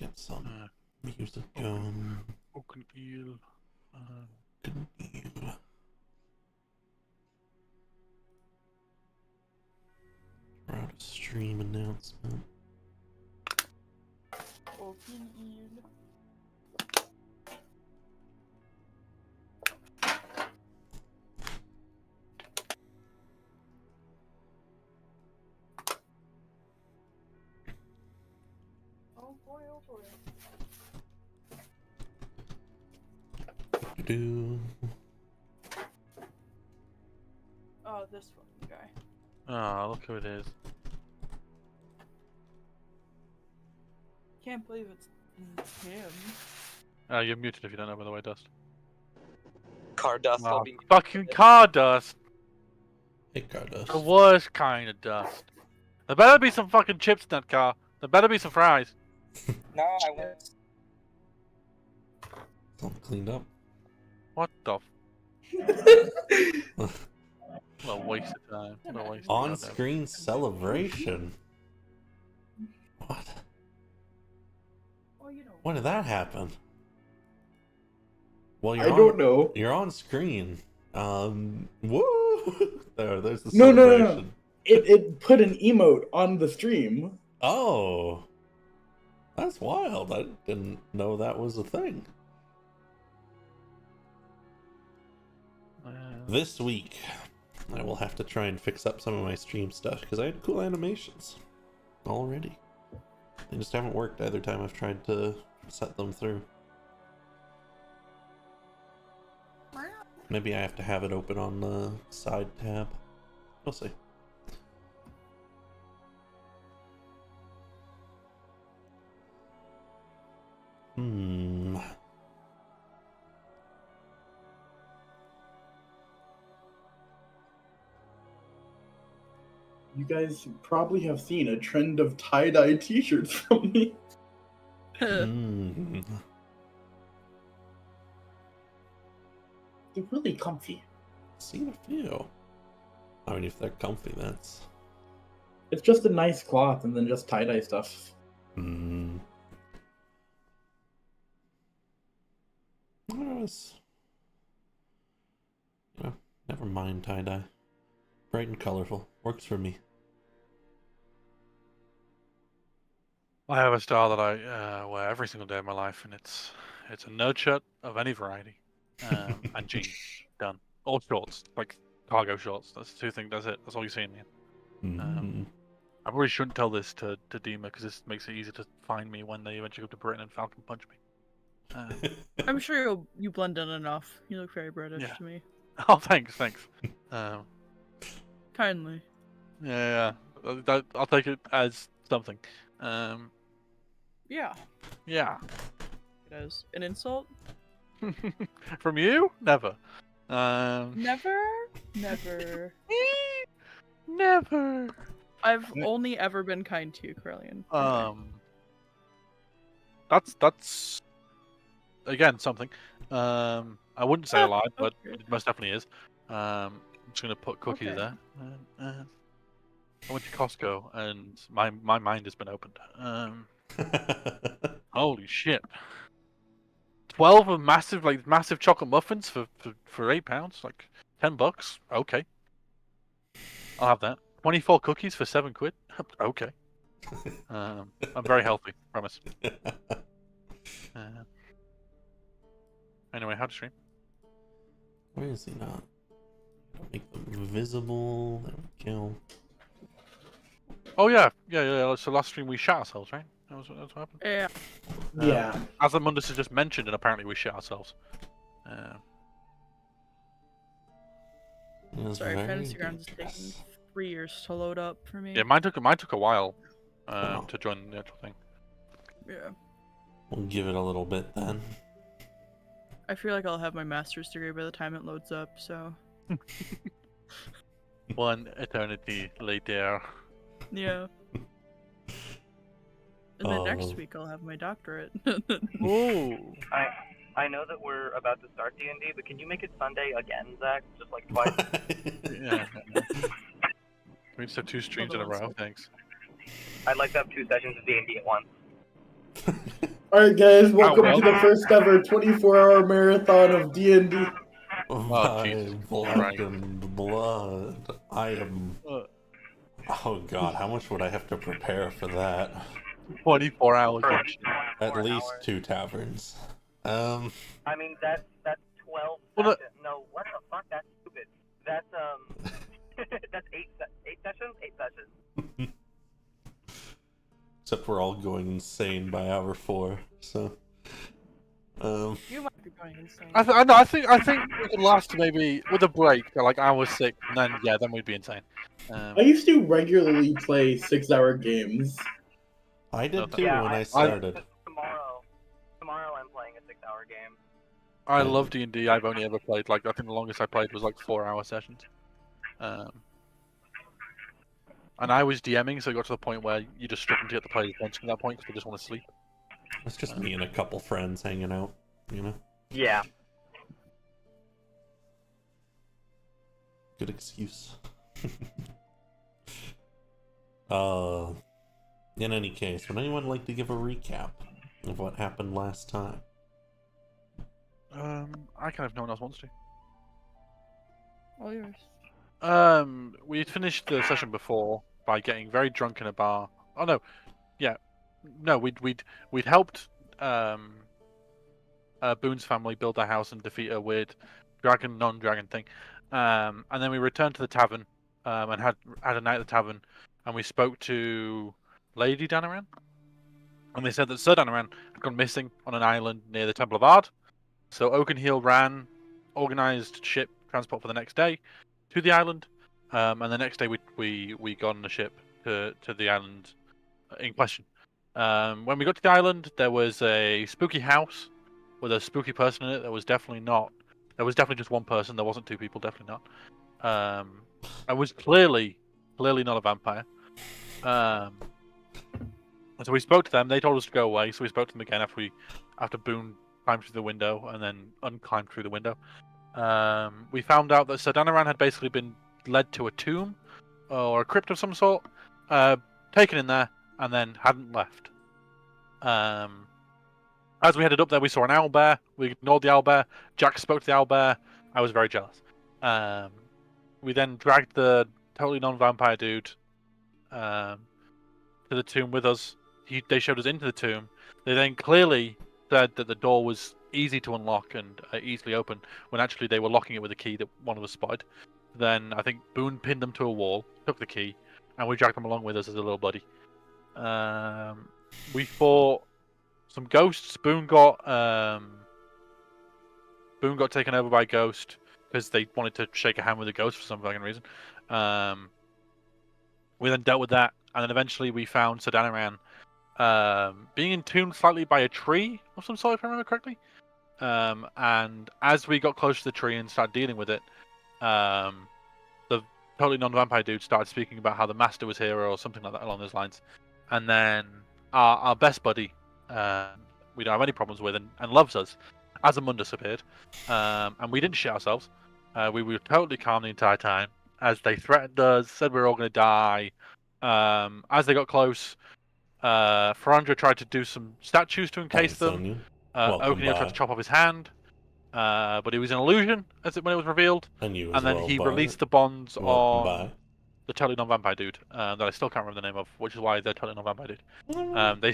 get some music going. Broken eel. Broken eel. Out a stream announcement. Broken eel. Oh boy, oh boy. Do. Oh, this fucking guy. Ah, look who it is. Can't believe it's him. You're muted if you don't know, by the way, Dust. Car dust. I'll be Fucking car dust. Hey, Cardos. The worst kind of dust. There better be some fucking chips in that car. There better be some fries. No, I won't. It's all cleaned up. What the? What a waste of time. What a waste of goddamn- On-screen celebration. What? Oh, you know. When did that happen? Well, I don't know. You're on screen. Woo! There's the No, celebration. no. It put an emote on the stream. Oh, that's wild. I didn't know that was a thing. This week, I will have to try and fix up some of my stream stuff because I had cool animations already. They just haven't worked either time I've tried to set them through. Maybe I have to have it open on the side tab. We'll see. You guys probably have seen a trend of tie-dye t-shirts from me. Hmm. They're really comfy. Seen a few. I mean, if they're comfy, that's. It's just a nice cloth and then just tie-dye stuff. Hmm. Was. You know, never mind tie-dye. Bright and colorful. Works for me. I have a style that I wear every single day of my life, and it's a nerd shirt of any variety, and jeans. Done. Or shorts, like cargo shorts. That's the two things. That's it. That's all you see in me. I probably shouldn't tell this to Dima because this makes it easy to find me when they eventually go to Britain and Falcon punch me. I'm sure you blend in enough. You look very British Yeah. to me. Oh, thanks. Kindly. Yeah. I'll take it as something. Yeah, Yeah. it is. An insult? From you? Never. Never? Never. Never. I've only ever been kind to you, Corellian. That's again something. I wouldn't say a lot, but Okay. it most definitely is. I'm just gonna put cookies Okay. there. I went to Costco and my mind has been opened. Holy shit! 12 of massive chocolate muffins for £8, like $10. Okay, I'll have that. 24 cookies for £7. Okay. I'm very healthy, promise. Anyway, how to stream? Where is he not? Make them visible. There we go. Oh yeah. So last stream we shot ourselves, right? That's what happened. Yeah. Yeah. As the Mundus has just mentioned, and apparently we shot ourselves. It was Sorry, very Fantasy Grounds is taking dangerous. 3 years to load up for me. Yeah, mine took a while Oh. to join the actual thing. Yeah. We'll give it a little bit then. I feel like I'll have my master's degree by the time it loads up, so. One eternity later. Yeah. And then next Oh. week I'll have my doctorate. Ooh. I know that we're about to start D&D, but can you make it Sunday again, Zach? Just like twice? Yeah. We just have 2 streams in a row. Thanks. I'd like to have 2 sessions of D&D at once. Alright guys, welcome well. to the first ever 24-hour marathon of D&D. By Jesus blackened blood. I am. Oh god, how much would I have to prepare for that? 24 hours For of shit. At 4 least hours. 2 taverns. I mean, that's 12 Well, sessions. No, what the fuck? That's stupid. That's that's 8 sessions. 8 sessions. Except we're all going insane by hour 4, so. You might be going insane. I think we could last maybe with a break, like hour 6, and then then we'd be insane. I used to regularly play 6-hour games. I did too Yeah, when I I started. Tomorrow I'm playing a 6-hour game. I love D&D. I've only ever played I think the longest I played was like 4-hour sessions. And I was DMing, so it got to the point where you just struggle to get the players' attention at that point because they just want to sleep. It's just me and a couple friends hanging out, you know? Yeah. Good excuse. In any case, would anyone like to give a recap of what happened last time? I kind of no one else wants to. All yours. We had finished the session before by getting very drunk in a bar. Oh no, yeah, no, we'd helped Boone's family build their house and defeat a weird non-dragon thing. And then we returned to the tavern and had a night at the tavern, and we spoke to Lady Danaran, and they said that Sir Danaran had gone missing on an island near the Temple of Ard. So Oakenhill organized ship transport for the next day to the island, and the next day we got on a ship to the island in question. When we got to the island, there was a spooky house with a spooky person in it. There was definitely just one person. There wasn't 2 people. Definitely not. I was clearly not a vampire. So we spoke to them. They told us to go away. So we spoke to them again after Boone climbed through the window and then unclimbed through the window. We found out that Sir Danaran had basically been led to a tomb or a crypt of some sort, taken in there, and then hadn't left. As we headed up there, we saw an owlbear. We ignored the owlbear. Jack spoke to the owlbear. I was very jealous. We then dragged the totally non-vampire dude to the tomb with us. They showed us into the tomb. They then clearly said that the door was easy to unlock and easily open, when actually they were locking it with a key that one of us spotted. Then I think Boone pinned them to a wall, took the key, and we dragged them along with us as a little buddy. We fought some ghosts. Boone got taken over by a ghost because they wanted to shake a hand with a ghost for some fucking reason. We then dealt with that, and then eventually we found Sir Danaran being entombed slightly by a tree of some sort, if I remember correctly. And as we got close to the tree and started dealing with it, the totally non-vampire dude started speaking about how the master was here or something like that along those lines. And then our best buddy, we don't have any problems with and loves us, Azamundus appeared. And we didn't shit ourselves. We were totally calm the entire time as they threatened us, said we were all going to die. As they got close, Farandra tried to do some statues to encase them. Oakenhill tried to chop off his hand, but it was an illusion when it was revealed. And then he released the bonds on the totally non-vampire dude that I still can't remember the name of, which is why they're totally non-vampire dude. They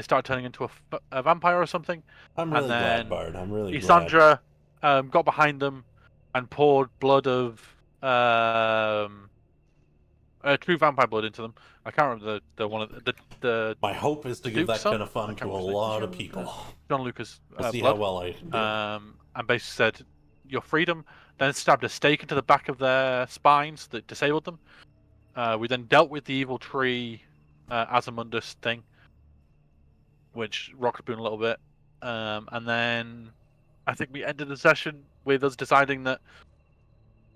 start turning into a vampire or something. I'm really glad, Bard. I'm really glad. Isandra got behind them and poured blood of true vampire blood into them. I can't remember the one of the. My hope is to give that kind of fun to a lot of people. John Lucas. See blood. how well I can do. And basically said, "Your freedom." Then stabbed a stake into the back of their spines that disabled them. We then dealt with the evil tree Azamundus thing, which rocked Boone a little bit. And then I think we ended the session with us deciding that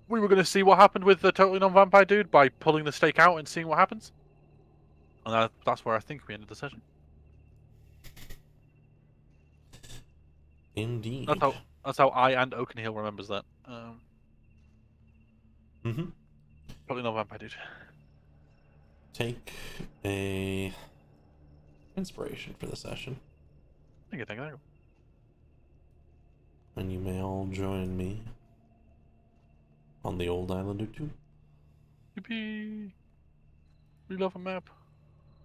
we were going to see what happened with the totally non-vampire dude by pulling the stake out and seeing what happens. And that's where I think we ended the session. Indeed. That's how I and Oakenhill remembers that. Totally non-vampire dude. Take a inspiration for the session. Thank you. And you may all join me on the old island or two. Yippee! We love a map.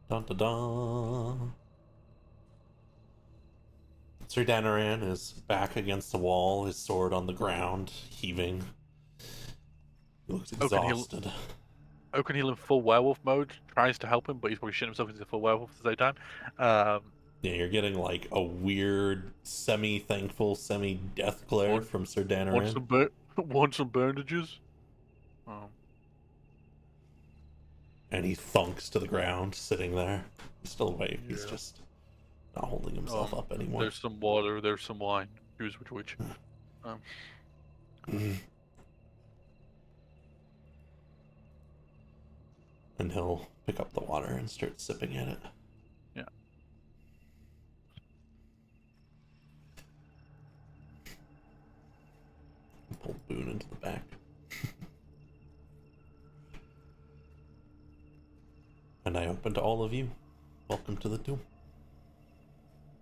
Dun dun dun. Sir Danaran is back against the wall, his sword on the ground, heaving. He looks exhausted. Oakenhill in full werewolf mode tries to help him, but he's probably shitting himself into full werewolf at the same time. Yeah, you're getting like a weird, semi-thankful, semi-death glare from Sir Danaran. Want some bandages? And he thunks to the ground, sitting there. He's still awake, he's just not holding himself up anymore. There's some water, there's some wine. Choose which. And he'll pick up the water and start sipping at it. Yeah. Pull Boone into the back. And I open to all of you. Welcome to the tomb.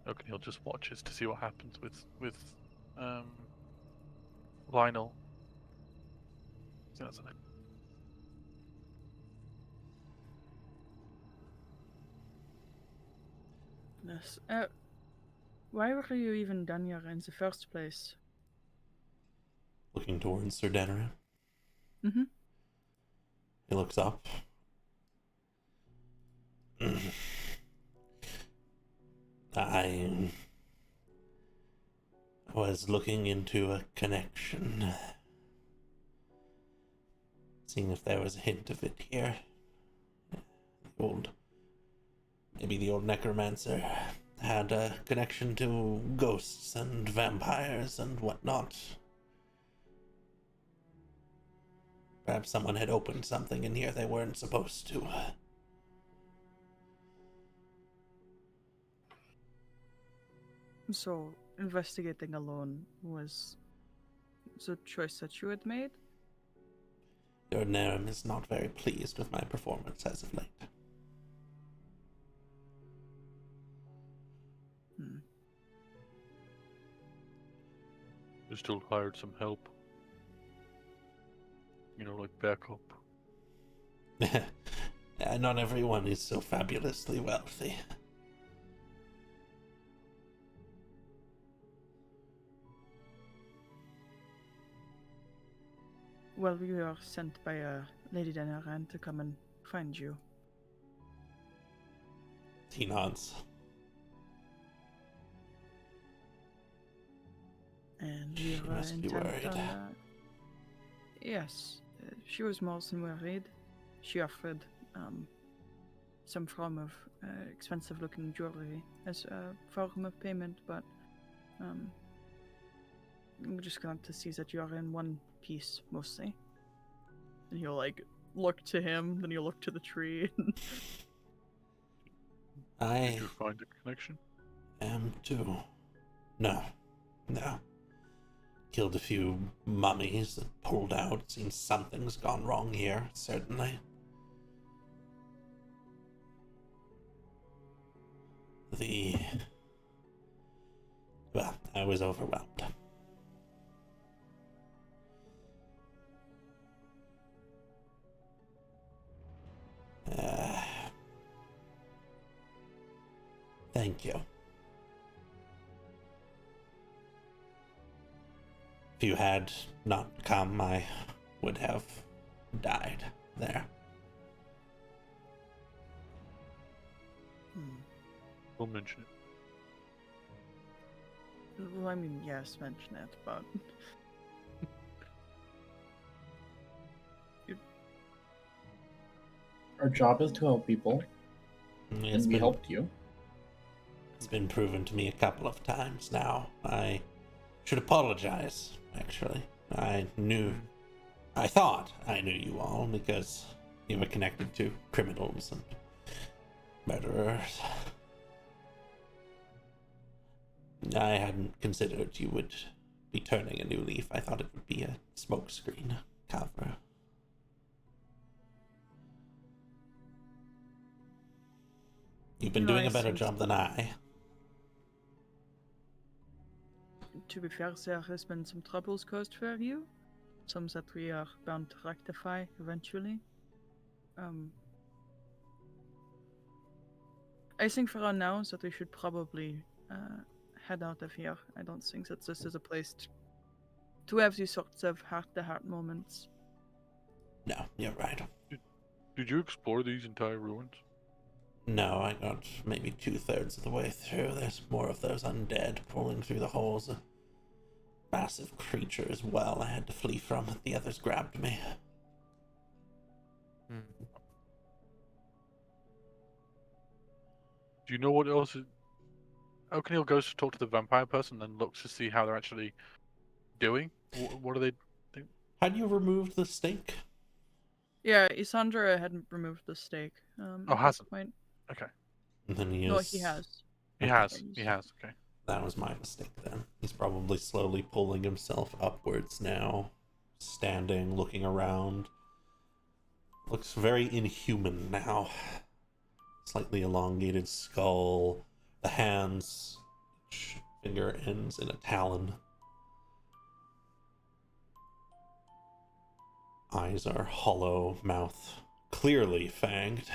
Oakenhill just watches to see what happens with Lionel. I think that's the name. Yes. Why were you even done here in the first place? Looking towards Sir Danaran. Mm-hmm. He looks up. I was looking into a connection. Seeing if there was a hint of it here. Maybe the old necromancer had a connection to ghosts and vampires and whatnot. Perhaps someone had opened something in here they weren't supposed to. So, investigating alone was the choice that you had made? Your Narum is not very pleased with my performance as of late. You still hired some help. Like backup. Not everyone is so fabulously wealthy. Well, we were sent by Lady Danaran to come and find you. He nods. And we She were must be intent worried. on yes, she was more than worried. She offered some form of expensive-looking jewelry as a form of payment, but we're just glad to see that you are in one piece, mostly. And he'll, look to him, then he'll look to the tree. Did you find a connection? Am too. No. Killed a few mummies that pulled out. Seems something's gone wrong here, certainly. Well, I was overwhelmed. Thank you. If you had not come, I would have died there. We'll mention it. Well, I mean, yes, mention it, but... Our job is to help people, and we helped you. It's been proven to me a couple of times now. I should apologize, actually. I thought I knew you all because you were connected to criminals and murderers. I hadn't considered you would be turning a new leaf. I thought it would be a smokescreen cover. You've been doing a better job than I. To be fair, there has been some troubles caused for you. Some that we are bound to rectify eventually. I think for now that we should probably head out of here. I don't think that this is a place to have these sorts of heart-to-heart moments. No, you're right. Did you explore these entire ruins? No, I got maybe 2/3 of the way through. There's more of those undead pulling through the holes. A massive creature as well I had to flee from. The others grabbed me. Do you know what else is... O'Connell goes to talk to the vampire person, then looks to see how they're actually doing. What are they doing? Had you removed the stake? Yeah, Isandra hadn't removed the stake. At this hasn't? point. Okay. And then he No, is... he has. He has. Okay. That was my mistake then. He's probably slowly pulling himself upwards now. Standing, looking around. Looks very inhuman now. Slightly elongated skull. The hands, each finger ends in a talon. Eyes are hollow, mouth clearly fanged.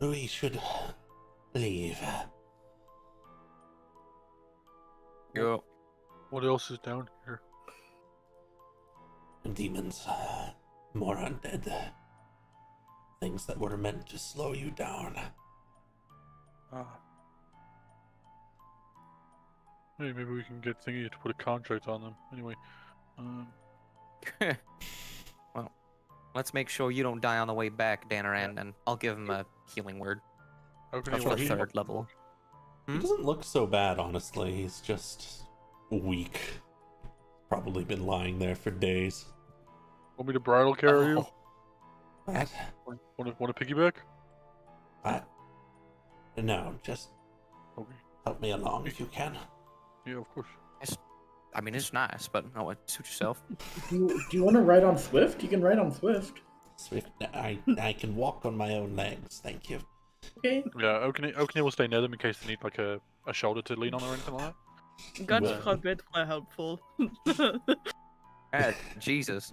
We should leave. Yo. What else is down here? Demons. More undead. Things that were meant to slow you down. Hey, maybe we can get Thingy to put a contract on them. Anyway. Well, let's make sure you don't die on the way back, Danaran, and I'll give him a healing word. Okay, For the 3rd level. He doesn't look so bad, honestly. He's just weak. Probably been lying there for days. Want me to bridal carry you? What? Want to piggyback? What? No, just Okay. help me along if you can. Yeah, of course. I mean, it's nice, but no, suit yourself. Do you want to ride on Swift? You can ride on Swift. Swift, I can walk on my own legs, thank you. Okay. Yeah, O'Connell will stay near them in case they need like a shoulder to lean on or anything like that. That's Well. probably more helpful. Jesus.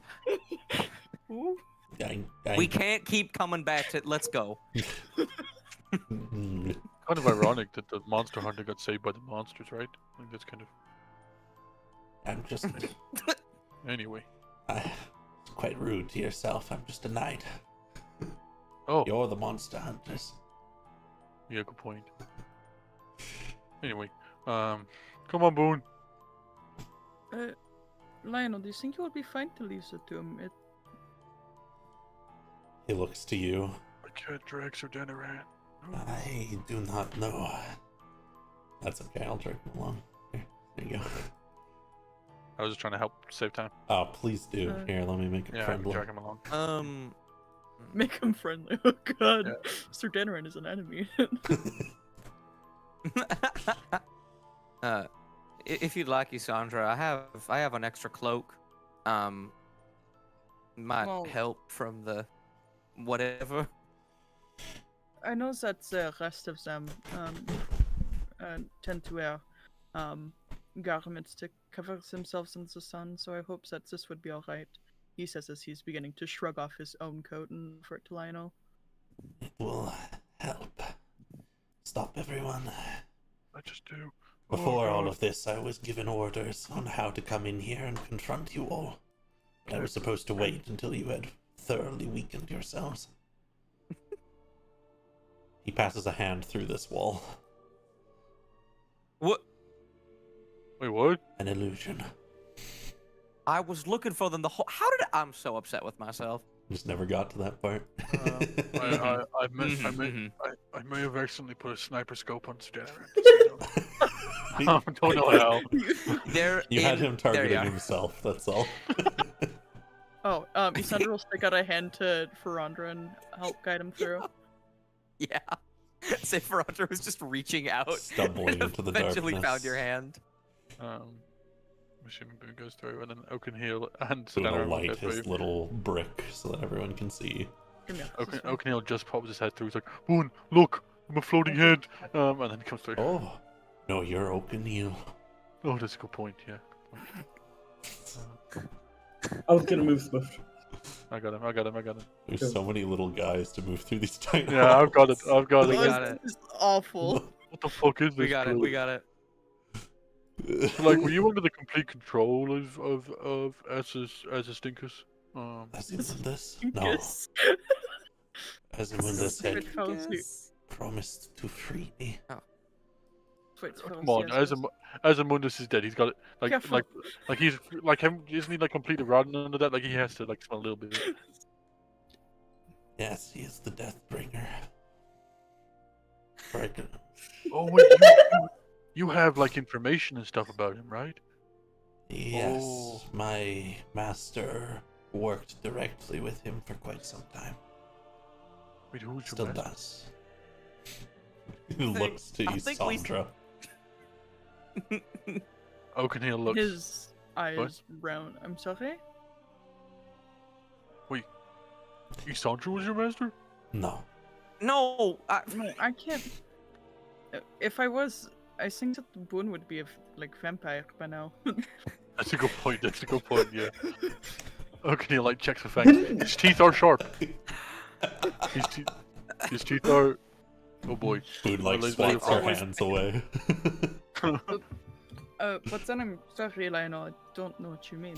Ooh. Kind We can't keep coming back to. Let's go. of ironic that the monster hunter got saved by the monsters, right? I think that's kind of... I'm just... Anyway. It's quite rude to yourself. I'm just a knight. Oh. You're the monster hunters. Yeah, good point. Anyway, come on, Boone. Lionel, do you think you will be fine to leave the tomb? He looks to you. I can't drag Sir Danaran. I do not know. That's okay, I'll drag him along. Here, there you go. I was just trying to help save time. Oh, please do. Here, let me make it Yeah, I can friendly. drag him along. Make him friendly. Oh god, Yeah. Sir Danaran is an enemy. If you'd like, Isandra, I have an extra cloak. Might Well- help from the whatever. I know that the rest of them tend to wear garments to cover themselves in the sun, so I hope that this would be alright. He says as he's beginning to shrug off his own coat and offer it to Lionel. It will help. Stop everyone. I just do. Before Oh, all God. of this, I was given orders on how to come in here and confront you all. But I was supposed to wait until you had thoroughly weakened yourselves. He passes a hand through this wall. What? Wait, what? An illusion. I was looking for them the whole. How did I'm so upset with myself. Just never got to that part. I Mhm. may have accidentally put a sniper scope on Sir Danaran. I don't know how. They're You had in- him there you targeting are. himself, that's all. Oh, Isandra will stick out a hand to Ferandra and help guide him through. Yeah. Say Ferrandra was just reaching out. Stumbling and into the eventually darkness. found your hand. assuming Boone goes through, and then Oakenhill and Boone will Danner will light go through. his little brick so that everyone can see. Come here. this way. Oakenhill just pops his head through. He's like, Boone, look, I'm a floating head. And then he comes through. Oh, no, you're Oakenhill. Oh, that's a good point. Yeah. I was gonna move Swift. I got him. There's so many little guys to move through these tiny Yeah, I've got it. halls. I've got We it. got it. This is awful. What the fuck is this? We got it. We got it. Like, were you under the complete control of as a Stinkus? As in this? No. Yes. As in when this head Switch fell asleep. promised to free me. Switch fell Come on, asleep. as Mundus is dead, he's got it. Careful. Like he's like him. Isn't he like completely rotten under that? Like he has to like smell a little bit. Yes, he is the Deathbringer. Right. Oh wait, you have like information and stuff about him, right? Yes, Oh. my master worked directly with him for quite some time. Wait, who's your Still master? does. He looks to I you, think we- Sandra. Oakenhill looks. His eyes round. I'm sorry? Isandra was your master? No. No, No, I can't. If I was, I think that Boone would be a like vampire by now. That's a good point. Yeah. Oakenhill like checks the fangs. His teeth are sharp. His teeth are. Oh boy. Boone like Well, swats they- your hands away. But then I'm sorry, Lionel. I don't know what you mean.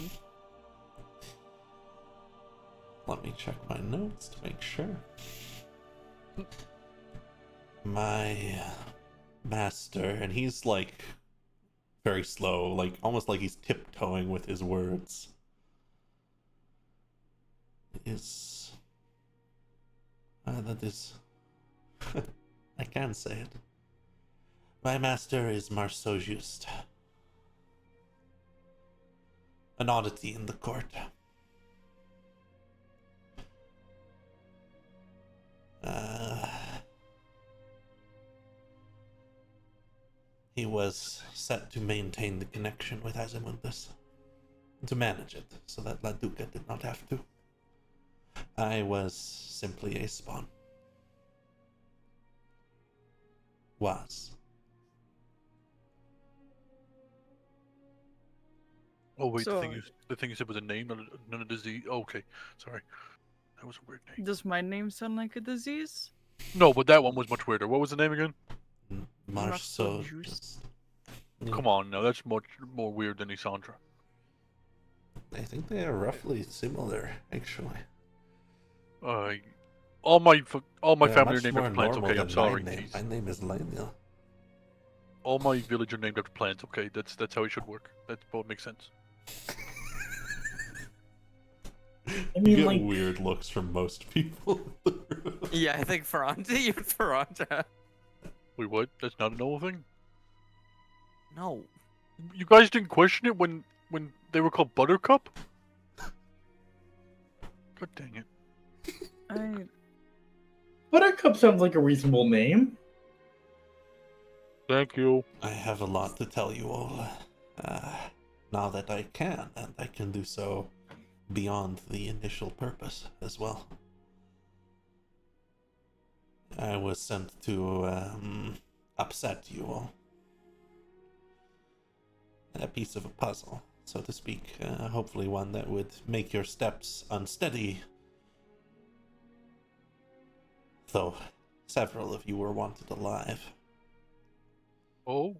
Let me check my notes to make sure. My master, and he's like very slow, like almost like he's tiptoeing with his words. Is that is I can say it. My master is Marsogiust, an oddity in the court. He was set to maintain the connection with Azimundus, to manage it, so that La Duca did not have to. I was simply a spawn. Was. Oh wait, So- the thing you said was a name, not a disease. Oh, okay, sorry, that was a weird name. Does my name sound like a disease? No, but that one was much weirder. What was the name again? Marsogiust. Come on, now that's much more weird than Isandra. I think they are roughly similar, actually. All my They family are are much named more after plants. normal Okay, I'm than sorry. My name. Jeez. My name is Lionel. All my village are named after plants. Okay, that's how it should work. That both makes sense. I You mean, get like, weird looks from most people. yeah, I think Ferrante, even Ferrante. Wait, what? That's not a normal thing. No. You guys didn't question it when they were called Buttercup? God dang it. Buttercup sounds like a reasonable name. Thank you. I have a lot to tell you all. Now that I can, and I can do so beyond the initial purpose as well. I was sent to upset you all. A piece of a puzzle, so to speak. Hopefully one that would make your steps unsteady. Though several of you were wanted alive. Oh,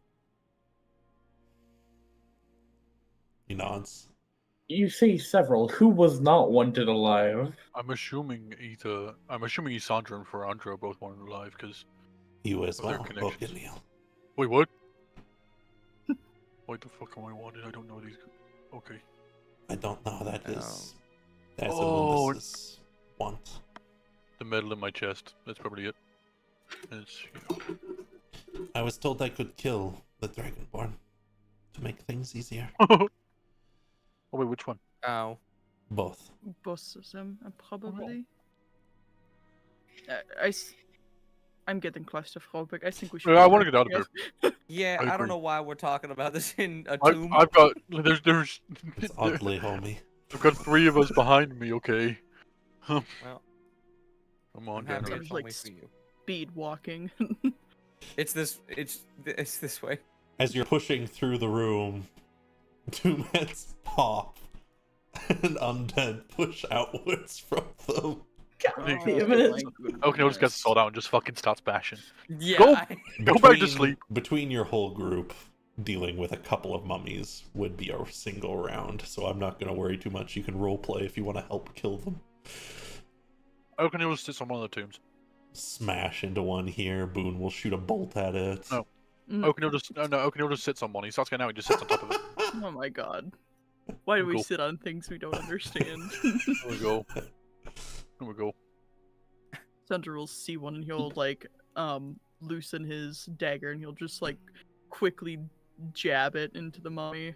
He nods. You say several. Who was not wanted alive? I'm assuming Isandra and Ferrandra are both wanted alive because. You as Of their well, connections. Oakenhill. Wait, what? Why the fuck am I wanted? I don't know these. Okay. I don't know, that is... That's Oh. Amundus's want. The metal in my chest. That's probably it. It's, I was told I could kill the Dragonborn to make things easier. Oh wait, which one? Oh. I'm getting claustrophobic. I think we should. Yeah, I go want to get out of back. here. Yeah, I I don't agree. know why we're talking about this in a I, tomb. I've got there's It's ugly, homie. I've got 3 of us behind me. Okay. Well, Come on, I'm happy Danner. Sounds it's like only for you. Speed walking. It's this way. As you're pushing through the room, 2 heads pop and undead push outwards from them. God Damn damn Oh it. my Okay, just gets goodness. the sword out and just fucking starts bashing. Yeah. Go back to sleep. Between your whole group, dealing with a couple of mummies would be a single round, so I'm not going to worry too much. You can roleplay if you want to help kill them. Oakenhill sits on one of the tombs. Smash into one here. Boone will shoot a bolt at it. No. Mm. Oakenhill just sits on one. He starts getting out. He just sits on top of it. Oh my god. Why do we Go. sit on things we don't understand? There we go. There we go. Sandra will see one and he'll like loosen his dagger and he'll just like quickly jab it into the mummy,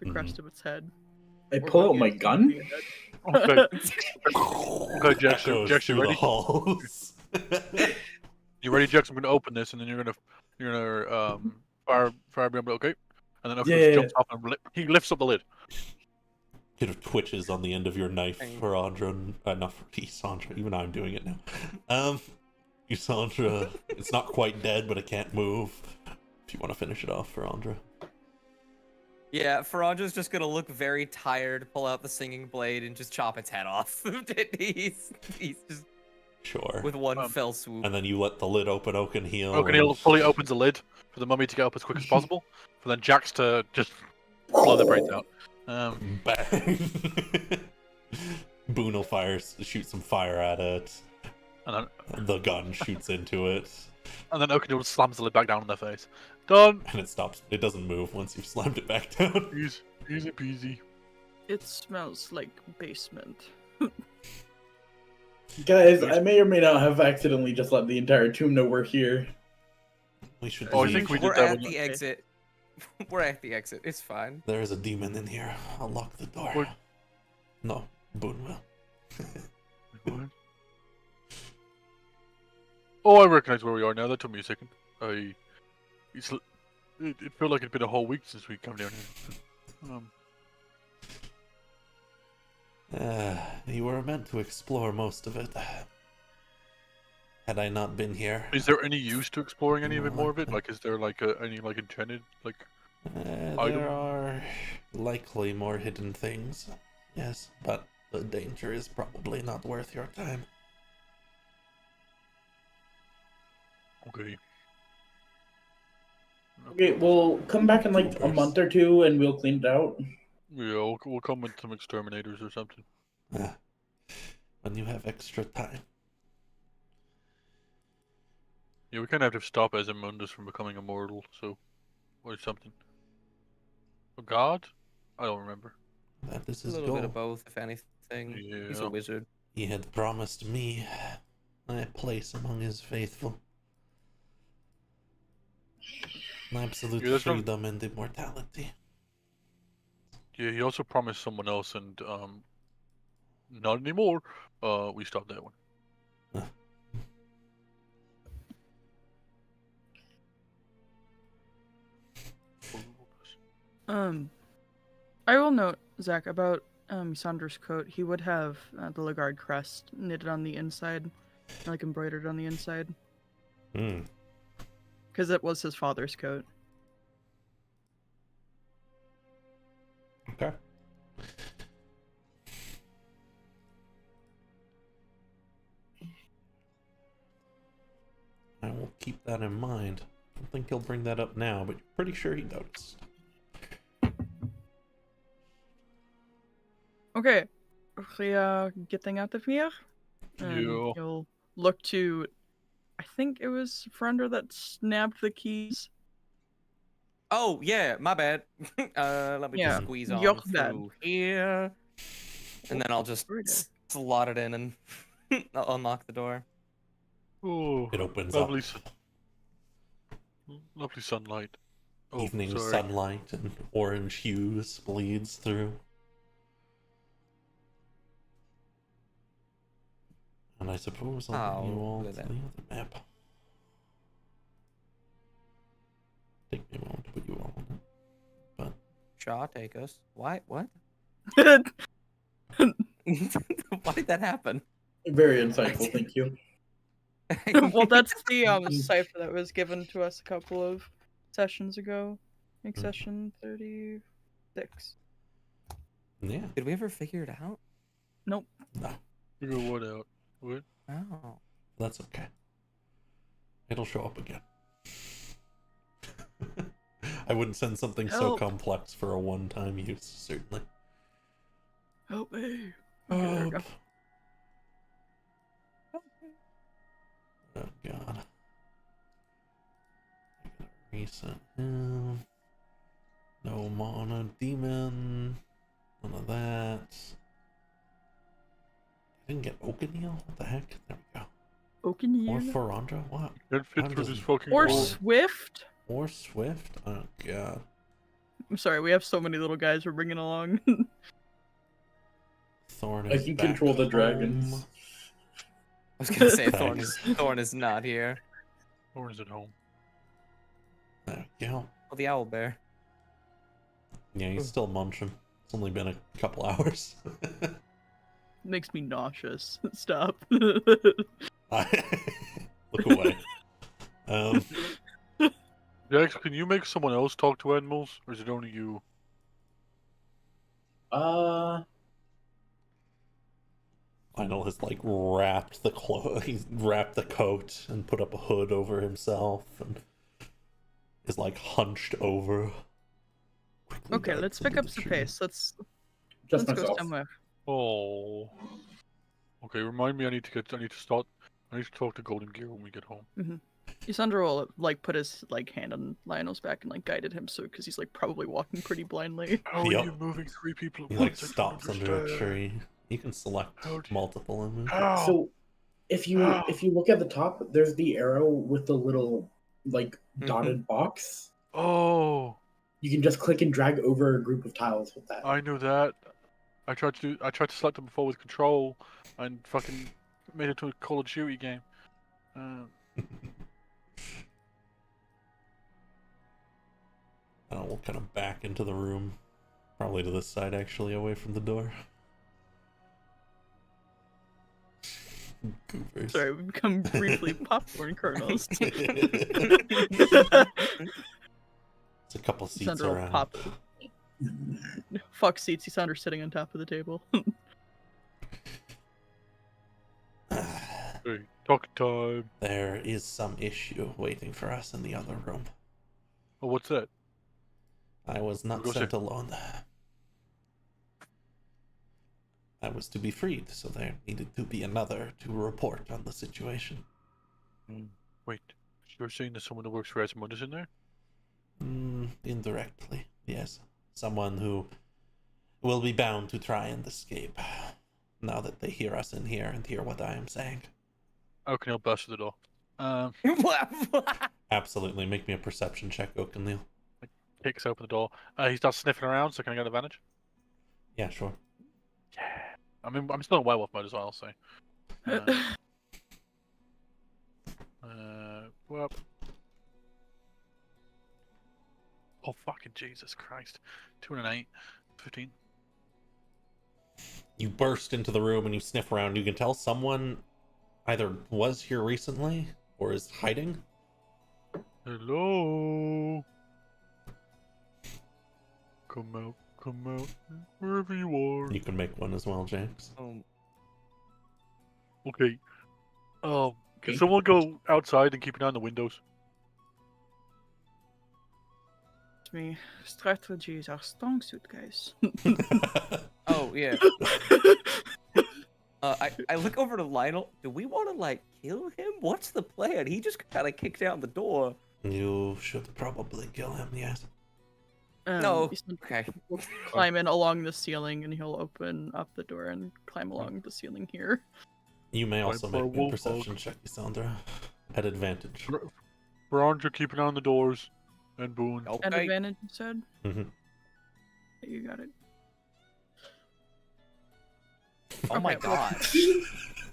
the crest of its head. I Or pull what out my is gun. the head. Okay. Okay, Jax, Echoes Jax, you through ready? the halls. You ready, Jax? I'm gonna open this, and then you're gonna fire me up. Okay. And then Oakenhill Yeah. jumps off and he lifts up the lid. It twitches on the end of your knife Dang. for Andra, not for Sandra. Even I'm doing it now. Sandra, it's not quite dead, but it can't move. If you want to finish it off for Andra. Yeah, Farandra's just gonna look very tired, pull out the singing blade, and just chop its head off. he's just Sure. with one fell swoop. And then you let the lid open, Oakenhill. Oakenhill fully opens the lid for the mummy to get up as quick as possible, for then Jax to just blow the brains out. Bang! Boone will shoot some fire at it. And The gun shoots into it. then Oakenhill slams the lid back down on their face. Done. And it stops. It doesn't move once you've slammed it back down. Easy peasy. It smells like basement. Guys, I may or may not have accidentally just let the entire tomb know we're here. We should. Oh, I think we did We're that at one. the exit. We're at the exit. It's fine. There is a demon in here. I'll lock the door. What? No, Boone will. What? Oh, I recognize where we are now. That took me a second. It felt like it'd been a whole week since we come down here. You were meant to explore most of it. Had I not been here, Is there any use to exploring any of it more of it? Like, is there like any like intended like? there are likely more hidden things. Yes, but the danger is probably not worth your time. Okay. Okay, we'll come back in like a month or two and we'll clean it out. Yeah, we'll come with some exterminators or something. When you have extra time. Yeah, we kind of have to stop Esamundus from becoming immortal, so or something. A god? I don't remember. That is A his little goal. bit of both, if anything. He's Yeah. a wizard. He had promised me a place among his faithful. Absolute Yeah, that's not- freedom and immortality. Yeah, he also promised someone else, and not anymore. We stopped that one. I will note, Zach, about Sandra's coat. He would have the Lagarde crest knitted on the inside, like embroidered on the inside, Hmm. because it was his father's coat. Okay. I will keep that in mind. I don't think he'll bring that up now, but you're pretty sure he noticed. Okay, we getting out of here. And Yeah. You'll look to, I think it was Frender that snapped the keys. Oh yeah, my bad. Let me Yeah, just squeeze on your through bad. here, and then I'll just Very good. slot it in and I'll unlock the door. Oh, It opens lovely, up. Lovely sunlight. Oh, Evening sorry. sunlight and orange hues bleeds through. And I suppose I'll bring you Oh, all look to at the that. other map. Take me a moment to put you all on it. But Shaw, take us. Why? What? Well, Why did that happen? Very insightful, thank you. that's the cipher that was given to us a couple of sessions ago. I think session 36. yeah, Did we ever figure it out? Nope. no, Figure what out? What? Oh. that's okay. It'll show up again. I wouldn't send something so Help. complex for a one-time use, certainly. Help me. Okay, there we go. Oh god. Reset him. No Mauler Demon. None of that. I didn't get Oakeneel? What the heck? There we go. Or Oakeneel. Ferandra? What? Can't fit I'm through just- this fucking Or door. Swift. Or Swift? Oh god. I'm sorry, we have so many little guys we're bringing along. Thorn I is can back control the home. dragons. I was gonna say Thanks. Thorn is not here. Or is it home? There we go. Oh, the owl bear. Yeah, he's still munching. It's only been a couple hours. Makes me nauseous. Stop. Look away. Jax, can you make someone else talk to animals, or is it only you? Lionel has like wrapped the he's wrapped the coat and put up a hood over himself and is like hunched over. Quickly Okay, darts let's pick into up the some tree. pace. Let's Just go myself. somewhere. Oh. Okay, remind me. I need to talk to Golden Gear when we get home. Isandra will like put his like hand on Lionel's back and like guided him, so because he's like probably walking pretty blindly. How Yep. are you moving 3 people at He like once? I don't stops under a understand. tree. You can select How do you- multiple images. How? So, if you look at the top, there's the arrow with the little like dotted box. Oh, You can just click and drag over a group of tiles with that. I knew that. I tried to select them before with control, and fucking made it to a Call of Duty game. We'll kind of back into the room. Probably to this side, actually, away from the door. Goofers. Sorry, we become briefly popcorn kernels. There's a couple seats Isandra will around. pop. Fuck seats. Isandra's sitting on top of the table. Hey, talk time. There is some issue waiting for us in the other room. Oh, what's that? I was not Go sent sit. alone. I was to be freed, so there needed to be another to report on the situation. Wait, you're saying there's someone who works for Asmodeus in there? Indirectly, yes. Someone who will be bound to try and escape, now that they hear us in here and hear what I am saying. How can I bust the door? Absolutely, make me a perception check, Oakeneel. Kicks open the door. He starts sniffing around, so can I get advantage? Yeah, sure. Yeah. I mean, I'm still in werewolf mode as well, so. Well. Oh, fucking Jesus Christ. 2 and an 8. 15. You burst into the room and you sniff around. You can tell someone either was here recently or is hiding. Hello? Come out, wherever you are. You can make one as well, James. Okay. Can Okay. someone go outside and keep an eye on the windows? Me. Strategies are strong suit, guys. Oh yeah. I look over to Lionel. Do we want to like kill him? What's the plan? He just kind of kicked down the door. You should probably kill him, yes. No. Isandra Okay. will climb in along the ceiling, and he'll open up the door and climb along the ceiling here. You may also for a make me a wolf perception hog. check, Cassandra. At advantage. Veronica, keep an eye on the doors. And Boone. And Okay. advantage, you said? Mm-hmm. You got it. Oh my Okay, well- god.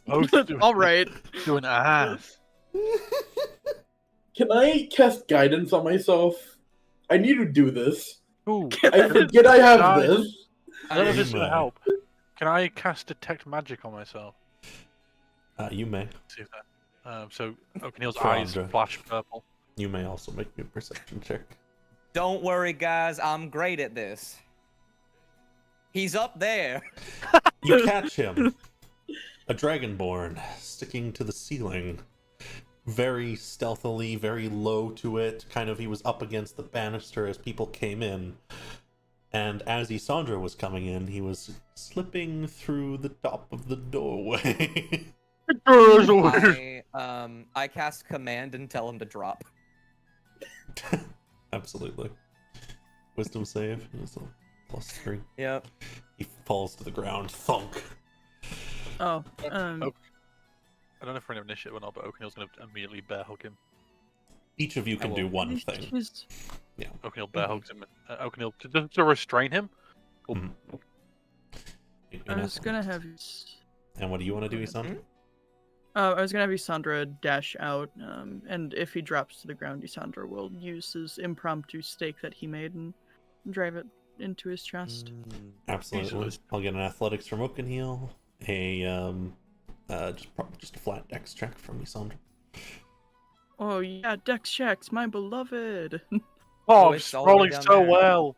I was doing, All right. doing ass. Can I cast guidance on myself? I need to do this. Ooh, I forget I have Guys. this. I don't know if You this is gonna may. help. Can I cast detect magic on myself? You may. See if that. So Oakenhill's For eyes Andra. flash purple. You may also make me a perception check. Don't worry, guys. I'm great at this. He's up there. You catch him. A dragonborn sticking to the ceiling. Very stealthily, very low to it. Kind of, he was up against the banister as people came in. And as Isandra was coming in, he was slipping through the top of the doorway. I cast command and tell him to drop. Absolutely. Wisdom save. It's a +3. Yep. He falls to the ground. Thunk. Oh, I don't know if we're in initiative or not, but Oakenhill's gonna immediately bear hug him. Each of you can do one thing. he's- Oakenhill bear hugs him. Oakenhill to restrain him. Mhm. I was gonna have. And what do you want to do, Isandra? I was gonna have Isandra dash out, and if he drops to the ground, Isandra will use his impromptu stake that he made and drive it into his chest. Absolutely. I'll get an athletics from Oakenhill. Just a flat dex check from Isandra. Oh yeah, Dex checks, my beloved. Oh, it's it's all the way rolling down so there. well.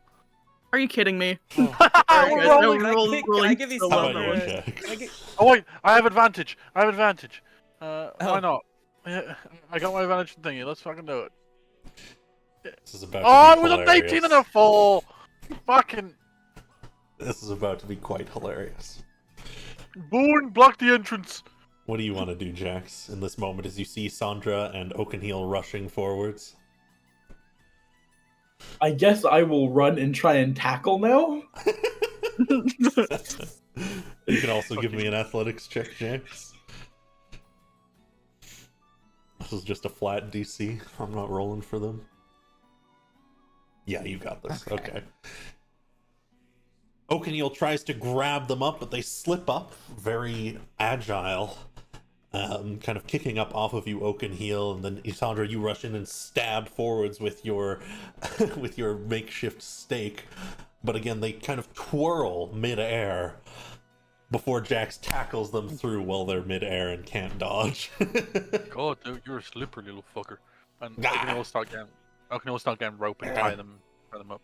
Are you kidding me? Oh. Alright, We're guys, rolling. no, Can I rolling give you so How well. about your Isandra? checks? Can I get- Oh wait, I have advantage. Why Oh. not? Yeah, I got my advantage thingy. Let's fucking do it. This is about Oh, to it be was an 18 and hilarious. a 4. Fucking This is about to be quite hilarious. Boone, block the entrance. What do you want to do, Jax, in this moment as you see Sandra and Oakenhill rushing forwards? I guess I will run and try and tackle now. You can also give me an athletics check, Jax. This is just a flat DC. I'm not rolling for them. Yeah, you got this. Okay. Oakenhill tries to grab them up, but they slip up. Very agile. Kind of kicking up off of you, Oakenhill, and then Isandra, you rush in and stab forwards with your with your makeshift stake. But again, they kind of twirl mid-air before Jax tackles them through while they're mid-air and can't dodge. God, dude, you're a slippery little fucker. And Oakenhill will start getting rope and tie them up.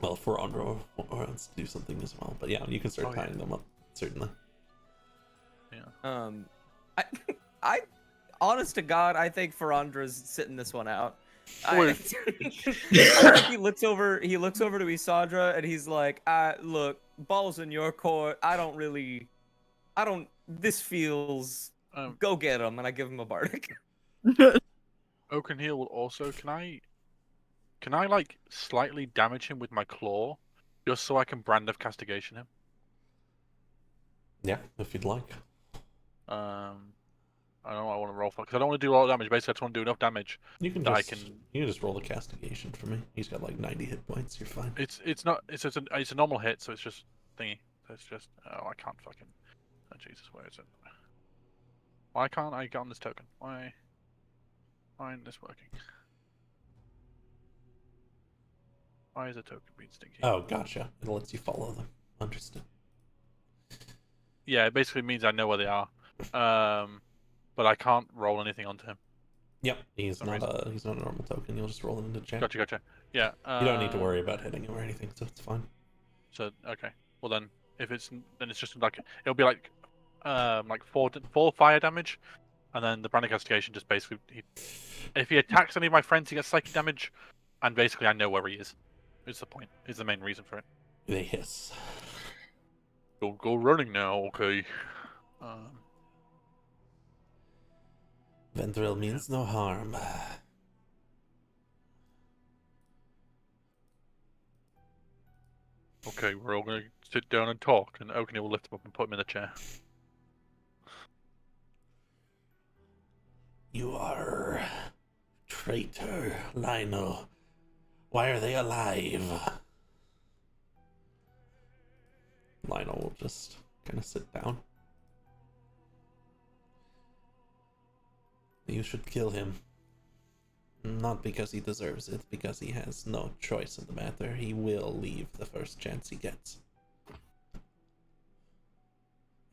Well, for Andra wants to do something as well, but yeah, you can start tying them up, certainly. Yeah. I, honest to God, I think Farandra's sitting this one out. I think he looks over to Isandra and he's like, look, ball's in your court. This feels, go get him. And I give him a bardic. Oakenhill will also, can I like slightly damage him with my claw, just so I can brand of castigation him? Yeah, if you'd like. I don't know what I want to roll for, because I don't want to do a lot of damage. Basically, I just want to do enough damage. You can that just you can just roll a castigation for me. He's got like 90 hit points. You're fine. It's a normal hit, so it's just thingy. So it's just I can't fucking. Oh Jesus, where is it? Why can't I get on this token? Why isn't this working? Why is a token being stinky? Oh, gotcha. It lets you follow them. Understood. Yeah, it basically means I know where they are. But I can't roll anything onto him. Yep, he's not a normal token. You'll just roll it into chat. Gotcha. Yeah. You don't need to worry about hitting him or anything, so it's fine. So okay, well then, if it's just like it'll be like 4 fire damage, and then the branding castigation just basically if he attacks any of my friends, he gets psychic damage, and basically I know where he is. Is the point? Is the main reason for it? They hiss. Don't go running now, okay? Vendrill means no harm. Okay, we're all gonna sit down and talk, and Oakenhill will lift him up and put him in the chair. You are traitor, Lionel. Why are they alive? Lionel will just kind of sit down. You should kill him. Not because he deserves it, because he has no choice in the matter. He will leave the first chance he gets.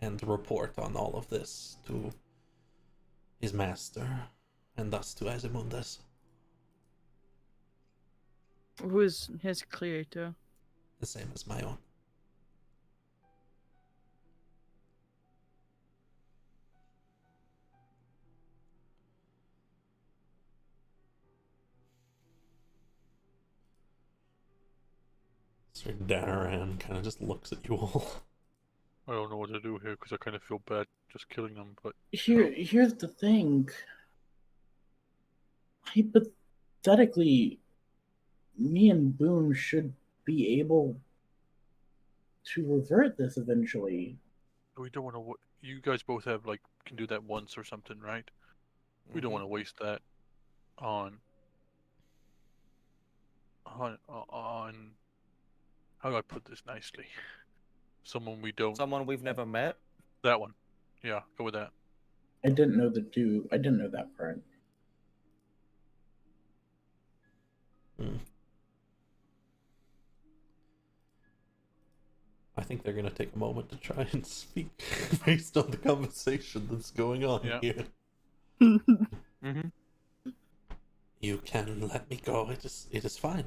And report on all of this to his master, and thus to Azimundas. Who is his creator? The same as my own. Sir Danaran kind of just looks at you all. I don't know what to do here because I kind of feel bad just killing them, but Here's the thing. Hypothetically, me and Boone should be able to revert this eventually. we don't want to. You guys both have like can do that once or something, right? We don't want to waste that on how do I put this nicely? Someone we don't. Someone we've never met. That one. Yeah, go with that. I didn't know I didn't know that part. I think they're gonna take a moment to try and speak based on the conversation that's going on here. Mm-hmm. You can let me go. It is fine.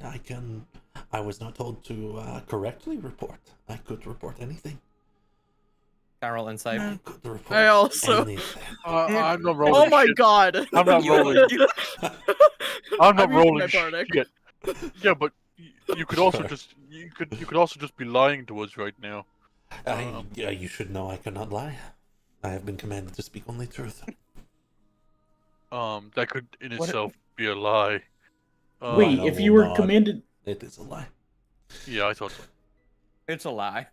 I was not told to correctly report. I could report anything. Carol insight. I could report I also. anything. I'm not rolling. Oh my shit. god! I'm not rolling. I'm not rolling bardic. shit. Yeah, but you could also just you could also just be lying to us right now. Yeah, you should know I cannot lie. I have been commanded to speak only truth. That could in itself be a lie. Wait, if you were commanded, it is a lie. Yeah, I thought so. It's a lie.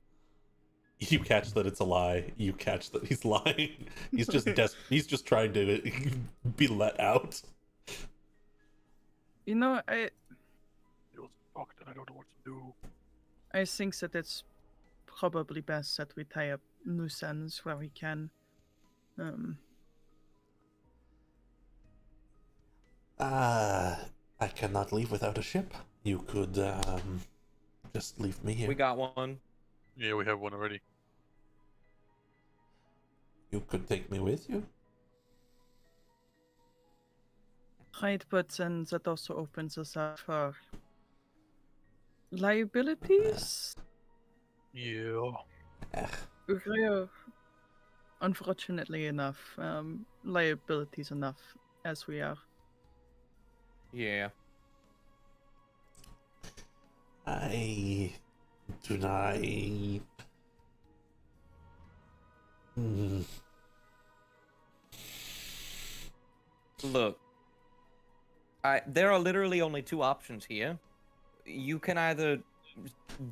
You catch that it's a lie. You catch that he's lying. He's just he's just trying to be let out. You know, It was fucked and I don't know what to do. I think that it's probably best that we tie up loose ends where we can. I cannot leave without a ship. You could just leave me here. We got one. Yeah, we have one already. You could take me with you. Right, but then that also opens us up for liabilities. Yeah. We're, unfortunately enough, liabilities enough as we are. Yeah. I do not. Look, there are literally only two options here. You can either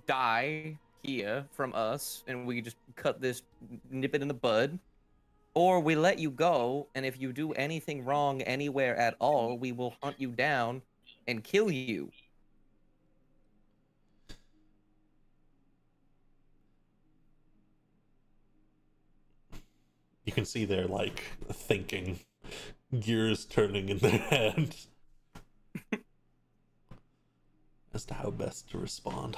die here from us, and we just cut this, nip it in the bud, or we let you go, and if you do anything wrong anywhere at all, we will hunt you down and kill you. You can see they're like thinking, gears turning in their head as to how best to respond.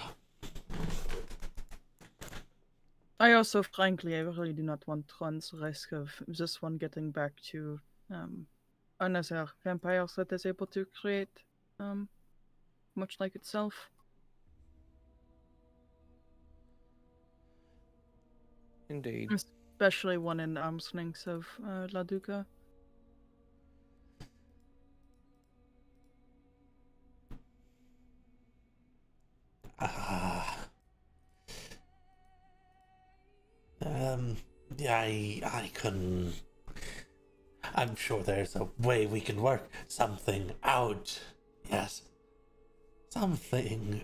I also, frankly, I really do not want to run the risk of this one getting back to another vampire that is able to create much like itself. Indeed. Especially one in arm's length of La Duca. Yeah, I couldn't. I'm sure there's a way we can work something out. Yes. Something.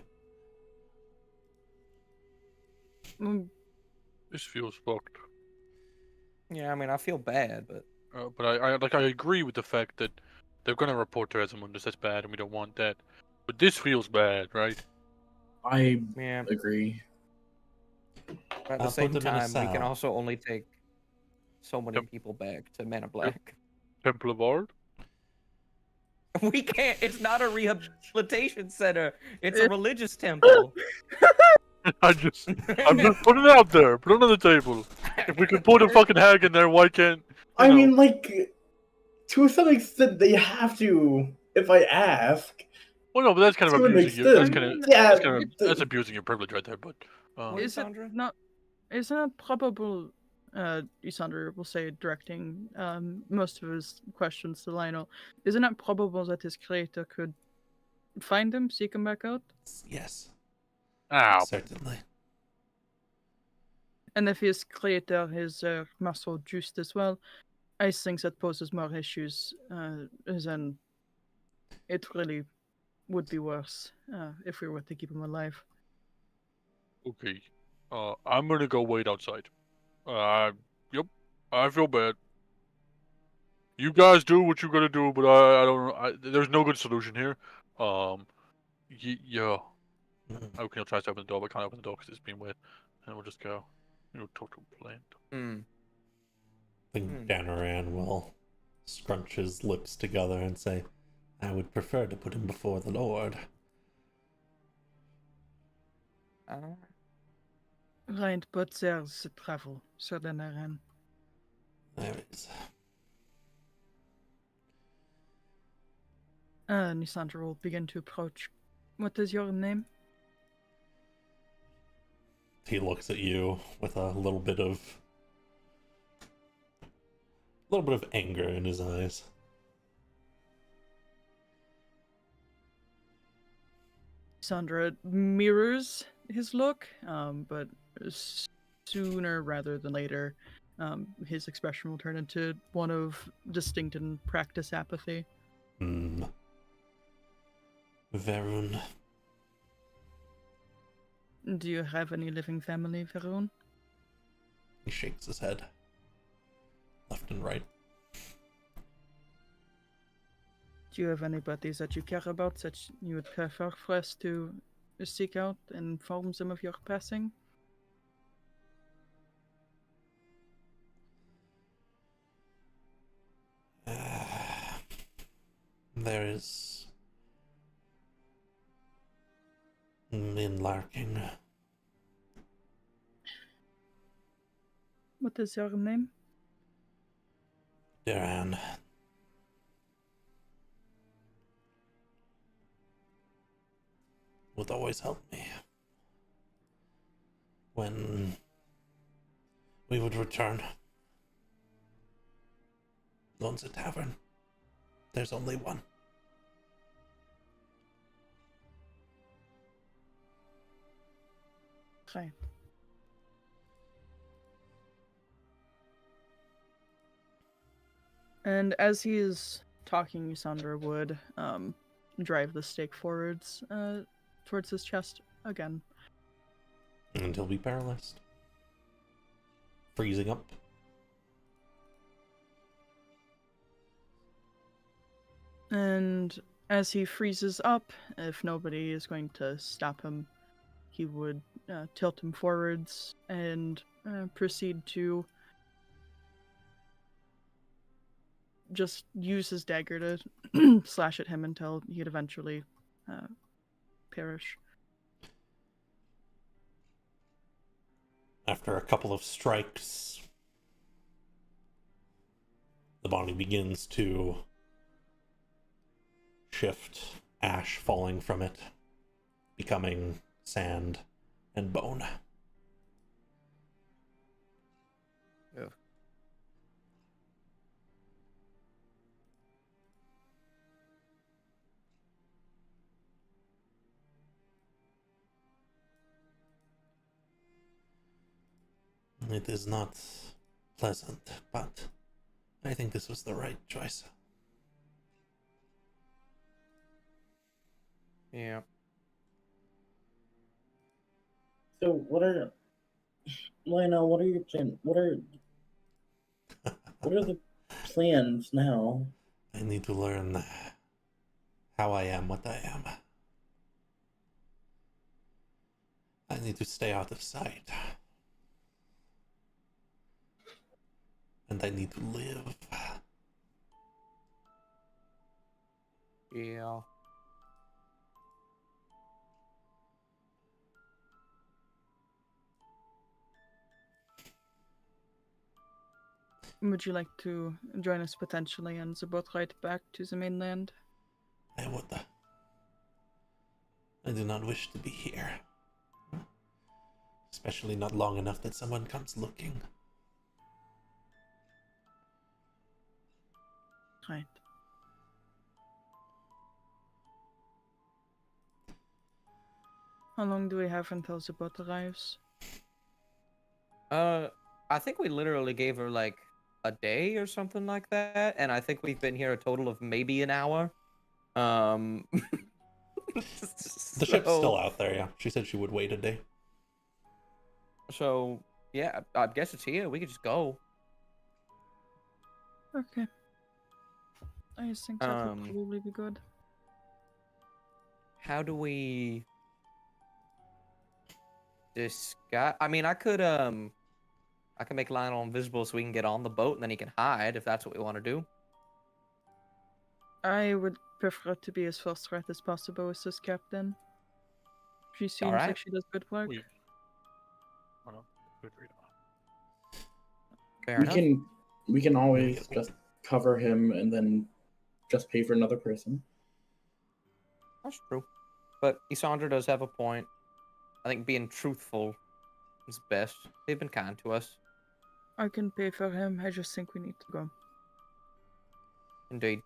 This feels fucked. Yeah, I mean, I feel bad, but But I agree with the fact that they're gonna report to Azimundas. That's bad, and we don't want that. But this feels bad, right? I yeah. agree. At the I'll same put them in a time, we can cell. also only take so many Yep. people back to Man of Black. Temple of Ard? We can't. It's not a rehabilitation center. It's a religious temple. I'm just putting it out there. Put it on the table. If we can put a fucking hag in there, why can't? I mean, like, to some extent, they have to. If I ask, Well, no, but that's kind of to an abusing you. That's extent, kind of yeah. that's abusing your privilege right there. But Is it not? Isn't it probable? Isandra will say, directing most of his questions to Lionel. Isn't it probable that his creator could find him, seek him back out? Yes, ow. certainly. And if his creator is muscle juiced as well, I think that poses more issues than it really would be worse if we were to keep him alive. Okay. I'm gonna go wait outside. Yep. I feel bad. You guys do what you gotta do, but I don't know. There's no good solution here. Yeah. Okay, I'll try to open the door, but I can't open the door because it's been weird. And we'll just go. Total plant. I think Danaran will scrunch his lips together and say, I would prefer to put him before the Lord. Right, but there's travel, Sir Danaran. There is. Nisandra will begin to approach. What is your name? He looks at you with a little bit of anger in his eyes. Sandra mirrors his look, but sooner rather than later, his expression will turn into one of distinct and practiced apathy. Varun. Do you have any living family, Varun? He shakes his head. Left and right. Do you have anybody that you care about that you would prefer for us to seek out and inform them of your passing? There is... in Larking. What is your name? Duran. Would always help me. When we would return. Owns a tavern. There's only one. Right. And as he is talking, Sandra would drive the stake forwards towards his chest again. And he'll be paralyzed. Freezing up. And as he freezes up, if nobody is going to stop him, he would tilt him forwards and proceed to just use his dagger to slash at him until he'd eventually perish. After a couple of strikes, the body begins to shift, ash falling from it, becoming sand and bone. Yeah. It is not pleasant, but I think this was the right choice. Yeah. So, Lionel, what are your plans? What are the plans now? I need to learn how I am what I am. I need to stay out of sight. And I need to live. Yeah. Would you like to join us potentially on the boat ride back to the mainland? What the? I do not wish to be here. Especially not long enough that someone comes looking. Right. How long do we have until the boat arrives? I think we literally gave her like a day or something like that, and I think we've been here a total of maybe an hour. The ship's still out there, yeah. She said she would wait a day. So yeah, I guess it's here. We could just go. Okay. I just think that would probably be good. How do we disguise? I mean, I could make Lionel invisible so we can get on the boat and then he can hide if that's what we want to do. I would prefer to be as first threat as possible with this captain. She seems Alright. like she does good work. Hold on. Good read. Fair We enough. can always just cover him and then just pay for another person. That's true. But Isandra does have a point. I think being truthful is best. They've been kind to us. I can pay for him. I just think we need to go. Indeed.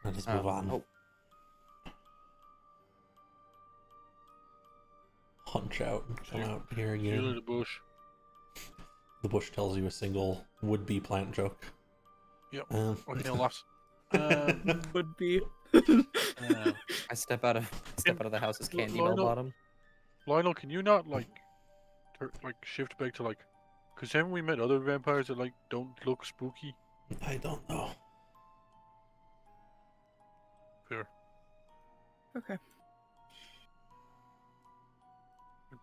Let us move on. Oh, Hunch out and come out here Heal again. the bush. The bush tells you a single would-be plant joke. Yep. Um, Okay, laughs. Would be. I step out of the house as Candy Lionel- Bottom. Lionel, can you not like shift back to like? Because haven't we met other vampires that like don't look spooky? I don't know. Fair. Okay.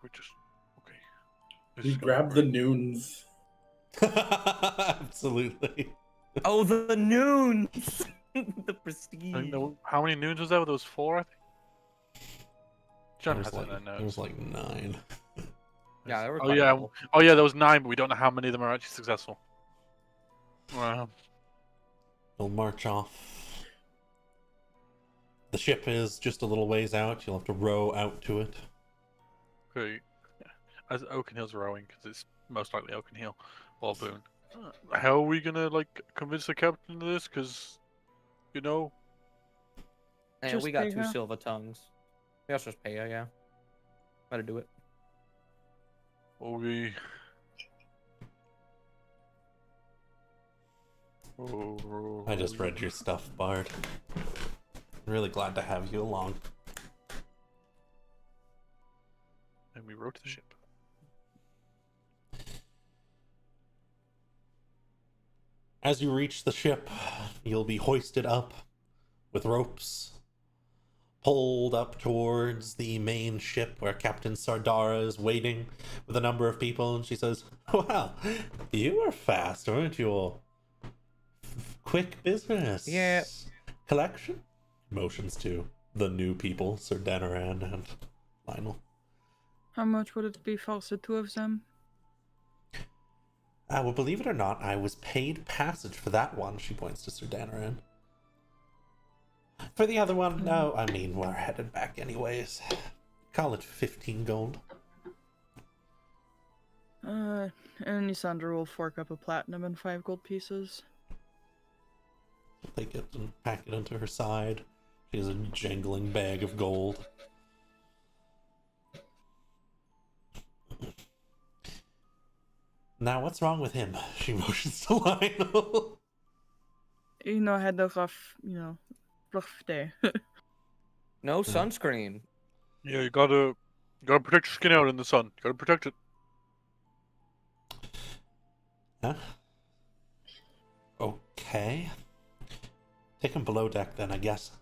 We're just okay. This We is gonna grab be the great. noons. Absolutely. Oh, the noons! The prestige. I know how many noons was that? With those 4, I think. John There has was it in like, there was notes. like 9. Yeah, there were Oh quite a yeah, couple. oh yeah, there was 9, but we don't know how many of them are actually successful. You'll march off. The ship is just a little ways out. You'll have to row out to it. Okay. As Oakenhill's rowing, because it's most likely Oakenhill or Boone. How are we gonna like convince the captain of this? Because, you know, And Just we got pay 2 her. silver tongues. We also just pay her, yeah. Better do it. we. Oh, I just read your stuff, Bard. I'm really glad to have you along. And we rowed to the ship. As you reach the ship, you'll be hoisted up with ropes, pulled up towards the main ship where Captain Sardara is waiting with a number of people, and she says, "Well, you were fast, weren't you all? Quick business. Yeah. Collection?" Motions to the new people, Sir Danaran and Lionel. How much would it be for the 2 of them? Well, believe it or not, I was paid passage for that one, she points to Sir Danaran. For the other one, no, I mean, we're headed back anyways. Call it 15 gold. And Nisandra will fork up a platinum and 5 gold pieces. She'll take it and pack it into her side. She has a jangling bag of gold. Now, what's wrong with him? She motions to Lionel. Had a rough day. No sunscreen. Yeah, you gotta protect your skin out in the sun. You gotta protect it. Huh? Okay. Take him below deck then, I guess.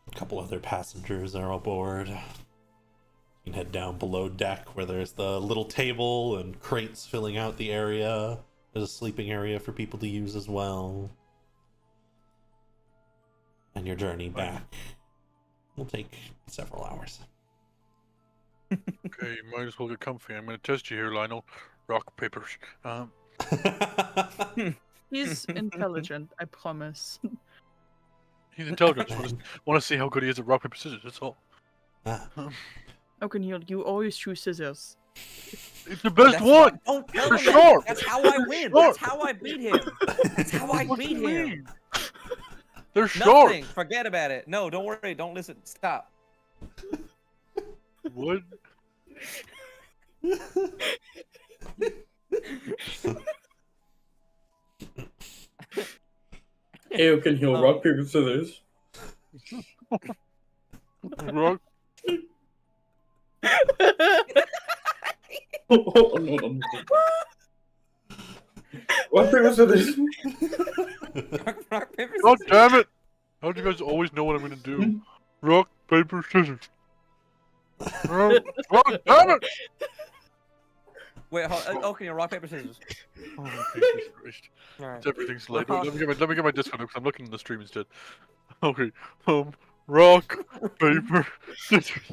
A couple other passengers are aboard. You can head down below deck where there's the little table and crates filling out the area. There's a sleeping area for people to use as well. And your journey back will take several hours. Okay, you might as well get comfy. I'm going to test you here, Lionel. Rock, papers. He's intelligent, I promise. He's intelligent. Want to see how good he is at rock, paper, scissors. That's all. Okay, you always choose scissors. It's the best one. Don't tell For him that. sure. That's how I win. Sure. That's how I beat him. That's how I What do beat you him. mean? They're short. Nothing. Forget about it. No, don't worry. Don't listen. Stop. What? Ayo can heal rock, paper, scissors. Rock. Oh, no. Rock, paper, scissors. Rock, paper, God scissors. damn it! How do you guys always know what I'm gonna do? Rock, paper, scissors. God damn it! Wait, okay, rock, paper, scissors. Oh, Jesus Christ. Alright. Everything's late. Let me get my Discord because I'm looking at the stream instead. Okay. Rock, paper, scissors.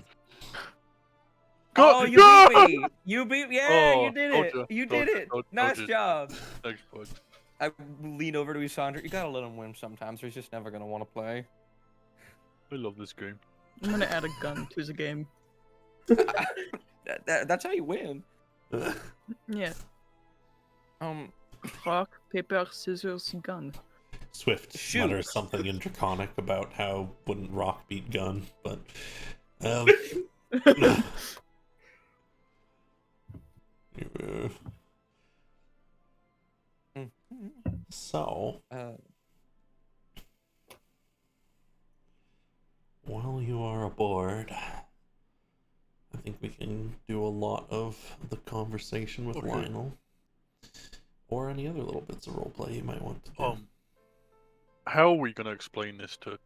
Oh, you beat me! You beat me! Yeah, Oh, you did told it! ya, You told did ya, it! told Nice ya. job! Thanks, bud. I lean over to Isandra. You gotta let him win sometimes, or he's just never gonna want to play. I love this game. I'm gonna add a gun to the game. That's how you win. Yeah. Rock, paper, scissors, gun. Swift Shoot. mutters something in Draconic about how wouldn't rock beat gun, but so while you are aboard, I think we can do a lot of the conversation with Lionel, or any other little bits of roleplay you might want to do. How are we gonna explain this to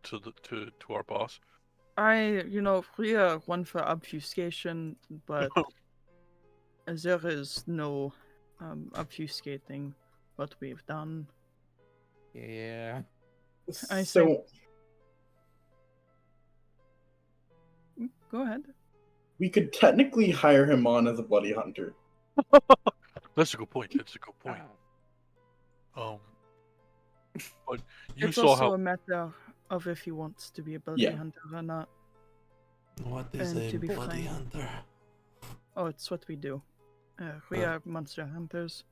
our boss? We are one for obfuscation, but there is no obfuscating what we've done. Yeah. I So Go ahead. we could technically hire him on as a bloody hunter. That's a good point. But you It's saw also how a matter of if he wants to be a bloody hunter or not. What is and a to be bloody frank- hunter? Oh, it's what we do. We are monster hunters.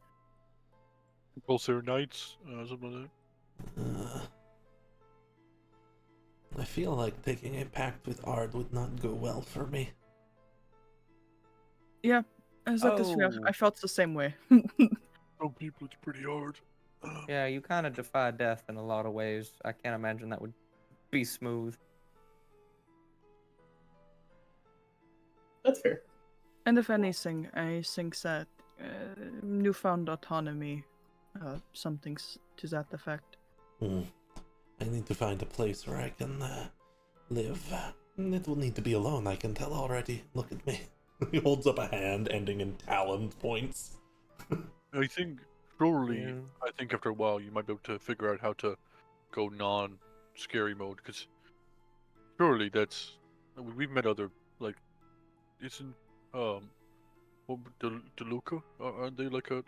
compulsory nights, something like that. I feel like taking a pact with Ard would not go well for me. Yeah, that is fair. Oh. I felt the same way. Some people, it's pretty hard. Yeah, you kind of defy death in a lot of ways. I can't imagine that would be smooth. That's fair. And if anything, I think that newfound autonomy, something to that effect. I need to find a place where I can live. It will need to be alone, I can tell already. Look at me. He holds up a hand, ending in talon points. I think surely, Yeah. I think after a while you might be able to figure out how to go non-scary mode, because surely we've met other, like, isn't DeLuca? Aren't they like a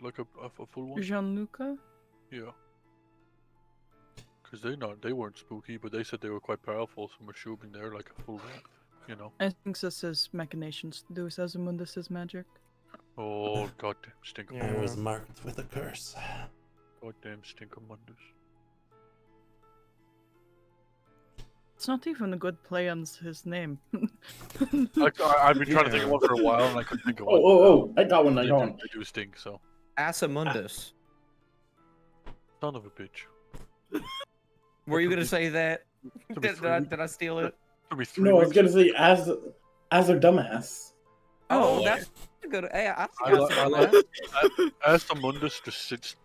full one? Gianluca? Yeah. Because they weren't spooky, but they said they were quite powerful, so I'm assuming they're like a full one, you know. I think this is machinations to do with Asmundus's magic. Oh, goddamn stinker. Yeah. I was marked with a curse. Goddamn stinker mundus. It's not even a good play on his name. I've been trying to think of one for a while, and I couldn't think of one. Oh, I got one, They I got one. do stink, so. Asamundus. Son of a bitch. Were you gonna say that? Could be Did I steal it? Could be 3 No, I was weeks. gonna say as a dumbass. Oh, Oh, that's a good. Hey, I I forgot some like of that. as the mundus just sits,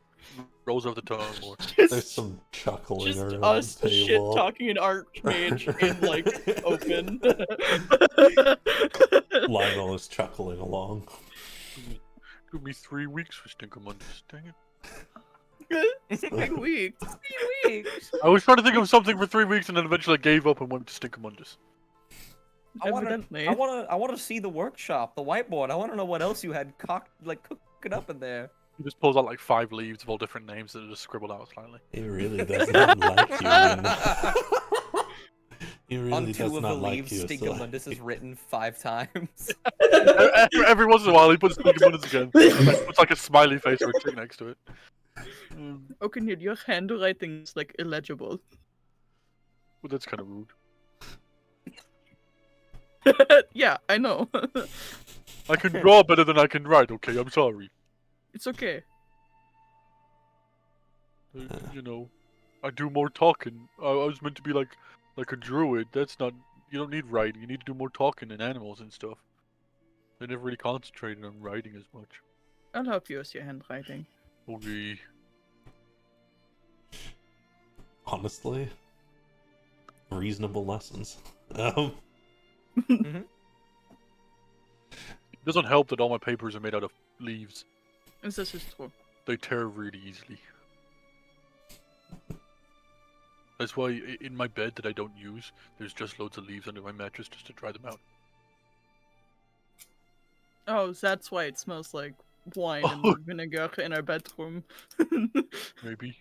rolls off the tongue more. There's some chuckling around us the shit table. talking an archmage in like open. Lionel is chuckling along. Took me 3 weeks for Stinkermundus. Dang it. 3 weeks. 3 weeks. I was trying to think of something for 3 weeks and then eventually I gave up and went to Stinkermundus. Evidently. I wanna see the workshop, the whiteboard. I wanna know what else you had cooking up in there. He just pulls out like 5 leaves of all different names that are just scribbled out slightly. He really does not like you. Man. He really On does 2 of the not like leaves, you. Stinkermundus is written 5 times. Every once in a while he puts Stinkermundus again. Like, puts like a smiley face or a tick next to it. Okay, your handwriting is like illegible. Well, that's kind of rude. Yeah, I know. I can draw better than I can write, okay? I'm sorry. It's okay. You know, I do more talking. I was meant to be like a druid. That's not... You don't need writing. You need to do more talking than animals and stuff. They never really concentrated on writing as much. I'll help you with your handwriting. Okay. Honestly, reasonable lessons. It doesn't help that all my papers are made out of leaves. This is true. They tear really easily. That's why in my bed that I don't use, there's just loads of leaves under my mattress just to dry them out. Oh, that's why it smells like wine and vinegar in our bedroom. Maybe.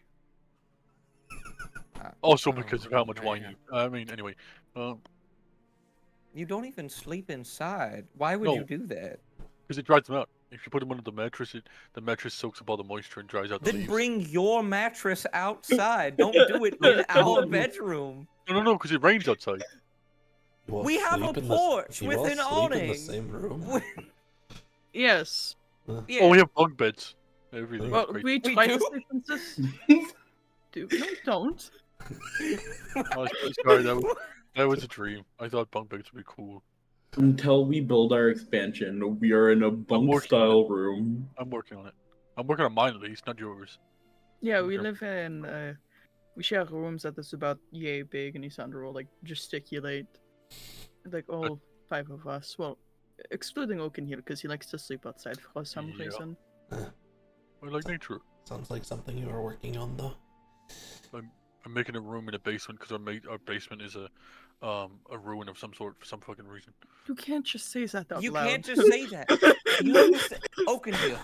Also because of how much wine you... I mean, anyway. You don't even sleep inside. Why would No. you do that? Because it dries them out. If you put them under the mattress, the mattress soaks up all the moisture and dries out the Then leaves. bring your mattress outside. Don't do it in our bedroom. No, because it rains outside. You all We have sleep a in the- porch you with all an sleep awning. in the same room. Yes. Yeah. Oh, we have bunk beds. Everything. Well, Great. we We try do? to sleep in this. No, we don't. Oh, sorry, that was a dream. I thought bunk beds would be cool. Until we build our expansion, we are in a bunk style room. I'm working on it. I'm working on mine at least, not yours. Yeah, we Okay. live in. We share rooms that is about yay big, and Isandra will like gesticulate, like all 5 of us. Well, excluding Oaken here because he likes to sleep outside for some Yeah. reason. I like nature. Sounds like something you are working on, though. I'm making a room in a basement because our basement is a ruin of some sort for some fucking reason. You can't just say that out You loud. can't just say that. You understand? Oakenville.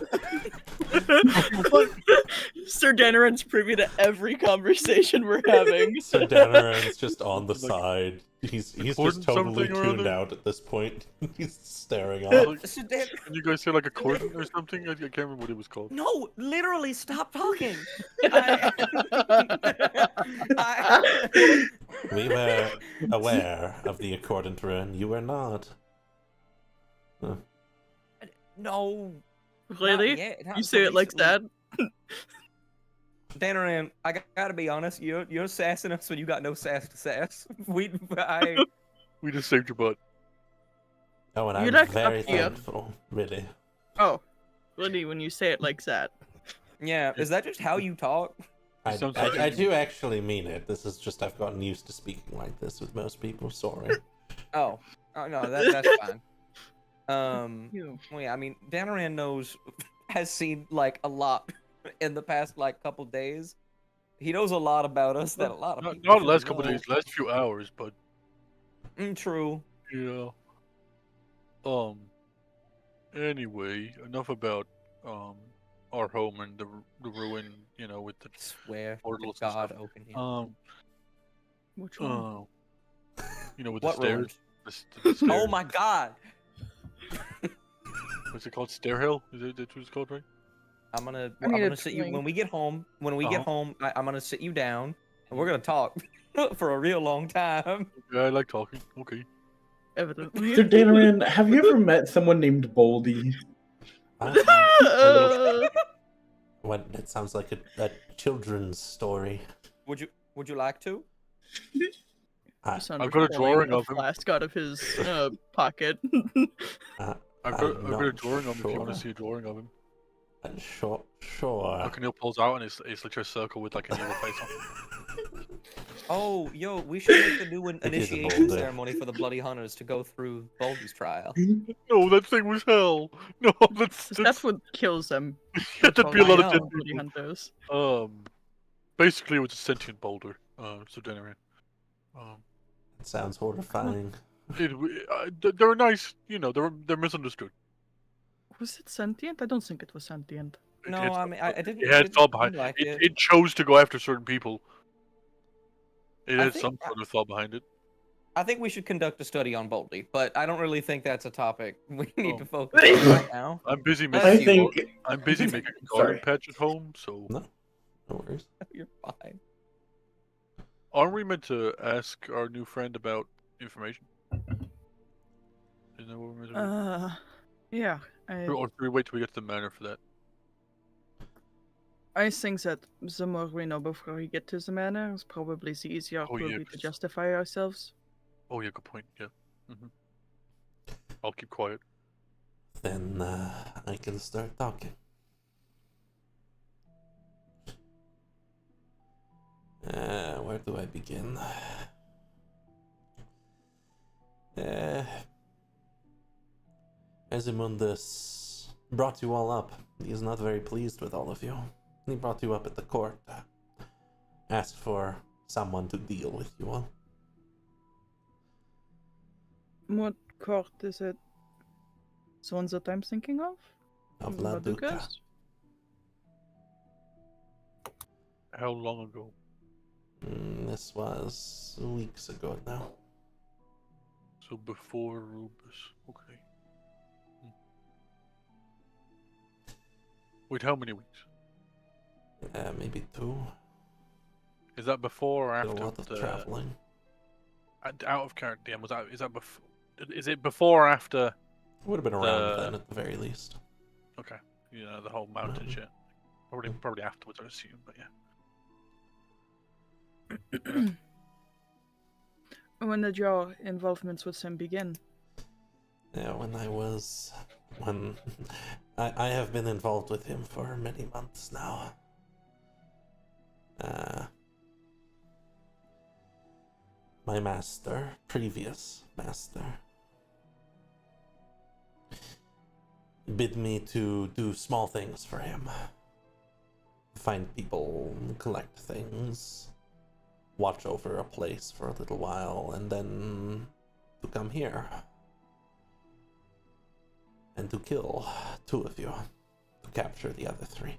Sir Danaran's privy to every conversation we're having. So Danaran's just on the Like, side. He's recording just totally something or tuned other? out at this point. He's staring Like, off. So Dan- Can you guys say like a cordon or something? I can't remember what it was called. No, literally, stop talking. We were aware of the accordant rune. You were not. No. Really? Not yet, not You say it like recently. that? Danaran, I gotta be honest. You're sassing us when you got no sass to sass. We just saved your butt. Oh, and You I'm like very up here. thankful, really. Oh, really? When you say it like that? Yeah, is that just how you talk? I sounds like I you- do actually mean it. This is just I've gotten used to speaking like this with most people. Sorry. Oh no, that's fine. You. Well, yeah, I mean, Danaran has seen like a lot in the past like couple days. He knows a lot about us that a lot of Not people the last don't couple know. days, last few hours, but True. yeah. Anyway, enough about our home and the ruin, you know, with the Swear to portals and God, stuff. open here. Which one? You know, with What the stairs. road? The stairs. Oh my God! What's it called? Stair hill? Is it that's what it's called, right? I'm gonna I need a sit you drink. when we get home. When we get Uh-huh. home, I'm gonna sit you down and we're gonna talk for a real long time. Yeah, I like talking. Okay. Evidently. So Danaran, have you ever met someone named Boldy? When it sounds like a children's story. Would you like to? Isandra I've got a pulling drawing a of him. flask out of his pocket. I've I'm got a not drawing of him if you want sure. to see a drawing of him. Sure. Oakenil pulls out and it's like a circle with like an evil face on it. Oh, yo, we should make the new It is a initiation boulder. ceremony for the Bloody Hunters to go through Baldy's trial. No, that thing was hell. No, that's That's what kills them. that'd be a I lot of know. dead Bloody people. hunters. Basically, it was a sentient boulder. So anyway, It sounds horrifying. they're nice. You know, they're misunderstood. Was it sentient? I don't think it was sentient. No, It's- I mean, I didn't. It had didn't thought seem behind like it. It chose to go after certain people. It I had think- some sort of thought behind it. I think we should conduct a study on Baldy, but I don't really think that's a topic we need Oh. to focus on right now. I'm busy Bless making. I think I'm busy making a Sorry. garden patch at home, so No worries. You're fine. aren't we meant to ask our new friend about information? Isn't that what we're meant to do? Yeah. Or should we wait till we get to the manor for that? I think that the more we know before we get to the manor is probably the easier it Oh, will yeah, be to 'cause- justify ourselves. Oh yeah, good point. Yeah. I'll keep quiet. Then I can start talking. Where do I begin? Azimundus brought you all up. He is not very pleased with all of you. He brought you up at the court. Asked for someone to deal with you all. What court is it? The one that I'm thinking of? Of Vadukas? Laduca. How long ago? This was weeks ago now. So before Rubus. Okay. Wait, how many weeks? Maybe 2. Is that before or Did after a lot of the traveling. out of character? DM, is that before? Is it before or after? Would have been around The- then at the very least. Okay, you know the whole mountain Mhm. shit. Probably afterwards, I assume. But yeah. When did your involvements with him begin? Yeah, when I have been involved with him for many months now. My previous master, bid me to do small things for him. Find people, collect things, watch over a place for a little while, and then to come here. And to kill 2 of you, to capture the other 3.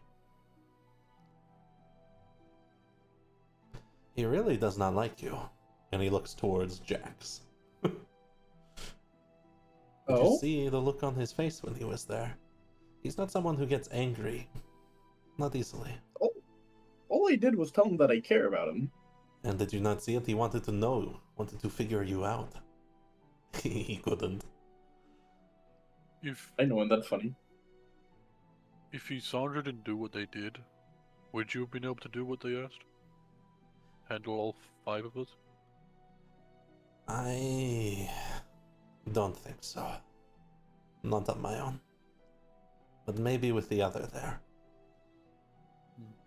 He really does not like you. And he looks towards Jax. Did you Oh? see the look on his face when he was there? He's not someone who gets angry. Not easily. All I did was tell him that I care about him. And did you not see it? He wanted to know, wanted to figure you out. He couldn't. If I know, and that's funny. Sandra didn't do what they did, would you have been able to do what they asked? Handle all 5 of us? I don't think so. Not on my own. But maybe with the other there.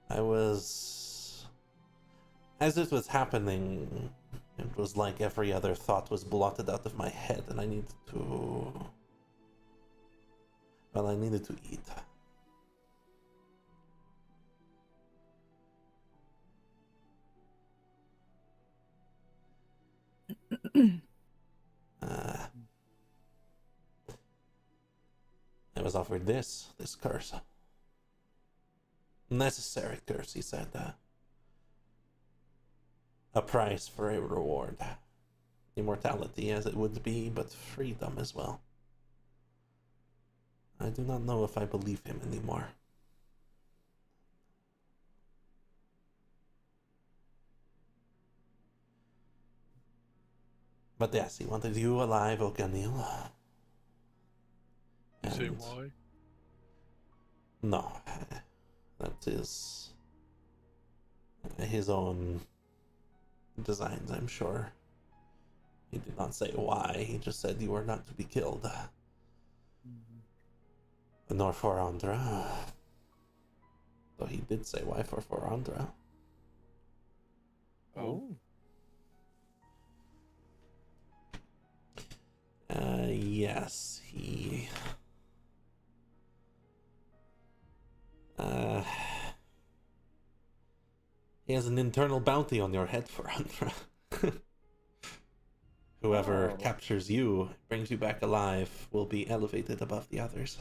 As it was happening, it was like every other thought was blotted out of my head, and I needed to eat. I was offered this curse. Necessary curse, he said. A price for a reward. Immortality as it would be, but freedom as well. I do not know if I believe him anymore. But yes, he wanted you alive, O'Canil. You say why? No, that is his own designs, I'm sure. He did not say why, he just said you were not to be killed. Nor for Andra. Though he did say why for Andra. Oh. Yes, he... he has an internal bounty on your head for Andra. Whoever captures you, brings you back alive, will be elevated above the others.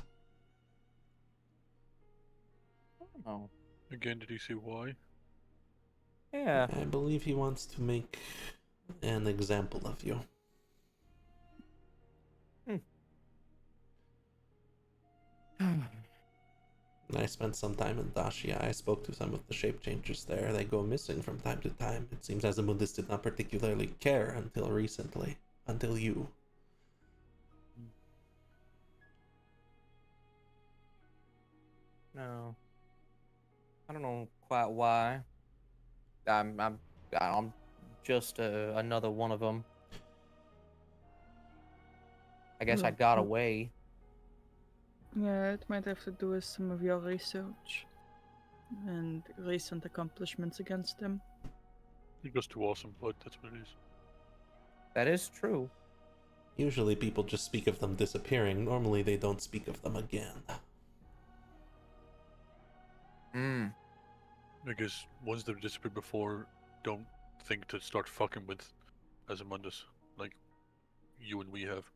Oh. Again, did you see why? Yeah. I believe he wants to make an example of you. I spent some time in Thracia. I spoke to some of the shape changers there. They go missing from time to time. It seems Azamundis did not particularly care until recently. Until you. No. I don't know quite why. I'm just another one of them. I guess I got away. Yeah, it might have to do with some of your research and recent accomplishments against him. He goes too awesome, but that's what it is. That is true. Usually people just speak of them disappearing. Normally they don't speak of them again. I guess ones that have disappeared before don't think to start fucking with Azamundis like you and we have.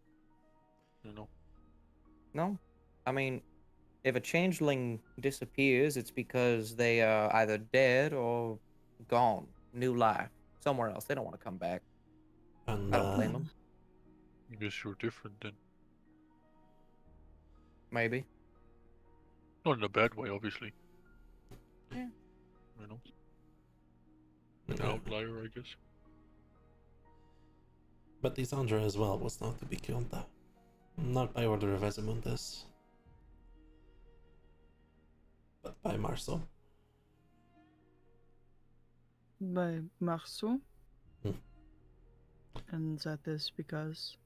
You know? No. I mean, if a changeling disappears, it's because they are either dead or gone. New life. Somewhere else. They don't want to come back. And, I don't blame them. I guess you're different then. Maybe. Not in a bad way, obviously. Yeah. You know? An Yeah. outlier, I guess. But Lisandra as well was not to be killed. Not by order of Azamundis, but by Marceau. By Marceau? Hmm. And that is because...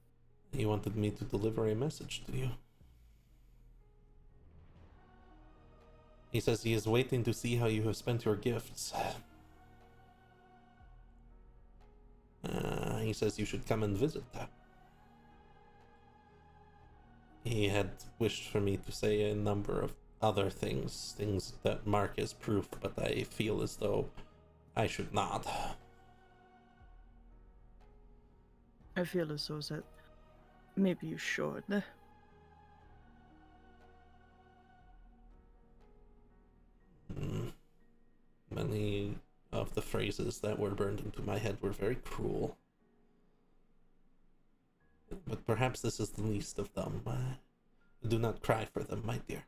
He wanted me to deliver a message to you. He says he is waiting to see how you have spent your gifts. He says you should come and visit. He had wished for me to say a number of other things that mark as proof, but I feel as though I should not. I feel as though that maybe you should. Many of the phrases that were burned into my head were very cruel. But perhaps this is the least of them. Do not cry for them, my dear.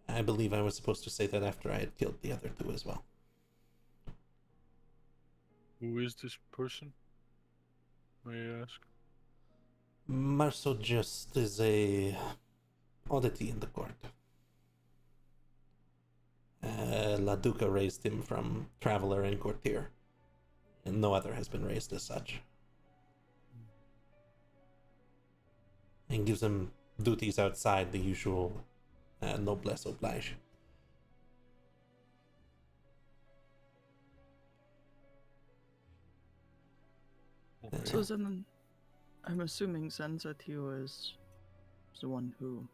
I believe I was supposed to say that after I had killed the other two as well. Who is this person? May I ask? Marceau just is a oddity in the court. La Duca raised him from traveler and courtier, and no other has been raised as such. And gives him duties outside the usual noblesse oblige. Okay. So then, I'm assuming then that he was the one who...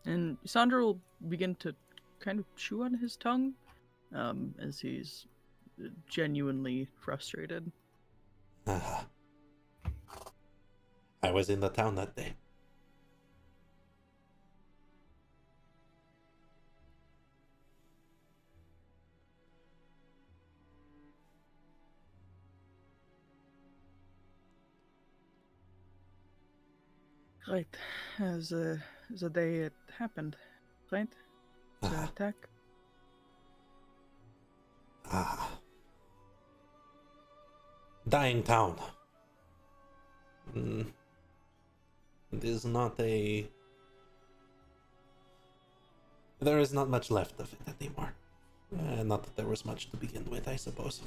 And Sandra will begin to kind of chew on his tongue, as he's genuinely frustrated. I was in the town that day. Right, as the day it happened, right? The attack. Dying town. It is not a... There is not much left of it anymore. Not that there was much to begin with, I suppose.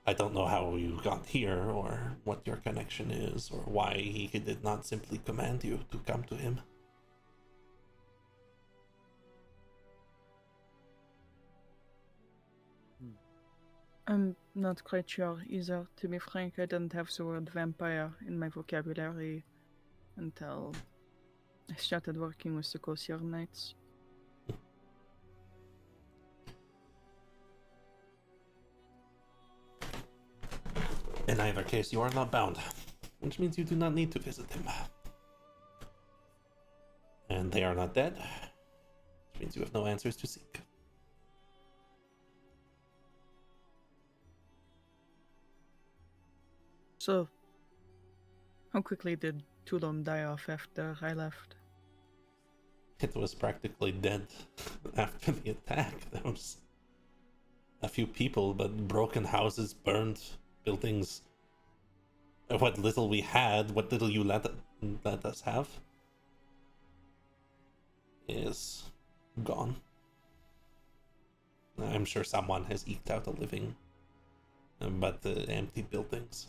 I don't know how you got here, or what your connection is, or why he did not simply command you to come to him. I'm not quite sure either. To be frank, I didn't have the word vampire in my vocabulary until I started working with the Kosier Knights. In either case, you are not bound, which means you do not need to visit them. And they are not dead, which means you have no answers to seek. So, how quickly did Tulum die off after I left? It was practically dead after the attack. There was a few people, but broken houses, burned buildings. What little we had, what little you let us have, is gone. I'm sure someone has eked out a living, but the empty buildings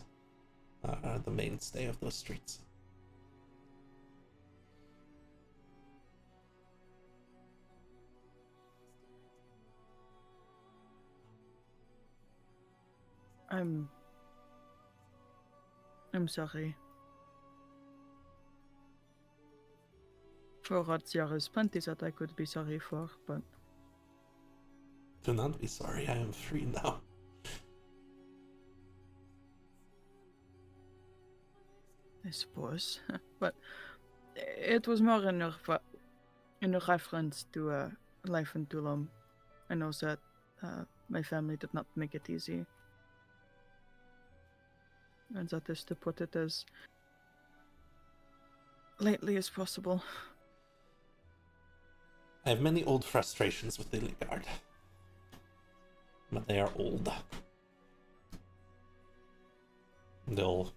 are the mainstay of those streets. I'm sorry. For what there is plenty that I could be sorry for, but Do not be sorry, I am free now. I suppose. But it was more in a reference to life in Tulum. I know that my family did not make it easy. And that is to put it as lightly as possible. I have many old frustrations with the Ligard, but they are old. They'll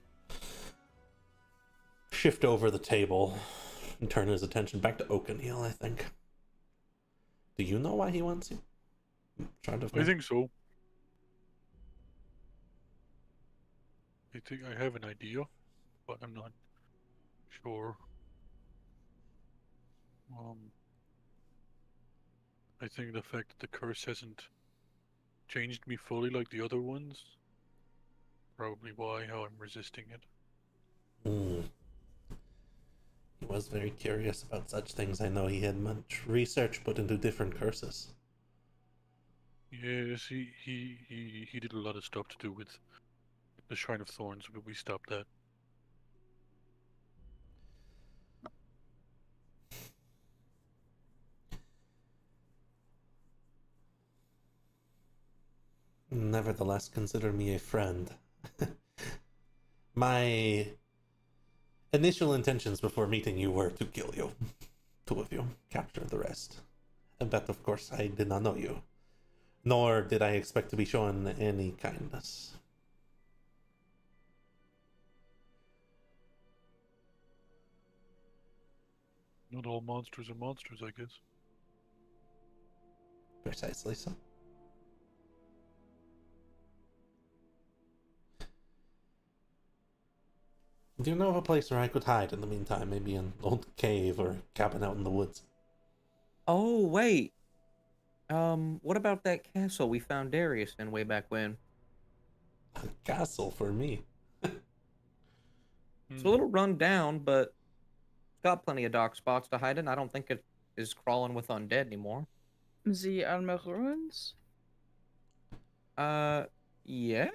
shift over the table and turn his attention back to Oakenhill, I think. Do you know why he wants you? I think so. I think I have an idea, but I'm not sure. I think the fact that the curse hasn't changed me fully like the other ones, probably how I'm resisting it. He was very curious about such things. I know he had much research put into different curses. Yes, he did a lot of stuff to do with the Shrine of Thorns, but we stopped that. Nevertheless, consider me a friend. My initial intentions before meeting you were to kill you. 2 of you, capture the rest. But of course, I did not know you. Nor did I expect to be shown any kindness. Not all monsters are monsters, I guess. Precisely so. Do you know of a place where I could hide in the meantime? Maybe an old cave or cabin out in the woods? Oh, wait. What about that castle we found Darius in way back when? A castle for me. It's a little run down, but it's got plenty of dark spots to hide in. I don't think it is crawling with undead anymore. The Alma Ruins? Yes.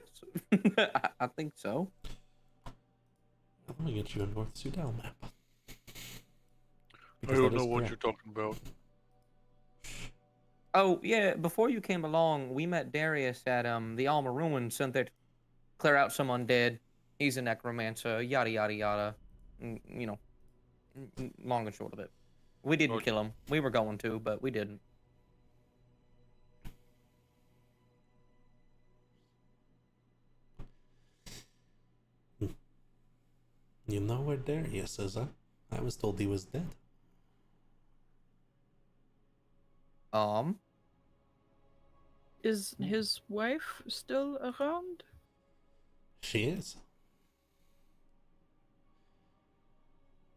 I think so. Let me get you a North Sudal map. I Because don't that know is what correct. you're talking about. Oh, yeah, before you came along, we met Darius at the Alma Ruins, sent there to clear out some undead. He's a necromancer, yada yada yada. You know, long and short of it. We didn't kill him. We were going to, but we didn't. You know where Darius is, huh? I was told he was dead. Is his wife still around? She is.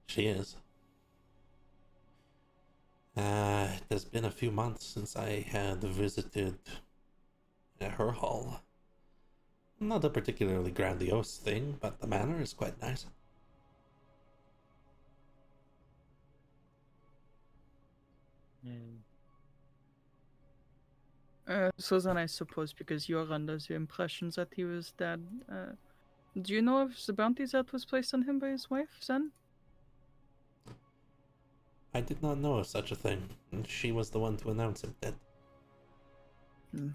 She is. It has been a few months since I had visited her hall. Not a particularly grandiose thing, but the manor is quite nice. Hmm. So then I suppose because you're under the impression that he was dead, do you know if the bounty that was placed on him by his wife then? I did not know of such a thing, and she was the one to announce him dead. Hmm.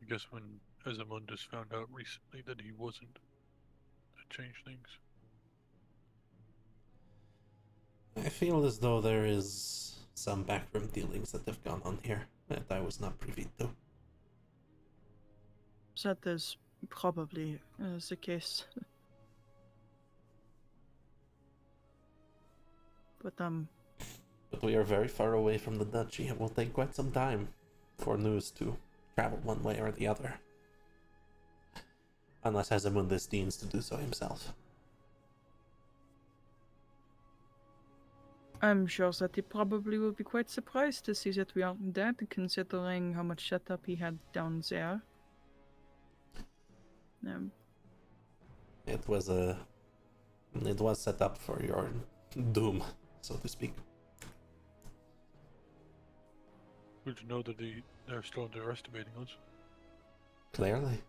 I guess when Azamundus found out recently that he wasn't, that changed things. I feel as though there is some backroom dealings that have gone on here that I was not privy to. That is probably the case. But But we are very far away from the duchy. It will take quite some time for news to travel one way or the other. Unless Hazamundus deigns to do so himself. I'm sure that he probably will be quite surprised to see that we aren't dead, considering how much setup he had down there. It was set up for your doom, so to speak. Good to know that they're still underestimating us. Clearly.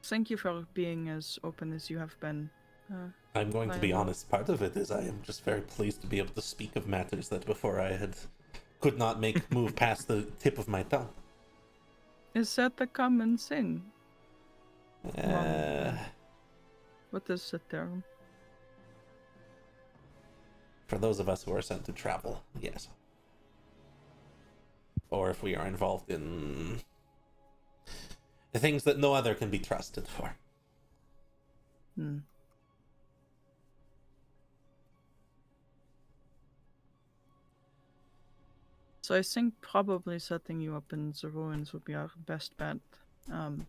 Thank you for being as open as you have been. I'm going to be Lionel. honest, part of it is I am just very pleased to be able to speak of matters that before I could not move past the tip of my tongue. Is that a common thing? Uh, What is the term? for those of us who are sent to travel, yes. Or if we are involved in the things that no other can be trusted for. Hmm. So I think probably setting you up in the ruins would be our best bet. And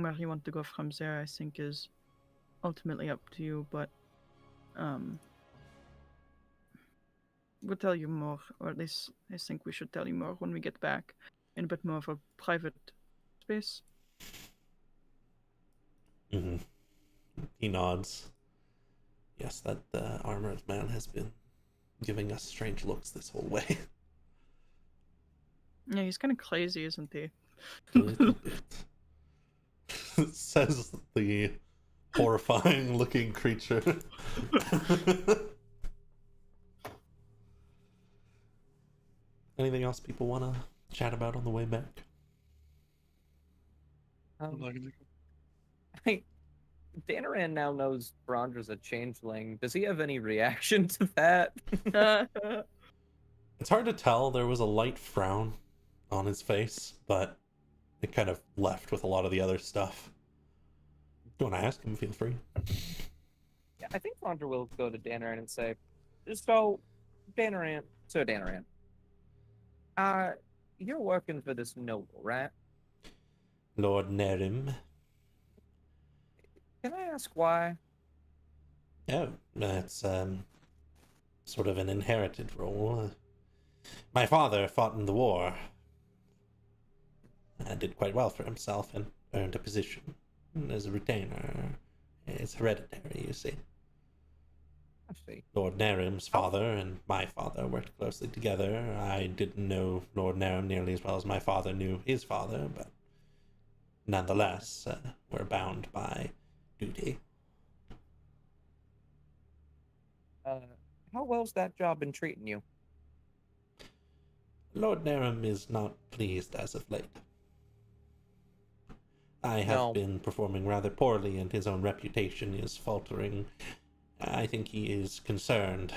where you want to go from there, I think, is ultimately up to you. But we'll tell you more, or at least I think we should tell you more when we get back in a bit more of a private space. Mm-hmm. He nods. Yes, that armored man has been giving us strange looks this whole way. Yeah, he's kind of crazy, isn't he? A little bit. Says the horrifying looking creature. Anything else people want to chat about on the way back? Danaran now knows Brondra's a changeling. Does he have any reaction to that? It's hard to tell. There was a light frown on his face, but it kind of left with a lot of the other stuff. If you want to ask him, feel free. Yeah, I think Brondra will go to Danaran and say, So, Danaran, you're working for this noble, right? Lord Nerim. Can I ask why? Oh, that's sort of an inherited role. My father fought in the war and did quite well for himself and earned a position as a retainer. It's hereditary, you see. I see. Lord Nerim's father and my father worked closely together. I didn't know Lord Nerim nearly as well as my father knew his father, but nonetheless, we're bound by duty. How well's that job been treating you? Lord Nerim is not pleased as of late. I have No. been performing rather poorly, and his own reputation is faltering. I think he is concerned,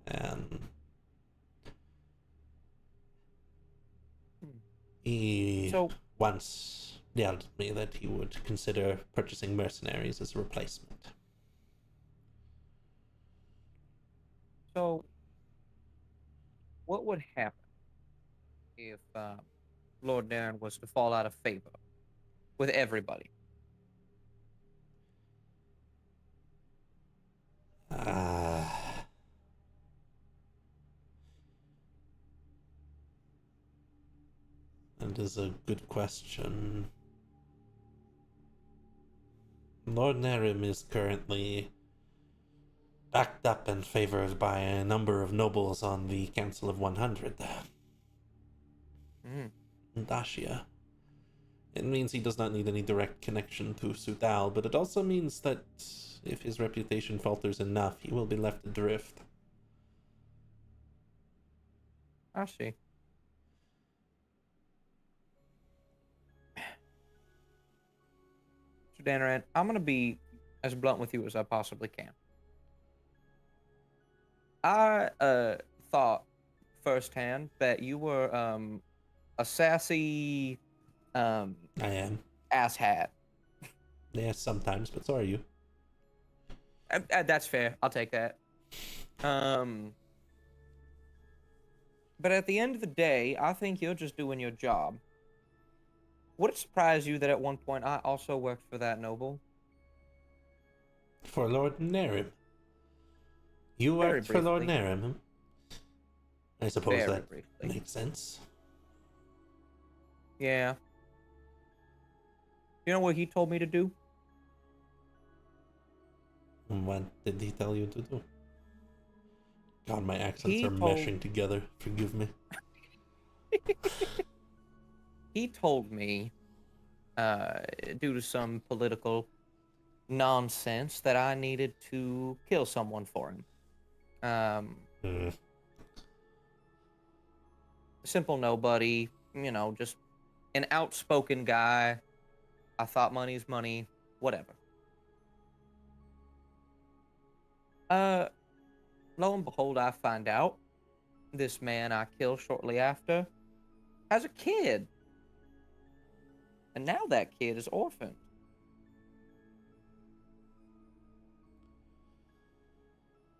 and he once yelled at me that he would consider purchasing mercenaries as a replacement. So, what would happen if Lord Darren was to fall out of favor with everybody? That is a good question. Lord Nerim is currently backed up and favored by a number of nobles on the Council of 100. Thracia. It means he does not need any direct connection to Sudal, but it also means that if his reputation falters enough, he will be left adrift. I see. So, Danaran, I'm going to be as blunt with you as I possibly can. I thought firsthand that you were a sassy I am. asshat. Yes, sometimes, but so are you. That's fair. I'll take that. But at the end of the day, I think you're just doing your job. Would it surprise you that at one point I also worked for that noble? For Lord Nerim. You Very worked for Lord briefly. Nerim, huh? I suppose Very that briefly. makes sense. Yeah. You know what he told me to do? What did he tell you to do? God, my accents He are told- meshing together. Forgive me. He told me, due to some political nonsense, that I needed to kill someone for him. Simple nobody, you know, just an outspoken guy. I thought money's money, whatever. Lo and behold, I find out this man I killed shortly after has a kid. And now that kid is orphaned.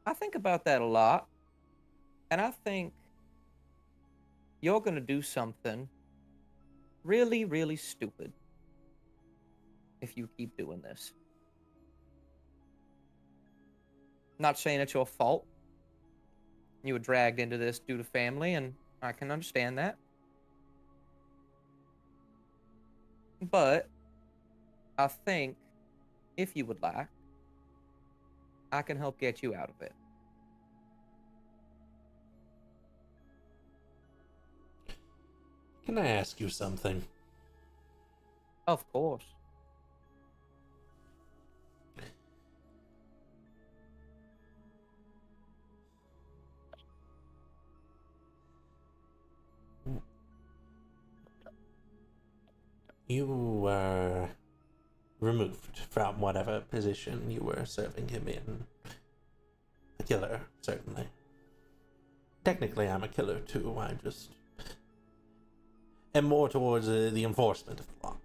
I think about that a lot. And I think you're going to do something really, really stupid if you keep doing this. Not saying it's your fault. You were dragged into this due to family, and I can understand that. But I think, if you would like, I can help get you out of it. Can I ask you something? Of course. You were removed from whatever position you were serving him in. A killer, certainly. Technically, I'm a killer too. I just am more towards the enforcement of the law.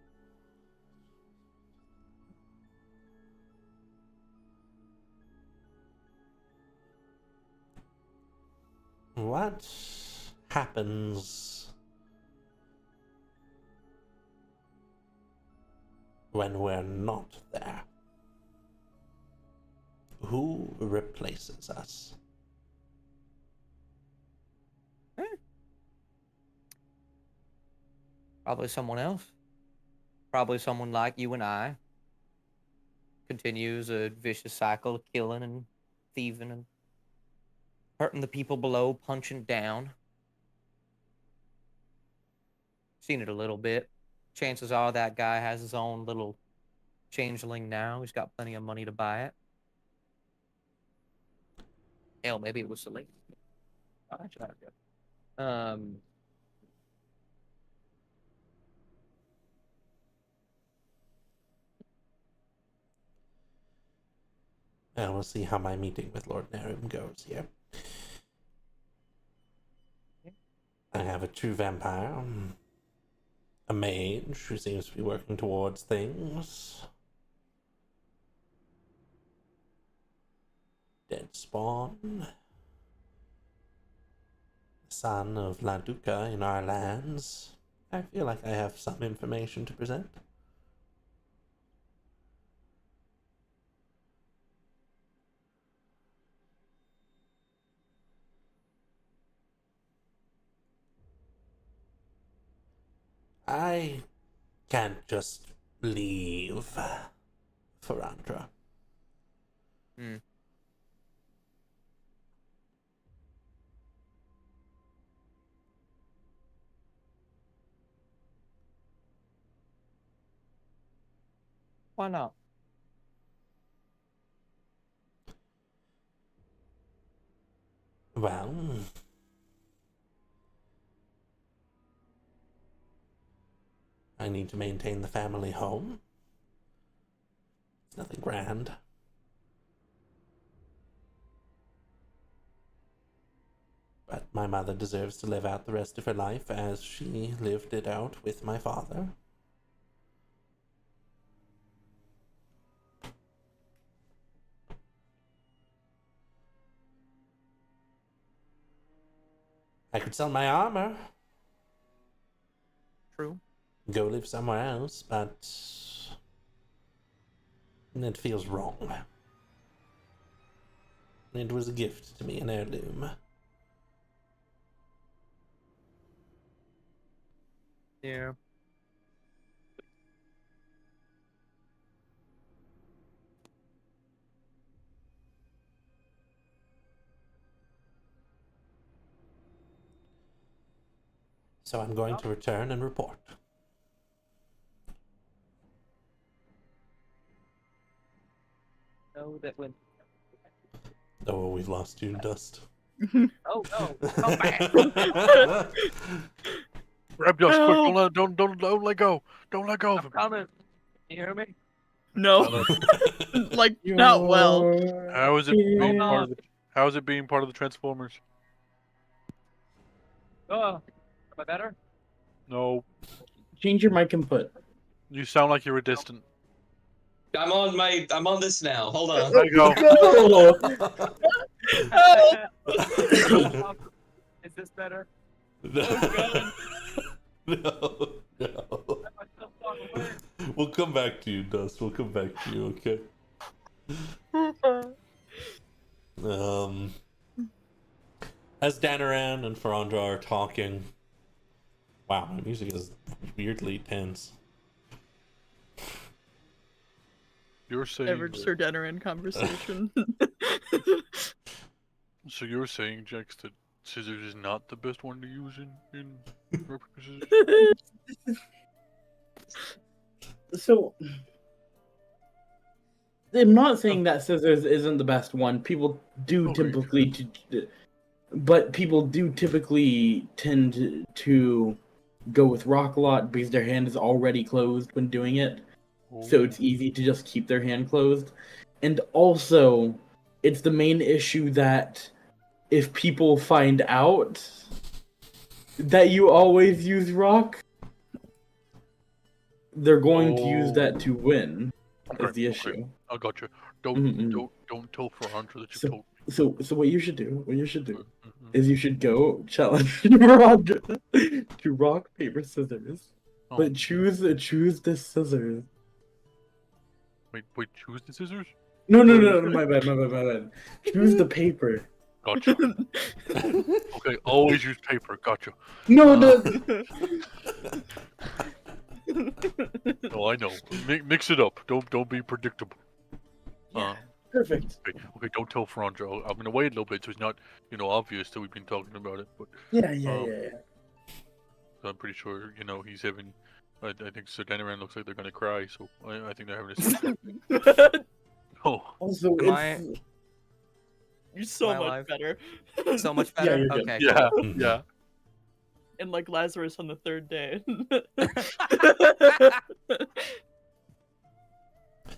What happens when we're not there? Who replaces us? Probably someone else. Probably someone like you and I. Continues a vicious cycle of killing and thieving and hurting the people below, punching down. Seen it a little bit. Chances are that guy has his own little changeling now. He's got plenty of money to buy it. Hell, maybe it was Celine. Oh, that's not good. And we'll see how my meeting with Lord Nerim goes here. I have a true vampire, a mage who seems to be working towards things, dead spawn, son of La Duca in our lands. I feel like I have some information to present. I can't just leave Farandra. Hmm. Why not? Well, I need to maintain the family home. It's nothing grand. But my mother deserves to live out the rest of her life as she lived it out with my father. I could sell my armor, True. go live somewhere else, but it feels wrong. It was a gift to me, an heirloom. Yeah. So I'm going to return and report. No, that went. Oh, we've lost you, Dust. Oh no! Come back! Grab Dust, quick! Help. Don't let go! Don't let go of I'm him! coming. You hear me? No, like not well. How is it being no. part of the? How is it being part of the Transformers? Oh, am I better? No, Change your mic input. you sound like you were distant. I'm on this now. Hold on. There you go. No! Is this better? No. No. We'll come back to you, Dust. We'll come back to you, okay? As Danaran and Farandra are talking, wow, my music is weirdly tense. You're saying Average Sir Denerin conversation. so you're saying, Jax, that scissors is not the best one to use in rock, paper, scissors? So, I'm not saying that scissors isn't the best one. People do Oh, typically, but people do typically tend to go with rock a lot because their hand is already closed when doing it. So it's easy to just keep their hand closed. And also, it's the main issue that if people find out that you always use rock, they're going to use that to win. Is the issue. I got you. Mm-mm. Don't tell Farandra that you So- told. So what you should do Mhm. is you should go challenge Roger to rock, paper, scissors. Oh, But choose the scissors. wait, choose the scissors? No, my bad. Choose the paper. Gotcha. Okay, always use paper. Gotcha. No. No, I know. Mix it up. Don't be predictable. Yeah, perfect. Okay, don't tell Farandra. I'm gonna wait a little bit so it's not, obvious that we've been talking about it. But Yeah. I'm pretty sure, he's having. I think Sir Deneran looks like they're gonna cry. So I think they're having a scene. Oh, Also, Am I- You're so Am I much alive? better. So much Yeah, better. you're good. Okay. yeah, cool. yeah. And like Lazarus on the third day.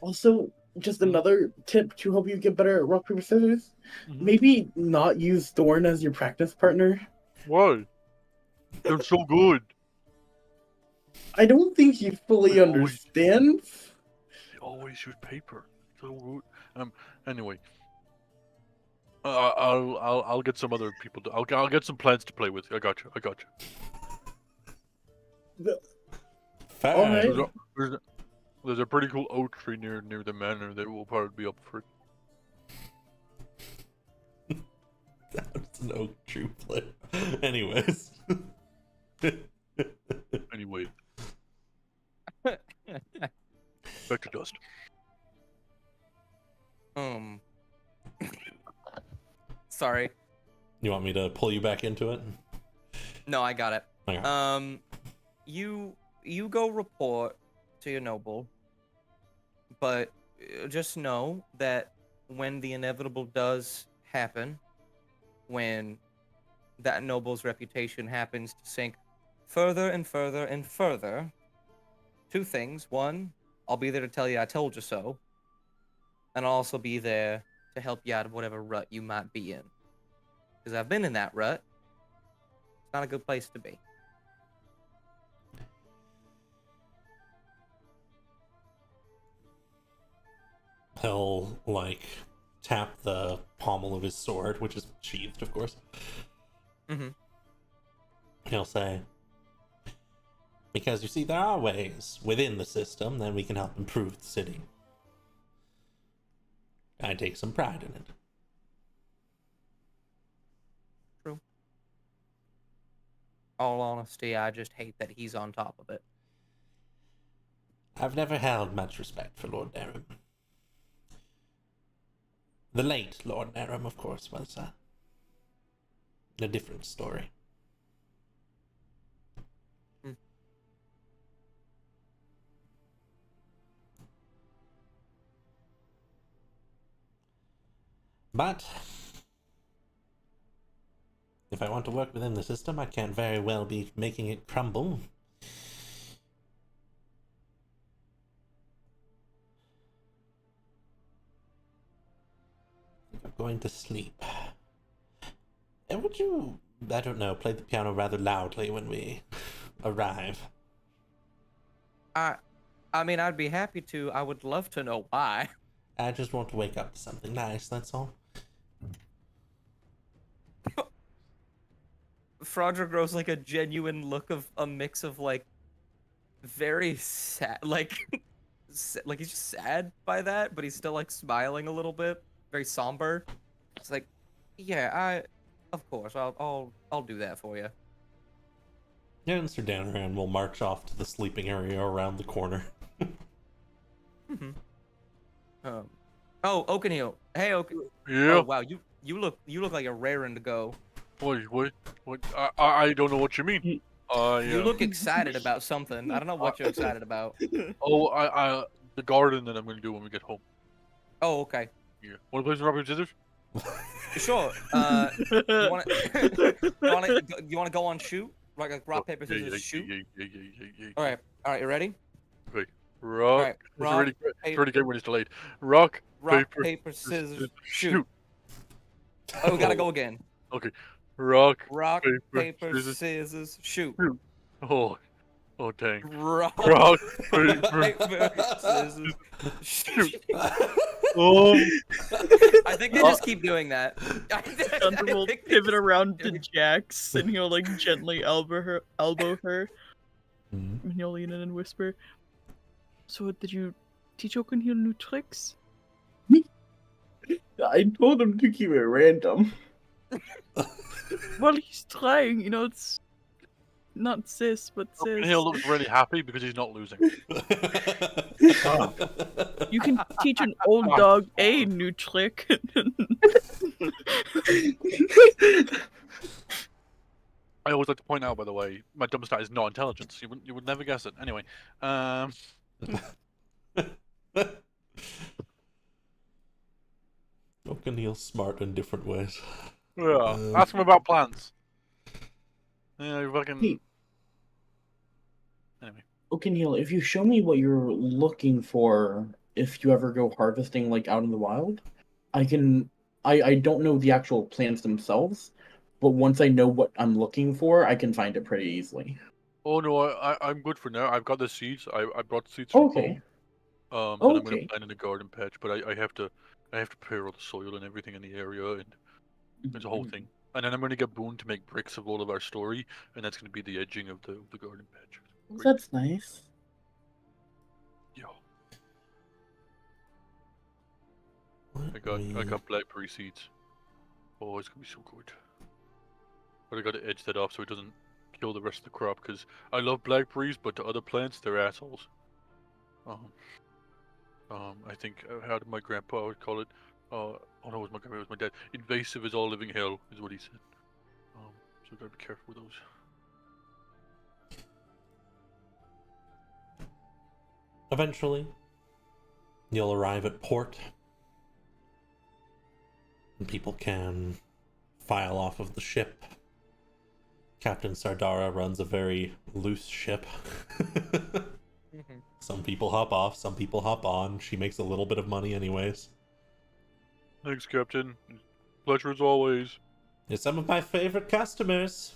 Also, just another tip to help you get better at rock, paper, scissors. Mhm. Maybe not use Thorn as your practice partner. Why? They're so good. I don't think he fully I always- understands. They always use paper. So good. Anyway. I'll get some other people. I'll get some plants to play with. I got you. Fine. Alright. There's a pretty cool oak tree near the manor that will probably be up for it. That's an oak tree play. Anyways. Anyway, Back to dust. Sorry. You want me to pull you back into it? No, I got it. Okay. You go report to your noble, but just know that when the inevitable does happen, when that noble's reputation happens to sink further and further and further, two things. One, I'll be there to tell you I told you so, and I'll also be there to help you out of whatever rut you might be in. Because I've been in that rut. It's not a good place to be. He'll, like, tap the pommel of his sword, which is sheathed, of course. Mm-hmm. He'll say, because you see, there are ways within the system that we can help improve the city. I take some pride in it. True. All honesty, I just hate that he's on top of it. I've never held much respect for Lord Narum. The late Lord Narum, of course, was a different story. But if I want to work within the system, I can't very well be making it crumble. I'm going to sleep. And would you, I don't know, play the piano rather loudly when we arrive? I mean, I'd be happy to. I would love to know why. I just want to wake up to something nice, that's all. Fraudra grows like a genuine look of a mix of like very sad, like like he's just sad by that, but he's still like smiling a little bit, very somber. It's like, yeah, of course, I'll do that for you. Yeah, and Sir Danaran will march off to the sleeping area around the corner. Mm-hmm. Oh, Oakenhill. Hey, Oaken. Yeah. Oh, wow, you look like you're raring to go. What? I don't know what you mean. You look excited about something. I don't know what you're excited about. Oh, the garden that I'm gonna do when we get home. Oh, okay. Yeah. Wanna play some rubber scissors? Sure. You wanna go on shoot? Like rock, paper, scissors, shoot? Yeah. All right, you ready? Okay. Rock. All right, rock, It's already good when it's delayed. Rock, paper, scissors, shoot. Oh, we gotta go again. Okay. Rock, Paper, scissors, shoot. Oh dang. Rock, Paper, scissors, shoot. Oh. I think they just keep doing that. Thunder will pivot around to Jax, and he'll like gently elbow her, and he'll lean in and whisper, "So, did you teach Oakenhill new tricks?" I told him to keep it random. Well, he's trying. You know, it's not sis, but sis. Hill looks really happy because he's not losing. You can teach an old dog a new trick. I always like to point out, by the way, my dumb stat is not intelligence. You would never guess it. Anyway, Oakenhill's smart in different ways. yeah. Ask him about plants. Yeah, you fucking. Hey. Anyway. Oakenhill, if you show me what you're looking for, if you ever go harvesting like out in the wild, I don't know the actual plants themselves, but once I know what I'm looking for, I can find it pretty easily. Oh no, I'm good for now. I've got the seeds. I brought seeds from Okay. home. That I'm gonna Okay. plant in the garden patch, but I have to prepare all the soil and everything in the area, and it's a whole thing. And then I'm gonna get Boone to make bricks of all of our story, and that's gonna be the edging of the garden patch. Great. That's nice. Yeah. I got blackberry seeds. Oh, it's gonna be so good. But I gotta edge that off so it doesn't kill the rest of the crop, because I love blackberries, but the other plants, they're assholes. I think how did my grandpa would call it? Oh no, it was my grandpa, it was my dad. Invasive is all living hell, is what he said. So gotta be careful with those. Eventually, you'll arrive at port, and people can file off of the ship. Captain Sardara runs a very loose ship. Some people hop off, some people hop on. She makes a little bit of money anyways. Thanks, Captain. Pleasure as always. You're some of my favorite customers.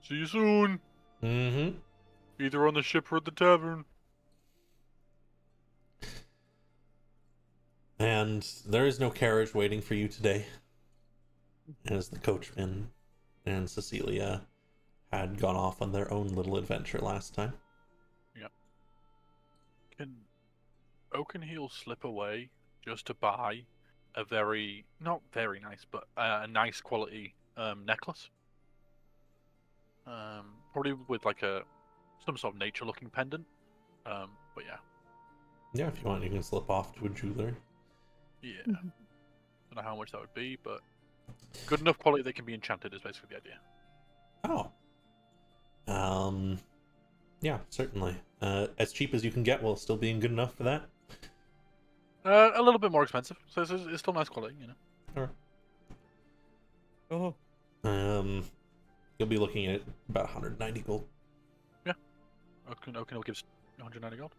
See you soon. Mm-hmm. Either on the ship or at the tavern. And there is no carriage waiting for you today, as the coachman and Cecilia had gone off on their own little adventure last time. Yep. Can Oakenheel slip away just to buy a not very nice, but a nice quality necklace? Probably with like some sort of nature-looking pendant. But yeah. Yeah, if you want, you can slip off to a jeweler. Yeah. Don't know how much that would be, but good enough quality that can be enchanted is basically the idea. Oh. Yeah, certainly. As cheap as you can get while still being good enough for that. A little bit more expensive, so it's still nice quality, you know. Sure. Oh. You'll be looking at about 190 gold. Yeah. Oakenheel gives 190 gold.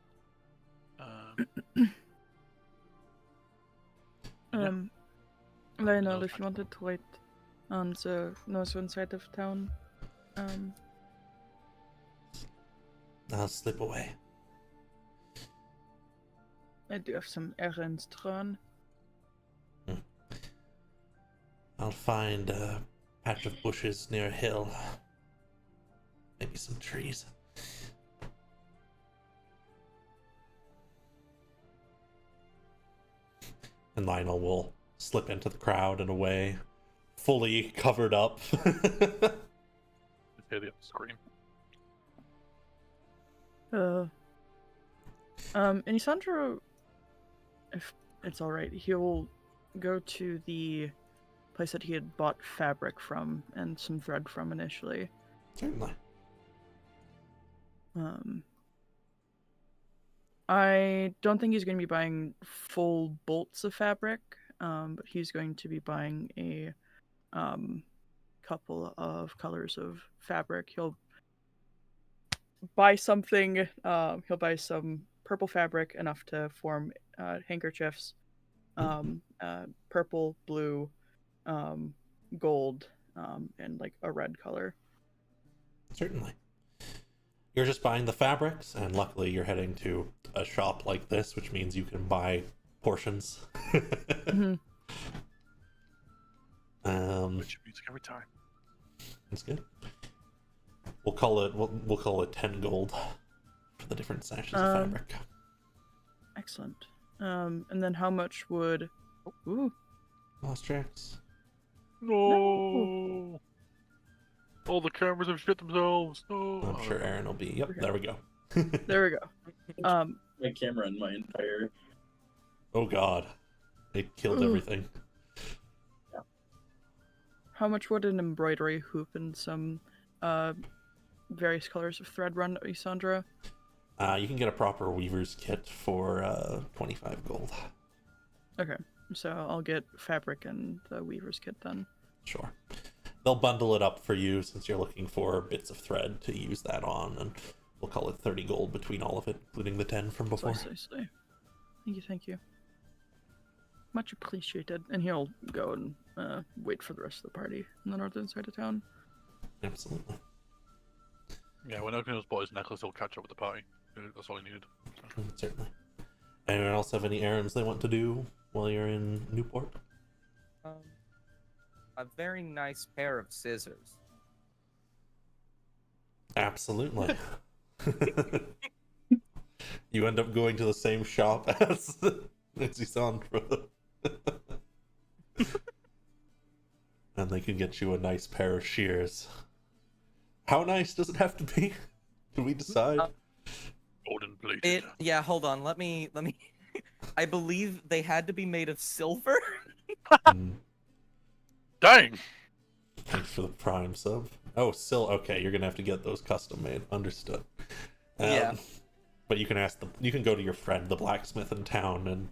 Lionel, if you wanted to wait on the northern side of town, I'll slip away. I do have some errands to run. I'll find a patch of bushes near a hill. Maybe some trees. And Lionel will slip into the crowd and away, fully covered up. Just hear the scream. And Sandro, if it's alright, he'll go to the place that he had bought fabric from and some thread from initially. Certainly. I don't think he's going to be buying full bolts of fabric, but he's going to be buying a couple of colors of fabric. He'll buy something. He'll buy some purple fabric, enough to form handkerchiefs. Purple, blue, gold, and like a red color. Certainly. You're just buying the fabrics, and luckily you're heading to a shop like this, which means you can buy portions. Which music every time. That's good. We'll call it 10 gold for the different sashes of fabric. Excellent. And then how much would? Ooh. Lost tracks. No. All the cameras have shit themselves. No. I'm sure Aaron will be. Yep, Okay. there we go. There we go. My camera and my entire. Oh god. It killed everything. How much would an embroidery hoop and some various colors of thread run, Isandra? You can get a proper weaver's kit for 25 gold. Okay, so I'll get fabric and the weaver's kit then. Sure. They'll bundle it up for you since you're looking for bits of thread to use that on, and we'll call it 30 gold between all of it, including the 10 from before. Precisely. Thank you. Much appreciated. And he'll go and wait for the rest of the party on the northern side of town. Absolutely. Yeah, when Oakenhill's bought his necklace, he'll catch up with the party. That's all he needed. Certainly. Anyone else have any errands they want to do while you're in Newport? A very nice pair of scissors. Absolutely. You end up going to the same shop as Isandra. And they can get you a nice pair of shears. How nice does it have to be? Do we decide? Golden plated. Yeah, hold on. Let me. I believe they had to be made of silver. Dang. Thanks for the prime sub. Oh, okay. You're gonna have to get those custom made. Understood. Yeah. But you can you can go to your friend, the blacksmith in town, and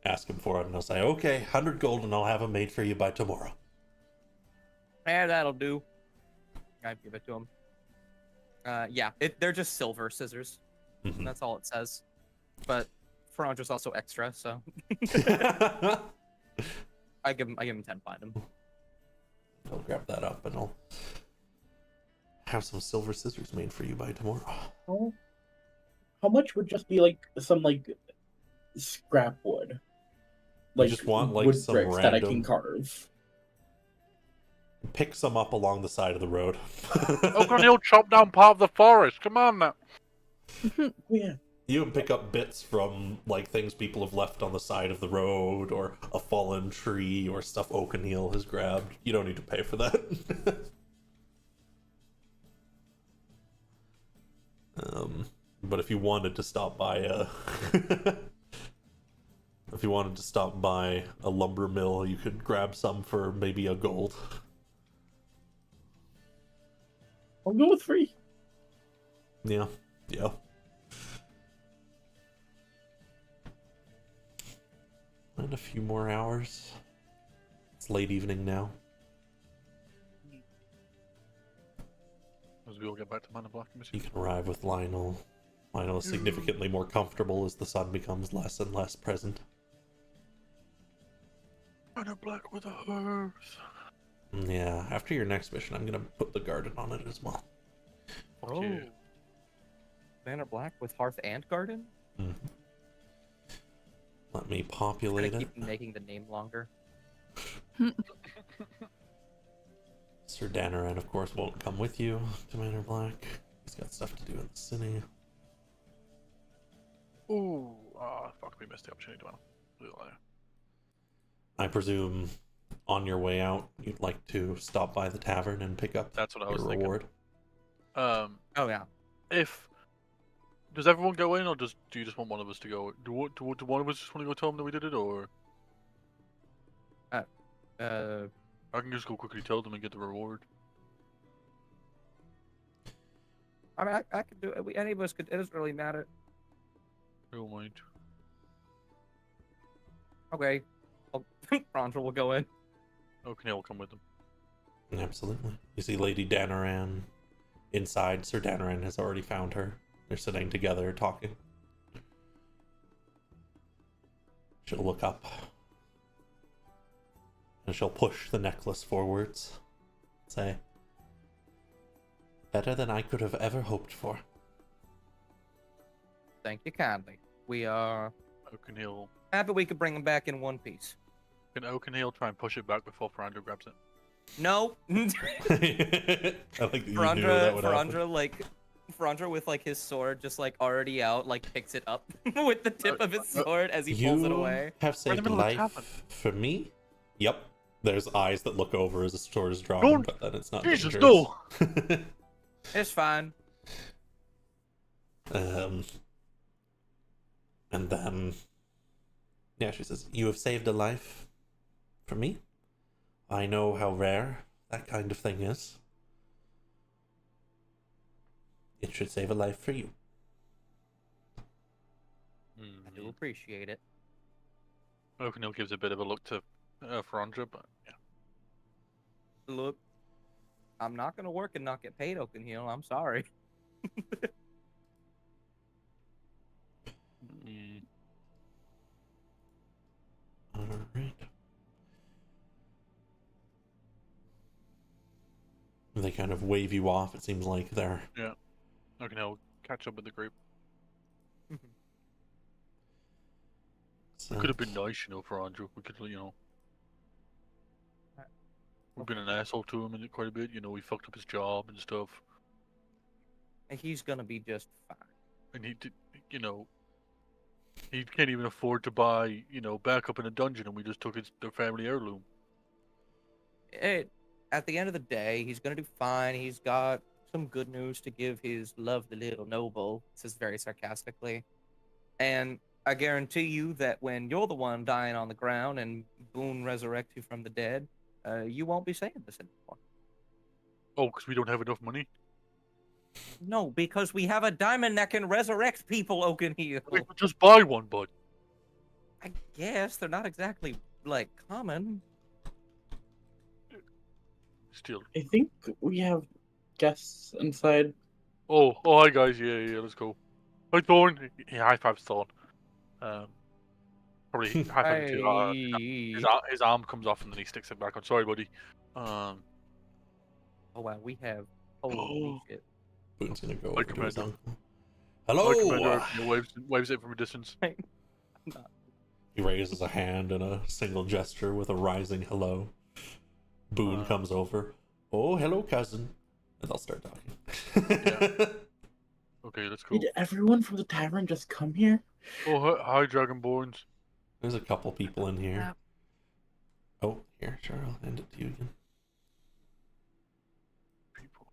ask him for it, and he'll say, "Okay, 100 gold, and I'll have them made for you by tomorrow." Yeah, that'll do. I give it to him. Yeah, they're just silver scissors. Mhm. That's all it says. But Ferrandra's also extra, so I give him 10 platinum. I'll grab that up, and I'll have some silver scissors made for you by tomorrow. Oh. How much would just be some scrap wood? You just want wood some bricks random... that I can carve. Pick some up along the side of the road. He'll chop down part of the forest. Come on now. Yeah. You can pick up bits from things people have left on the side of the road, or a fallen tree, or stuff O'Neil has grabbed. You don't need to pay for that. But if you wanted to stop by a lumber mill, you could grab some for maybe a gold. I'll go with 3. Yeah. And a few more hours. It's late evening now. As we all get back to Man in Black. You can arrive with Lionel. Lionel is significantly more comfortable as the sun becomes less and less present. Man in Black with a hearse. Yeah, after your next mission, I'm gonna put the garden on it as well. Oh. Yeah. Banner Black with hearth and garden? Let me populate it. Keep making the name longer. Sir Danaran, of course, won't come with you to Manor Black. He's got stuff to do in the city. Ooh, fuck, we missed the opportunity to I presume on your way out, you'd like to stop by the tavern and pick up That's what I was your thinking. reward. Oh yeah. Does everyone go in, or do you just want one of us to go? Do one of us just want to go tell them that we did it, or? I can just go quickly tell them and get the reward. I mean, I could do it. Any of us could. It doesn't really matter. I don't mind. Okay. Frondra will go in. Okay, will come with them. Absolutely. You see Lady Danaran inside. Sir Danaran has already found her. They're sitting together talking. She'll look up. And she'll push the necklace forwards. Say, better than I could have ever hoped for. Thank you kindly. We are O'Neil. happy we could bring him back in one piece. Can O'Neil try and push it back before Ferrandra grabs it? No. I like that you knew that would happen. Ferrandra with his sword just already out, picks it up with the tip of his sword as he pulls it away. You have saved life for me? Yep. There's eyes that look over as the sword is drawn, but then it's not Jesus, dangerous. no! It's fine. And then, yeah, she says, you have saved a life for me. I know how rare that kind of thing is. It should save a life for you. I do appreciate it. O'Neil gives a bit of a look to Ferrandra, but yeah. Look, I'm not gonna work and not get paid, O'Neil. I'm sorry. Alright. They kind of wave you off. It seems like they're... Yeah. O'Neil catch up with the group. So... It could have been nice, Ferrandra. We could, we've been an asshole to him quite a bit. We fucked up his job and stuff. And he's gonna be just fine. And he did, he can't even afford to buy, backup in a dungeon, and we just took their family heirloom. At the end of the day, he's gonna do fine. He's got some good news to give his lovely little noble, says very sarcastically. And I guarantee you that when you're the one dying on the ground and Boone resurrects you from the dead, you won't be saying this anymore. Oh, because we don't have enough money? No, because we have a diamond that can resurrect people, Oakenhill. We could just buy one, bud. I guess they're not exactly, like, common. Still. I think we have guests inside. Oh, hi guys. Yeah, let's go. Hi, Thorn. He high fives Thorn. Probably high five his arm comes off and then he sticks it back on. Sorry, buddy. Oh wow, we have holy shit. Boone's gonna go Hi, over to his Commander. uncle. Hi, Hello. Commander. Waves it from a distance. He raises a hand in a single gesture with a rising hello. Boone comes over. Oh, hello, cousin. And they'll start talking. Yeah. Okay, let's go. Did everyone from the tavern just come here? Oh, hi, Dragonborns. There's a couple people in here. Oh, here, sure, I'll hand it to you again. People.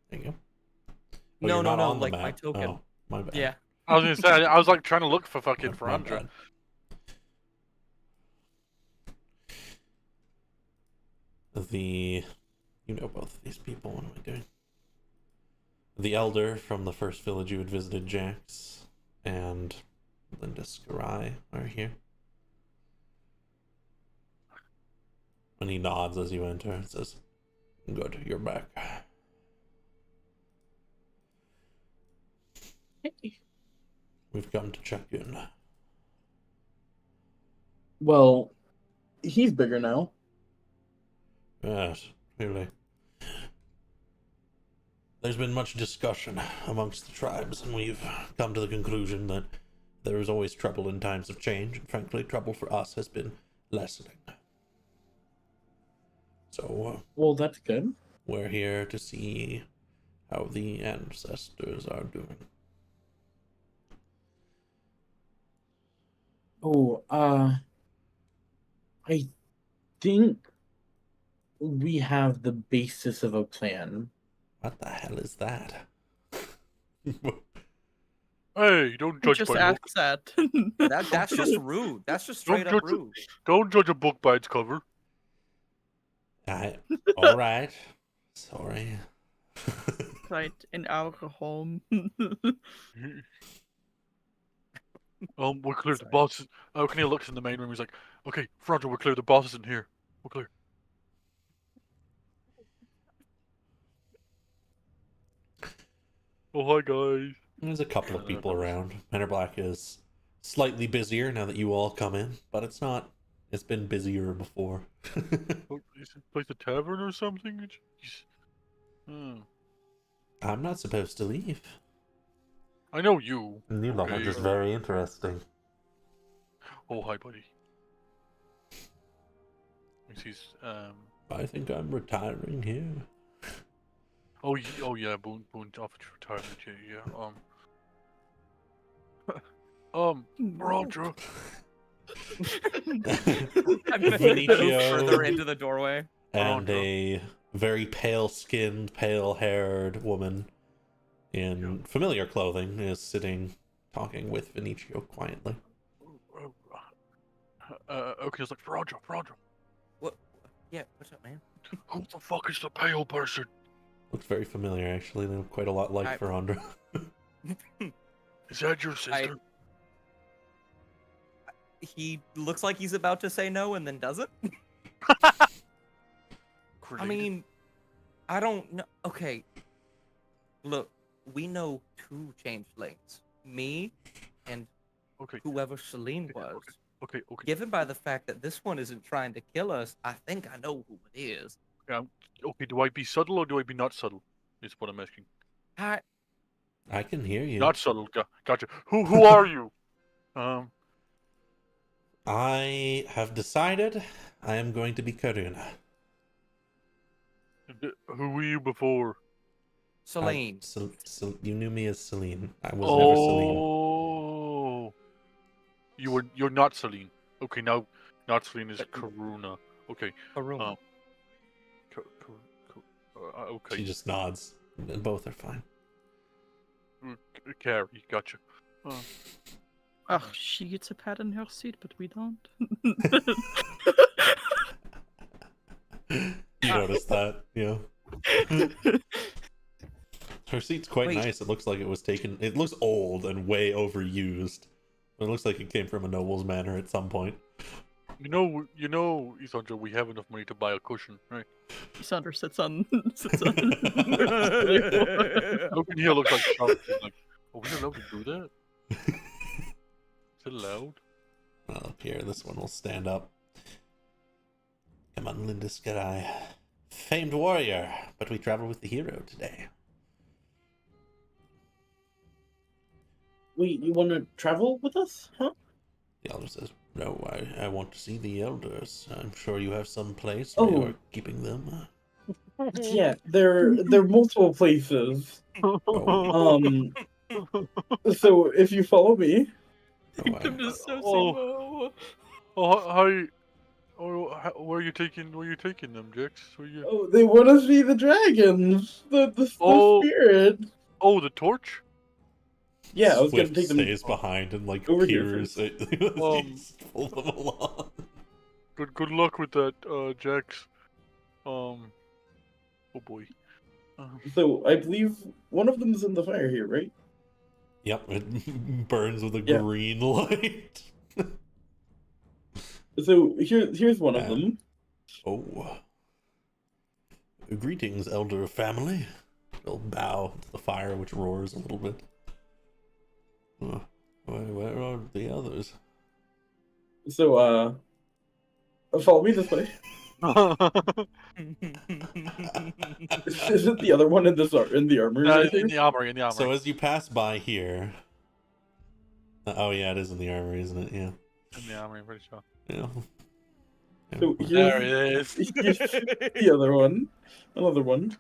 There you go. Oh, No, you're no, not no, on the like my map. token. Oh, my bad. Yeah. I was gonna say, I was like trying to look for fucking My Ferandra. bad. You know both of these people. What am I doing? The elder from the first village you had visited, Jax, and Linda Skarai are here. And he nods as you enter and says, "Good, you're back." We've come to check in. Well, he's bigger now. Yes, clearly. There's been much discussion amongst the tribes, and we've come to the conclusion that there is always trouble in times of change, and frankly, trouble for us has been lessening. So, Well, that's good. we're here to see how the ancestors are doing. Oh, I think we have the basis of a plan. What the hell is that? Hey, don't judge Just by book. ask that. That's just rude. That's just straight up rude. Don't judge a book by its cover. All right. Sorry. Right in our home. We're clear. The boss. O'Kane looks in the main room. He's like, "Okay, Ferandra, we're clear. The boss isn't here. We're clear." Oh, hi guys. There's a couple of people around. Manor Black is slightly busier now that you all come in, but it's not. It's been busier before. Oh, is it like the tavern or something? Jeez. I'm not supposed to leave. I know you. You lot are Okay, just very interesting. Oh, hi, buddy. He's I think I'm retiring here. Oh yeah, Boone offered retirement. Yeah. Roger. I'm gonna move further into the doorway. And a very pale-skinned, pale-haired woman in familiar clothing is sitting, talking with Vinicio quietly. Okay, it's like Ferandra. What? Yeah, what's up, man? Who the fuck is the pale person? Looks very familiar, actually. They look quite a lot like Ferandra. Is that your sister? He looks like he's about to say no and then doesn't. I mean, I don't know. Okay, look, we know two changelings, me and whoever Celine was. Okay. Given by the fact that this one isn't trying to kill us, I think I know who it is. Okay, do I be subtle or do I be not subtle? Is what I'm asking. I can hear you. Not subtle. Gotcha. Who are you? I have decided I am going to be Karuna. Who were you before? Celine. You knew me as Celine. I was never Celine. Oh, you're not Celine. Okay, now not Celine is Karuna. Okay. Karuna. Okay. She just nods. Both are fine. Carrie, gotcha. Oh, she gets a pad in her seat, but we don't. You noticed that, yeah. Her seat's quite Wait. nice. It looks like it was taken. It looks old and way overused. It looks like it came from a noble's manor at some point. You know, Isandra, we have enough money to buy a cushion, right? Sandra sits on. Open here looks like sharp. He's like, are we allowed to do that? Is it allowed? Well, up here, this one will stand up. Come on, Lindaskarai. Famed warrior, but we travel with the hero today. Wait, you want to travel with us, huh? The elder says, no, I want to see the elders. I'm sure you have some place Oh. where you're keeping them. Yeah, they're multiple places. Oh, So if you follow me, Where are you taking them, Jax? they want to see the dragons, the spirit. Oh, the torch? Yeah, I was Swift gonna take them. stays behind and like over here peers. first. Pull them along. Good luck with that, Jax. Oh boy. So I believe one of them is in the fire here, right? Yep, it burns with a Yeah. green light. So here's one of them. Oh. Greetings, elder family. He'll bow to the fire, which roars a little bit. Where are the others? So follow me this way. Isn't the other one in the armory? right in here? the armory, So as you pass by here... oh yeah, it is in the armory, isn't it? Yeah. In the armory, I'm pretty sure. Yeah. So There it is. here's the other one. Another one.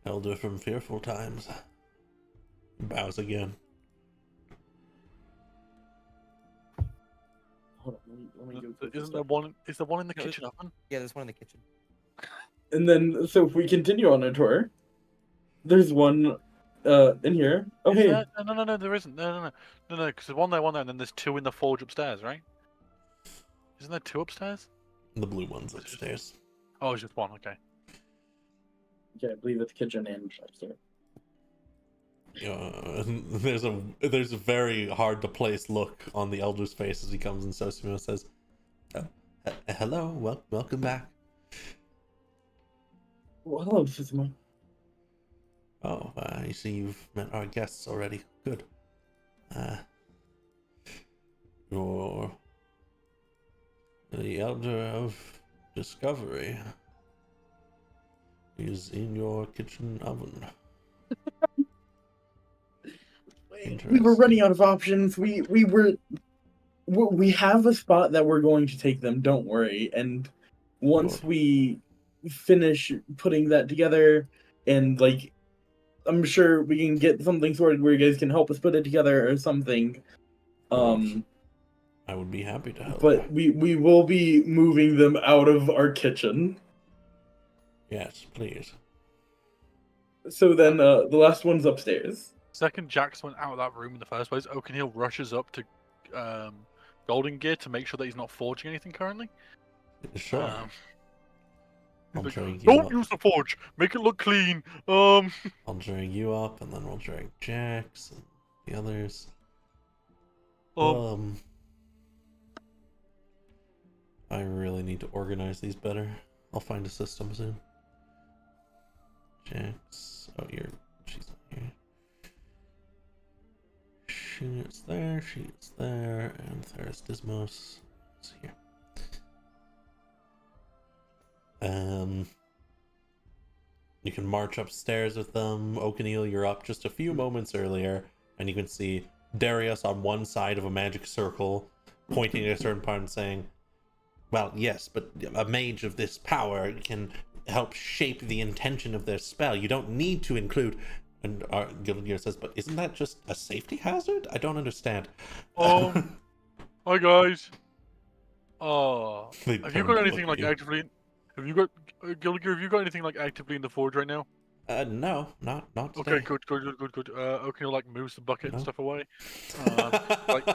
Elder from fearful times. Bows again. Hold on, let me go quick. Isn't there one? Is there one in the No, kitchen oven? Yeah, there's one in the kitchen. And then, so if we continue on our tour, there's one in here. Oh, Is hey. there? No, there isn't. No, because there's one there, and then there's two in the forge upstairs, right? Isn't there two upstairs? The blue one's upstairs. Oh, it's just one. Okay. Yeah, I believe it's kitchen and upstairs. There's a very hard to place look on the elder's face as he comes and Sosimo says, hello, welcome back. Well, hello, Sisimo. Oh, I see you've met our guests already. Good. You're the elder of discovery is in your kitchen oven. We were running out of options. We have a spot that we're going to take them. Don't worry. And once we finish putting that together, and like, I'm sure we can get something sorted where you guys can help us put it together or something. I would be happy to help. But we will be moving them out of our kitchen. Yes, please. So then the last one's upstairs. Second Jax went out of that room in the first place, Oakenhill rushes up to Golden Gear to make sure that he's not forging anything currently. Sure. He's like, drag you don't up. use the forge. Make it look clean. I'll drag you up, and then we'll drag Jax and the others. I really need to organize these better. I'll find a system soon. Jax. Oh, she's not here. She's there, and there's Dismos. It's here. You can march upstairs with them. Oakenhill, you're up just a few moments earlier, and you can see Darius on one side of a magic circle, pointing at a certain part and saying, well, yes, but a mage of this power can help shape the intention of their spell. You don't need to include... And Guildengear says, but isn't that just a safety hazard? I don't understand. Hi guys. They Have you turn got to anything look like at you. actively? Have you got Guildengear? Have you got anything like actively in the forge right now? No, not today. Okay, good. Okinil like moves the bucket No. and stuff away. Like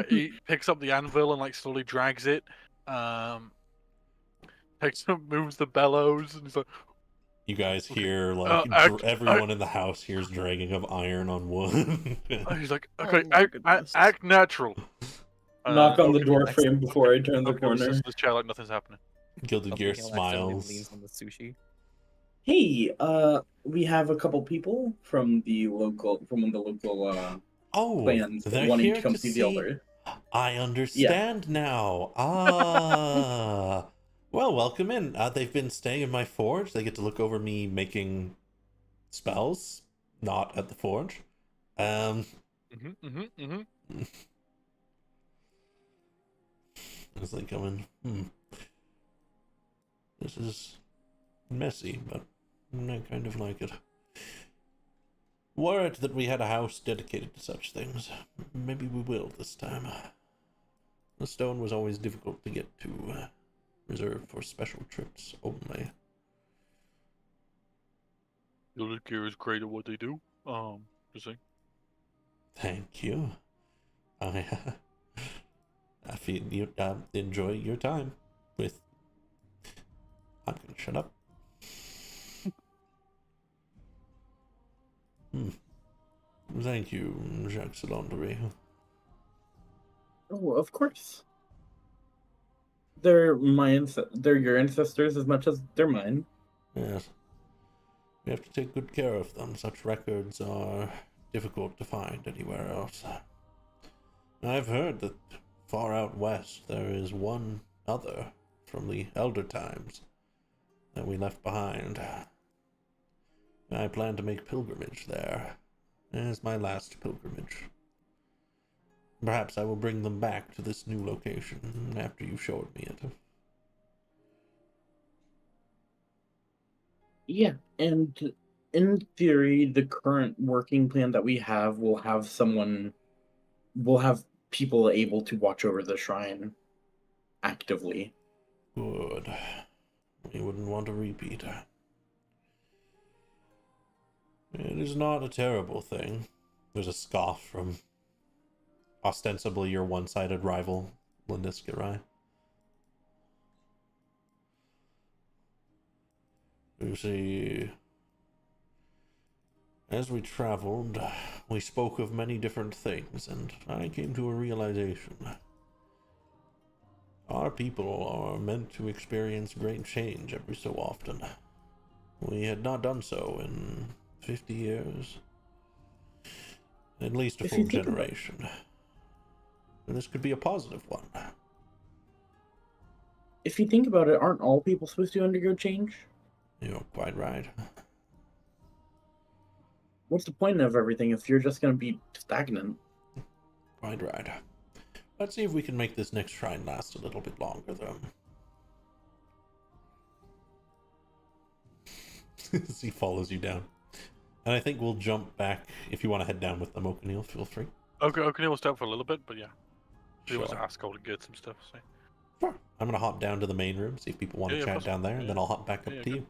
he picks up the anvil and like slowly drags it. Moves the bellows and he's like. You guys hear everyone in the house hears dragging of iron on wood. He's like, Oh okay, my goodness. act natural. Knock on the Okinil- door frame before I turn the Okinil corner. sits in his chair like nothing's happening. Gilded Gear Okinil accidentally smiles. leans on the sushi. Hey, we have a couple people from the local Oh, clans they're wanting here to come to see the see. elder. I understand now. Ah. Well, welcome in. They've been staying in my forge. They get to look over me making spells, not at the forge. I was like going, this is messy, but I kind of like it. Were it that we had a house dedicated to such things, maybe we will this time. The stone was always difficult to get to, reserved for special trips only. Gilded Gear is great at what they do. Just saying. Thank you. I feel you enjoy your time with. I'm gonna shut up. Thank you, Jacques Salandry. Oh, of course. They're your ancestors as much as they're mine. Yes. We have to take good care of them. Such records are difficult to find anywhere else. I've heard that far out west there is one other from the elder times that we left behind. I plan to make pilgrimage there as my last pilgrimage. Perhaps I will bring them back to this new location after you showed me it. Yeah, and in theory, the current working plan that we have will have people able to watch over the shrine actively. Good. We wouldn't want a repeat. It is not a terrible thing. There's a scoff from ostensibly your one-sided rival, Lindiskirai. You see, as we traveled, we spoke of many different things, and I came to a realization. Our people are meant to experience great change every so often. We had not done so in 50 years. At least a full generation. And this could be a positive one. If you think about it, aren't all people supposed to undergo change? You're quite right. What's the point of everything if you're just going to be stagnant? Quite right. Let's see if we can make this next shrine last a little bit longer, though. As he follows you down. And I think we'll jump back. If you want to head down with them, Okinil, feel free. Okay, Okinil will stay up for a little bit, but yeah. He Sure. wants to ask all to get some stuff, so. Sure. I'm going to hop down to the main room, see if people want to chat down there, and then I'll hop back up to good. you.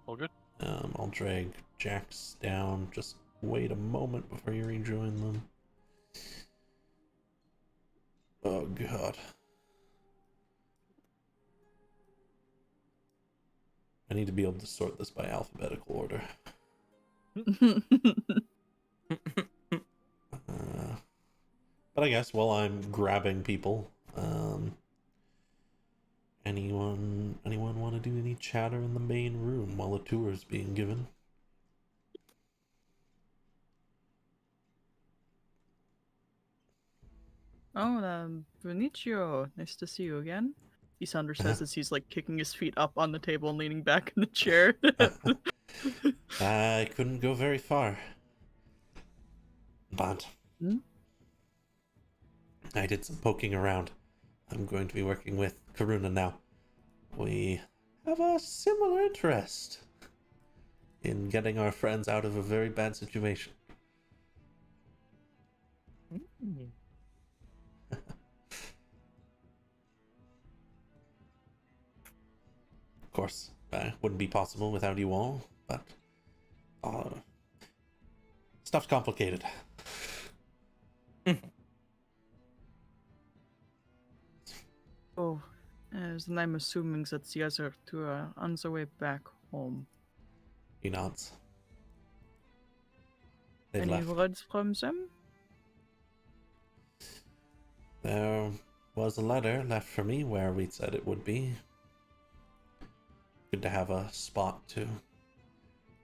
All good. I'll drag Jax down. Just wait a moment before you rejoin them. Oh, God. I need to be able to sort this by alphabetical order. But I guess while I'm grabbing people, anyone want to do any chatter in the main room while a tour is being given? Oh, Benicio, nice to see you again. Isandra says as he's like kicking his feet up on the table and leaning back in the chair. I couldn't go very far. But I did some poking around. I'm going to be working with Karuna now. We have a similar interest in getting our friends out of a very bad situation. Of course, wouldn't be possible without you all, but Stuff's complicated. Oh, then I'm assuming that the other two are on the way back home. He nods. They've Any left. words from them? There was a letter left for me where we said it would be. Good to have a spot to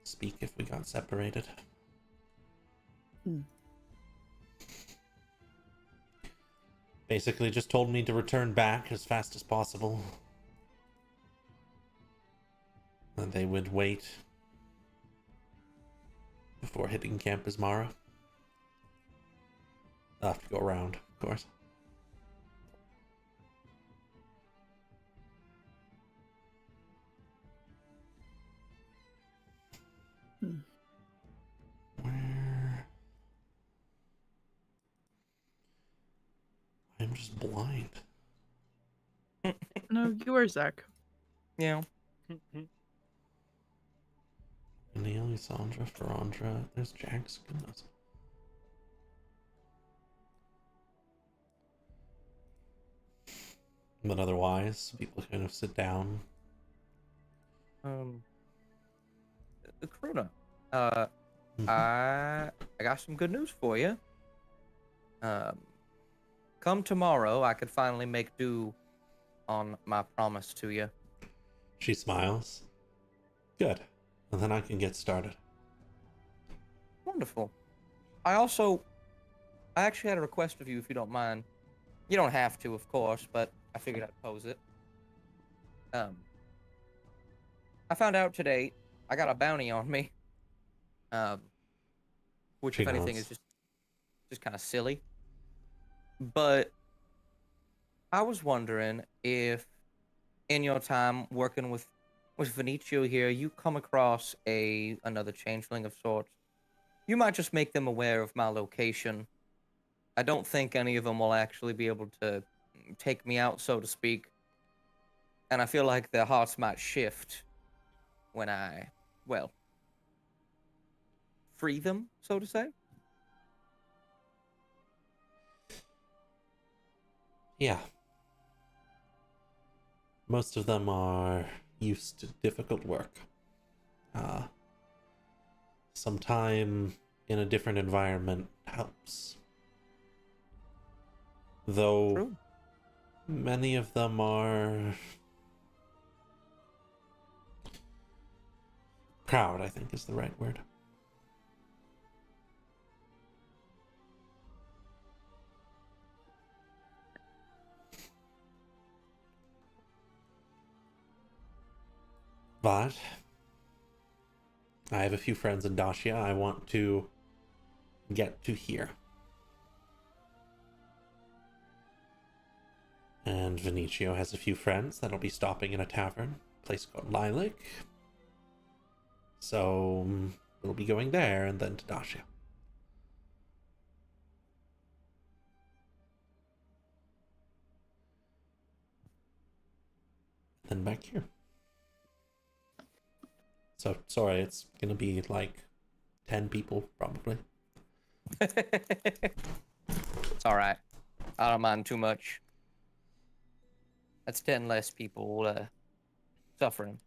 speak if we got separated. Basically just told me to return back as fast as possible. And they would wait before hitting Camp Ismara. I'll have to go around, of course. Where? I'm just blind. No, you are Zach. Yeah. Neil, Sandra, Ferrandra, there's Jax. Goodness. But otherwise, people kind of sit down. Karuna, I got some good news for you. Come tomorrow, I could finally make do on my promise to you. She smiles. Good. And then I can get started. Wonderful. I actually had a request of you, if you don't mind. You don't have to, of course, but I figured I'd pose it. I found out today I got a bounty on me. Which, if anything, is just kind of silly. But I was wondering if, in your time working with Vinicio here, you come across another changeling of sorts. You might just make them aware of my location. I don't think any of them will actually be able to take me out, so to speak. And I feel like their hearts might shift when I, well, free them, so to say. Yeah. Most of them are used to difficult work. Some time in a different environment helps. Though True. many of them are proud, I think is the right word. But I have a few friends in Dacia I want to get to here. And Vinicio has a few friends that'll be stopping in a tavern, a place called Lilac. So we'll be going there and then to Dacia. Then back here. So, sorry, it's gonna be like 10 people, probably. It's alright. I don't mind too much. That's 10 less people suffering.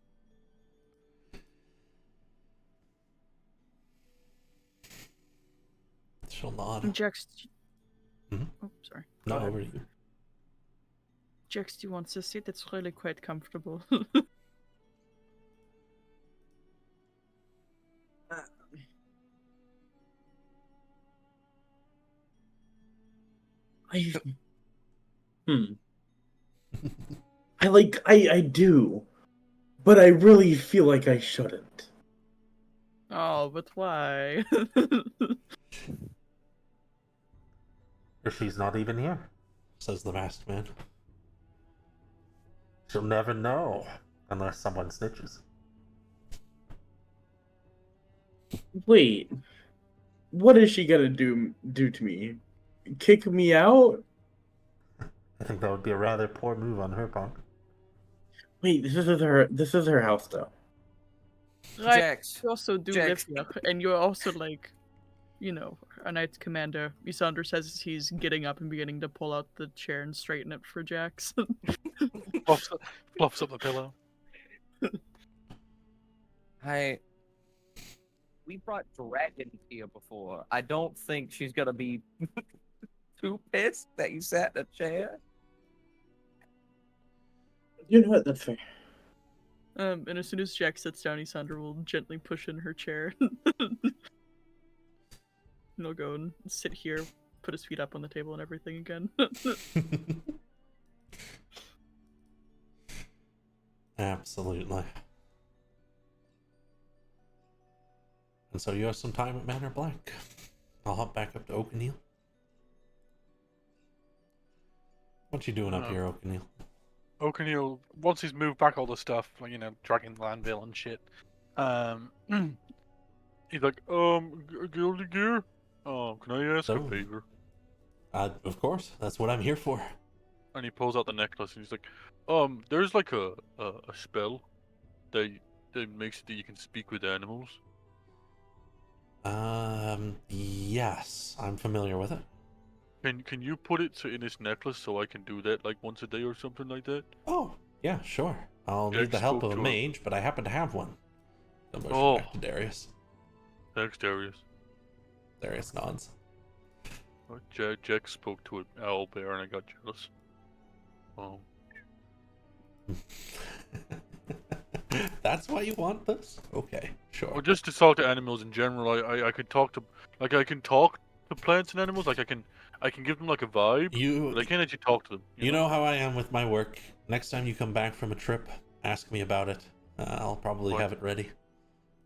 She'll nod. Jax. Mhm. Oh, sorry. No, Go ahead. over to you. Jax, do you want to sit? It's really quite comfortable. I do, but I really feel like I shouldn't. Oh, but why? She's not even here, says the masked man. She'll never know unless someone snitches. Wait, what is she gonna do to me? Kick me out? I think that would be a rather poor move on her part. Wait, this is her house though. Right. Jax. You also do Jax. live here, and you're also like, you know, a knight's commander. Isandra says as he's getting up and beginning to pull out the chair and straighten it for Jax. Fluffs up the pillow. We brought Dragon here before. I don't think she's gonna be too pissed that you sat in a chair. You know what? That's fair. And as soon as Jax sits down, Isandra will gently push in her chair. And he'll go and sit here, put his feet up on the table and everything again. Absolutely. And so you have some time at Manor Black. I'll hop back up to Oakenhill. What you doing up here, Oakenhill? Oakenhill, once he's moved back all the stuff, like, you know, Dragon Landville and shit, he's like, Gildy Gear, can I ask a favor? Of course, that's what I'm here for. And he pulls out the necklace and he's like, there's like a spell that makes it that you can speak with animals. Yes, I'm familiar with it. Can you put it in this necklace so I can do that like once a day or something like that? Oh, yeah, sure. I'll need the help of a mage, but I happen to have one. So back to Darius. Thanks, Darius. Darius nods. Jack spoke to an owl bear and I got jealous. Oh. That's why you want this? Okay, sure. Well, just to talk to animals in general, I can talk to plants and animals. Like I can give them like a vibe. But I can't actually talk to them. You know how I am with my work. Next time you come back from a trip, ask me about it. I'll probably have it ready.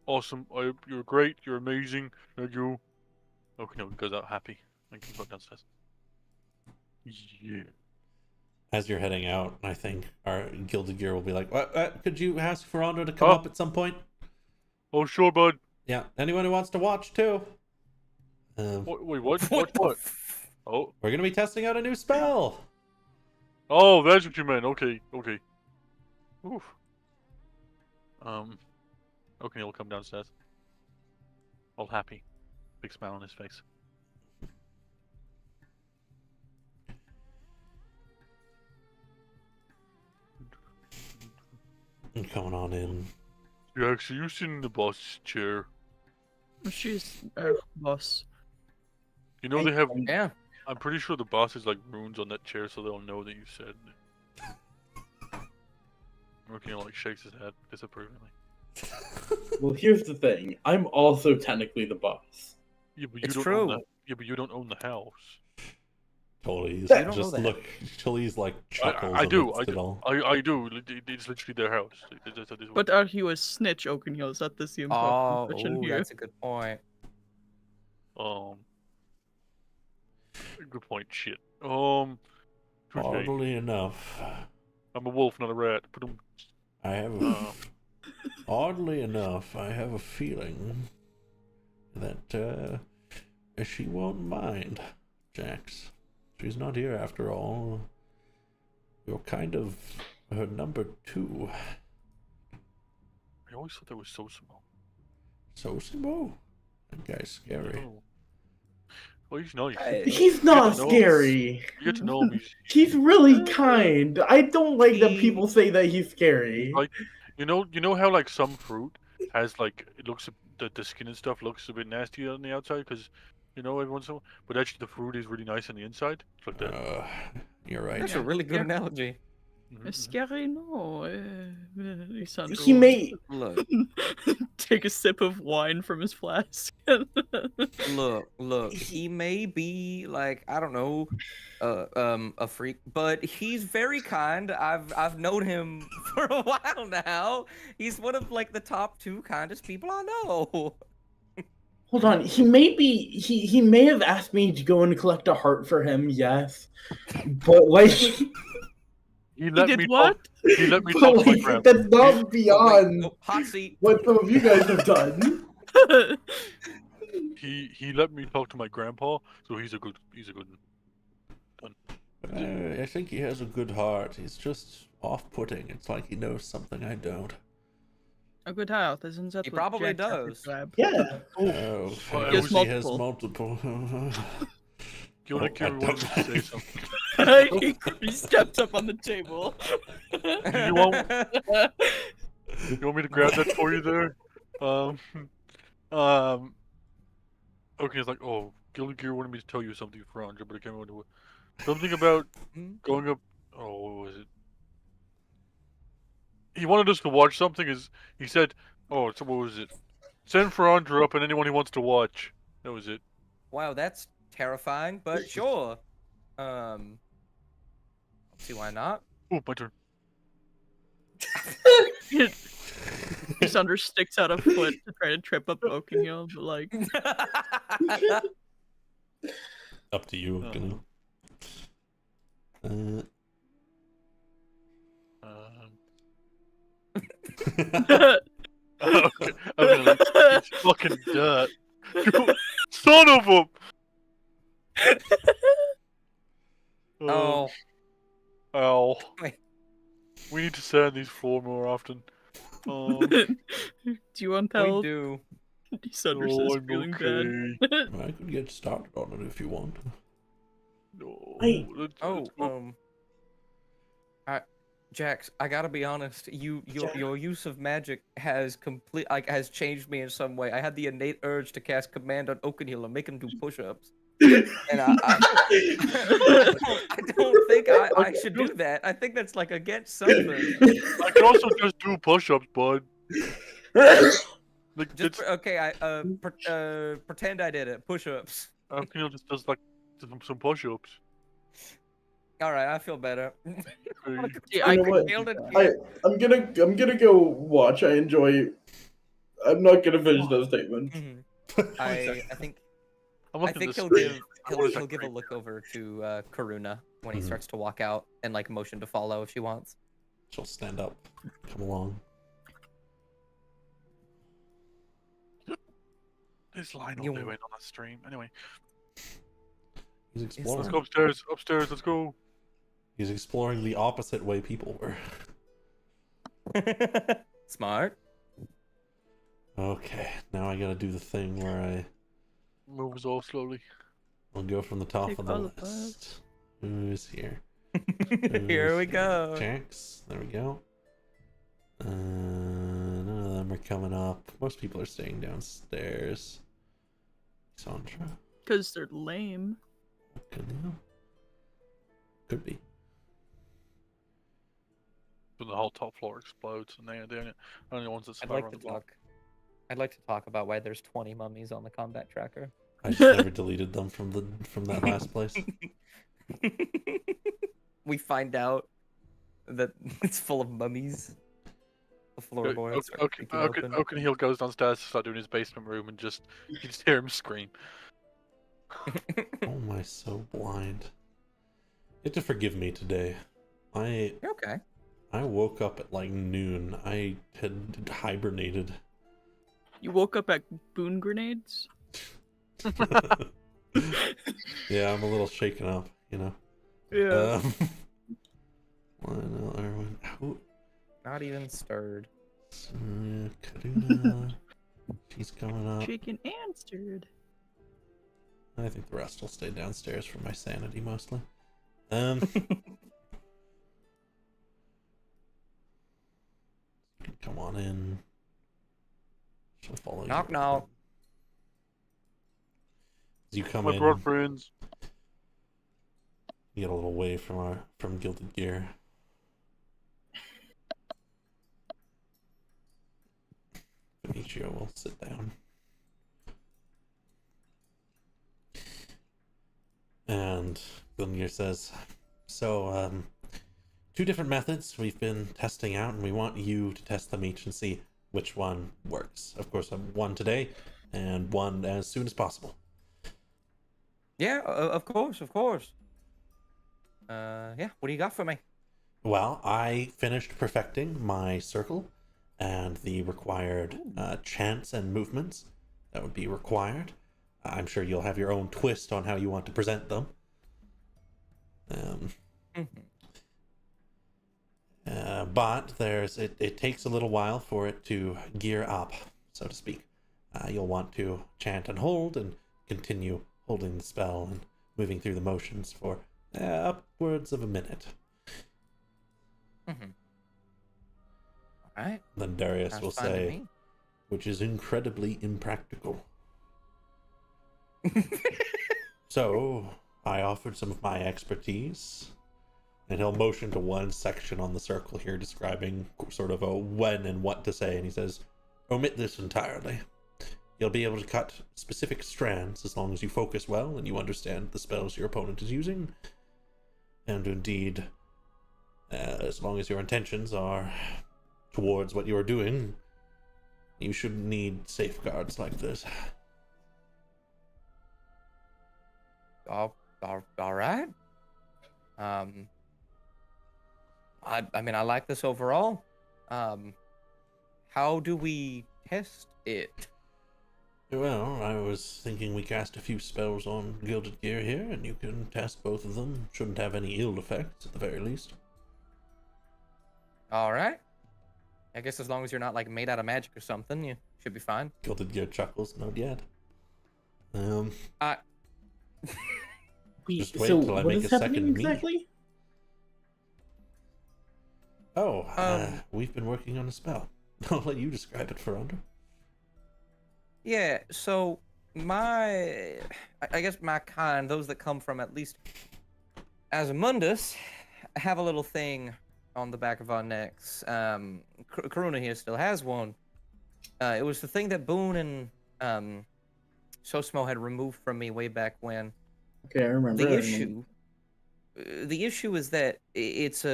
Awesome. You're great. You're amazing. Thank you. Okay, no, he goes out happy and can go downstairs. Yeah. As you're heading out, I think our Gilded Gear will be like, what, could you ask Ferrando to come up at some point? Oh, sure, bud. Yeah, anyone who wants to watch, too. Wait, what? Oh. We're going to be testing out a new spell. Oh, that's what you meant. Okay. Oof. Okay, he'll come downstairs. All happy. Big smile on his face. Coming on in. Yeah, actually, you sitting in the boss's chair. She's boss. You know they have. Yeah. I'm pretty sure the boss has like runes on that chair, so they'll know that you said it. Rookie like shakes his head disapprovingly. Well, here's the thing. I'm also technically the boss. Yeah, but It's you don't true. own the. Yeah, but you don't own the house. Totally. don't Just know that. look till he's like chuckles. I do. amidst it all. I do. It's literally their house. But are you a snitch, Oakenhill? Is that the important question here? That's a good point. Good point. Shit. Oddly touche. enough, I'm a wolf, not a rat. I have. Oddly enough, I have a feeling that she won't mind, Jax. She's not here after all. You're kind of her number 2. I always thought that was Sosimo. Sosimo? That guy's scary. Oh. Well, he's nice. He's not scary. You get to know him. He's really kind. I don't like that people say that he's scary. Like, you know how like some fruit has like it looks the skin and stuff looks a bit nasty on the outside because everyone's so, but actually the fruit is really nice on the inside. It's like that. You're right. That's a really good analogy. Scary, no. He may Look, take a sip of wine from his flask. look. He may be like I don't know, a freak, but he's very kind. I've known him for a while now. He's one of like the top 2 kindest people I know. hold on. He may be. He may have asked me to go and collect a heart for him. Yes, but like. He let did me what? He let me talk to my grandpa. That's not beyond Hot seat. what some of you guys have done. He let me talk to my grandpa, so he's a good one. I think he has a good heart. He's just off-putting. It's like he knows something I don't. A good heart, isn't that He what probably Jack had to does. grab? Yeah. Oh, He has he has multiple. multiple. Gilligan I wanted me to say don't- something. He steps up on the table. You want me to grab that for you there? Um. Okay, it's like, oh, Gilligan wanted me to tell you something, Franja, but I can't remember what. Something about going up. Oh, what was it? He wanted us to watch something. He said, oh, so what was it? Send Franja up and anyone he wants to watch. That was it. Wow, that's terrifying, but sure. See why not? Oh, my turn. Cassandra sticks out a foot to try to trip up Oakenhill, but like, Up to you, Ganu. Okay, I'm gonna leave. It's fucking dirt. Son of a. Oh. Ow. Wait. We need to sand these floor more often. do you want We help? do. Cassandra Oh, says I'm feeling okay. bad. I could get started on it if you want. No. Wait. let's Oh, go. Jax, I gotta be honest. Your use of magic has has changed me in some way. I had the innate urge to cast command on Oakenhill and make him do push-ups, and I don't think I should do that. I think that's like against something. I can also just do push-ups, bud. Like, Just okay. Pretend I did it. Push-ups. Alkeniel just does like some push-ups. All right, I feel better. Yeah, You know what? I'm gonna go watch. I enjoy. I'm not gonna finish those statements. I think I'm I looking think at he'll this give screen. What is he'll that give a green look over to Karuna when he Mhm. starts to walk out and like motion to follow if she wants. She'll stand up, come along. Is Lionel You- doing on that stream? Anyway, He's It's exploring. let's go upstairs. Upstairs, let's go. He's exploring the opposite way people were. Smart. Okay, now I gotta do the thing where Moves off slowly. I'll go from the top Take of the all of list. Who's here? Here we Who's go. Jax. There we go. None of them are coming up. Most people are staying downstairs. Sandra. Because they're lame. Could be. But the whole top floor explodes, and they're the only ones that I'd survive like on to the block. talk. I'd like to talk about why there's 20 mummies on the combat tracker. I just never deleted them from that last place. We find out that it's full of mummies. The floorboards. are creaking open. Oakenhill goes downstairs to start doing his basement room, and you just hear him scream. Oh my, so blind. You have to forgive me today. You're okay. I woke up at like noon. I had hibernated. You woke up at boon grenades? Yeah, I'm a little shaken up, you know. Yeah. Not even stirred. Karuna. She's coming up. Shaken and stirred. I think the rest will stay downstairs for my sanity mostly. Come on in. She'll follow Knock, you. knock. As you come My in, broad friends. you get a little away from Gilded Gear. Benicio will sit down. And Gilded Gear says, so, 2 different methods we've been testing out, and we want you to test them each and see which one works. Of course, one today, and one as soon as possible. Yeah, of course, of course. Yeah, what do you got for me? Well, I finished perfecting my circle and the required chants and movements that would be required. I'm sure you'll have your own twist on how you want to present them. but it takes a little while for it to gear up, so to speak. You'll want to chant and hold and continue holding the spell and moving through the motions for upwards of a minute. Mm-hmm. All right. Then Darius Sounds will fine to say, me. which is incredibly impractical. So, I offered some of my expertise, and he'll motion to one section on the circle here describing sort of a when and what to say, and he says, omit this entirely. You'll be able to cut specific strands as long as you focus well and you understand the spells your opponent is using. And indeed, as long as your intentions are towards what you are doing, you shouldn't need safeguards like this. All right. I mean, I like this overall. How do we test it? Well, I was thinking we cast a few spells on Gilded Gear here, and you can test both of them. Shouldn't have any ill effects, at the very least. All right. I guess as long as you're not like made out of magic or something, you should be fine. Gilded Gear chuckles, not yet. Just wait till I what make is a happening second me. exactly? We've been working on a spell. I'll let you describe it, Feronder. Yeah, so I guess my kind, those that come from at least Azamundus, have a little thing on the back of our necks. Karuna here still has one. It was the thing that Boone and Sosmo had removed from me way back when. Okay, I remember. The issue is that it's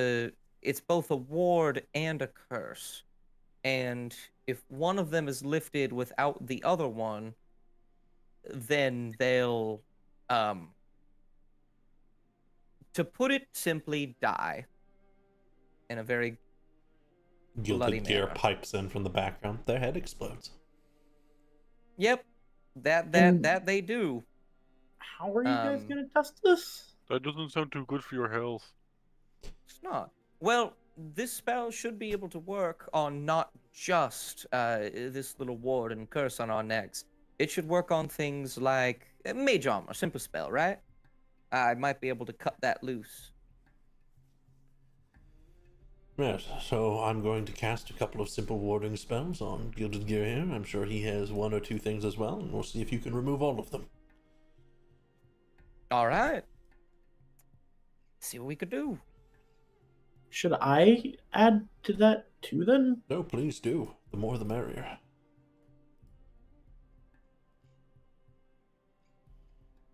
both a ward and a curse. And if one of them is lifted without the other one, then they'll, to put it simply, die. In a very bloody Gilded Gear manner. pipes in from the background. Their head explodes. Yep, that they do. How are you guys gonna test this? That doesn't sound too good for your health. It's not. Well, this spell should be able to work on not just this little ward and curse on our necks. It should work on things like mage armor, simple spell, right? I might be able to cut that loose. Yes, so I'm going to cast a couple of simple warding spells on Gilded Gear here. I'm sure he has one or two things as well, and we'll see if you can remove all of them. All right. See what we could do. Should I add to that too then? No, please do. The more the merrier.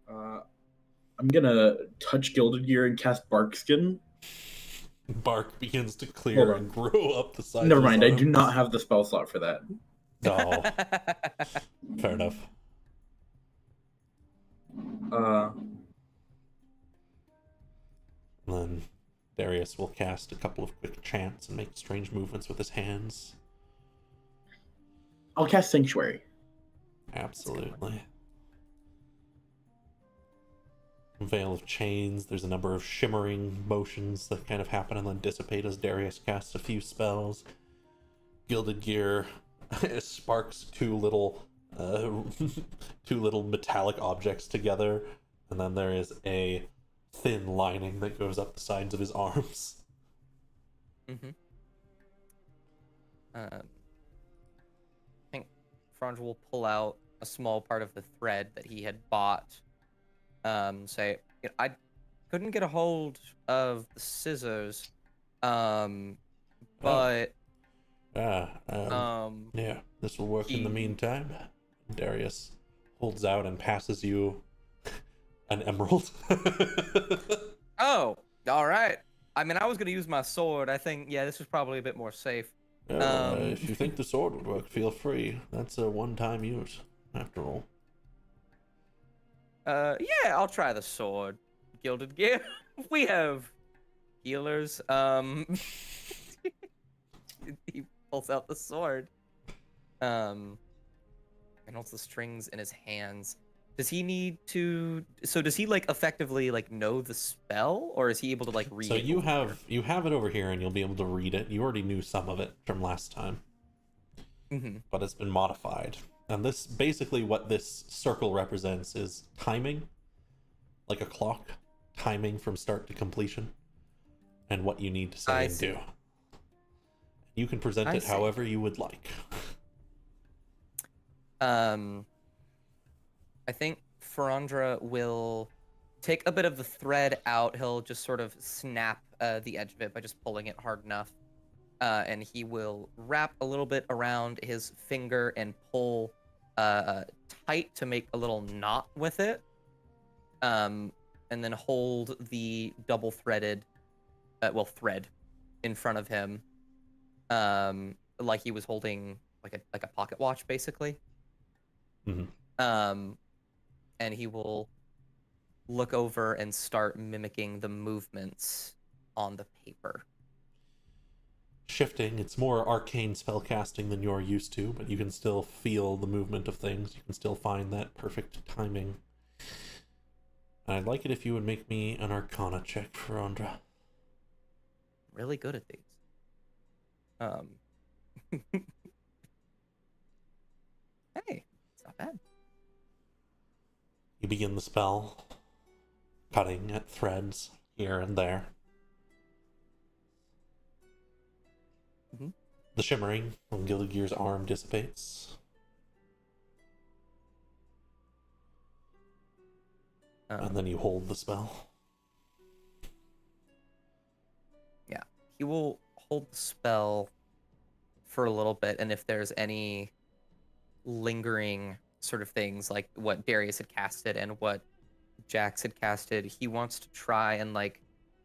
I'm gonna touch Gilded Gear and cast Barkskin. Bark begins to clear and grow up the side. Never mind, I do not have the spell slot for that. Oh, fair enough. Then Darius will cast a couple of quick chants and make strange movements with his hands. I'll cast Sanctuary. Absolutely. Veil of Chains, there's a number of shimmering motions that kind of happen and then dissipate as Darius casts a few spells. Gilded Gear sparks two little metallic objects together, and then there is a thin lining that goes up the sides of his arms. Mm-hmm. I think Franz will pull out a small part of the thread that he had bought. Say, I couldn't get a hold of the scissors, but yeah, this will work in the meantime. Darius holds out and passes you an emerald. Oh, all right. I mean, I was gonna use my sword. I think, yeah, this is probably a bit more safe. If you think the sword would work, feel free. That's a one-time use, after all. Yeah, I'll try the sword. Gilded Gear. We have healers. He pulls out the sword. And holds the strings in his hands. Does he need to? So does he like effectively like know the spell, or is he able to like read? So it you over have it over here, and you'll be able to read it. You already knew some of it from last time, here? but it's been modified. And this basically what this circle represents is timing, like a clock, timing from start to completion, and what you need to say I and see. do. You can present I it see. however you would like. I think Ferandra will take a bit of the thread out. He'll just sort of snap the edge of it by just pulling it hard enough. And he will wrap a little bit around his finger and pull tight to make a little knot with it. And then hold the double-threaded, thread in front of him. Like he was holding like a pocket watch, basically. Mm-hmm. And he will look over and start mimicking the movements on the paper. Shifting, it's more arcane spellcasting than you're used to, but you can still feel the movement of things. You can still find that perfect timing. And I'd like it if you would make me an Arcana check, Ferandra. Really good at these. Hey, it's not bad. You begin the spell, cutting at threads here and there. Mm-hmm. The shimmering on Gilligir's arm dissipates. And then you hold the spell. Yeah, he will hold the spell for a little bit, and if there's any lingering sort of things like what Darius had casted and what Jax had casted, he wants to try and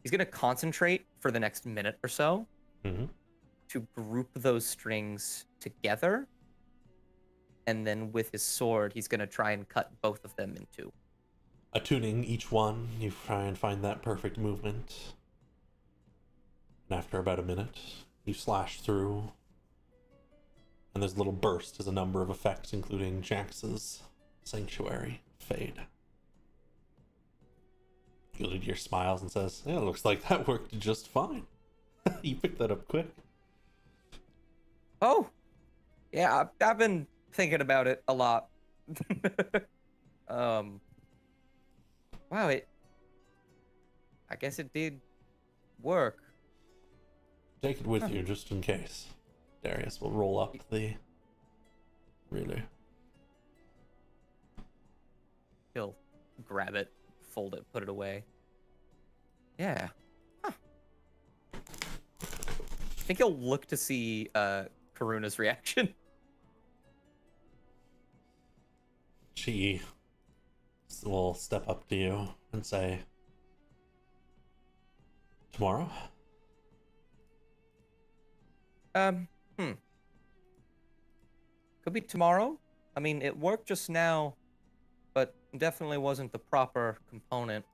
he's gonna concentrate for the next minute or so to group those strings together, and then with his sword he's gonna try and cut both of them in two. Attuning each one, you try and find that perfect movement. And after about a minute, you slash through. And there's a little burst as a number of effects, including Jax's Sanctuary fade. Gilligear smiles and says, "Yeah, it looks like that worked just fine." You picked that up quick. Oh, yeah, I've been thinking about it a lot. Wow, I guess it did work. Take it with you just in case. Darius will roll up the ruler. He'll grab it, fold it, put it away. Yeah. Huh. I think he'll look to see Karuna's reaction. She will step up to you and say, "Tomorrow?" Could be tomorrow. I mean, it worked just now, but definitely wasn't the proper component.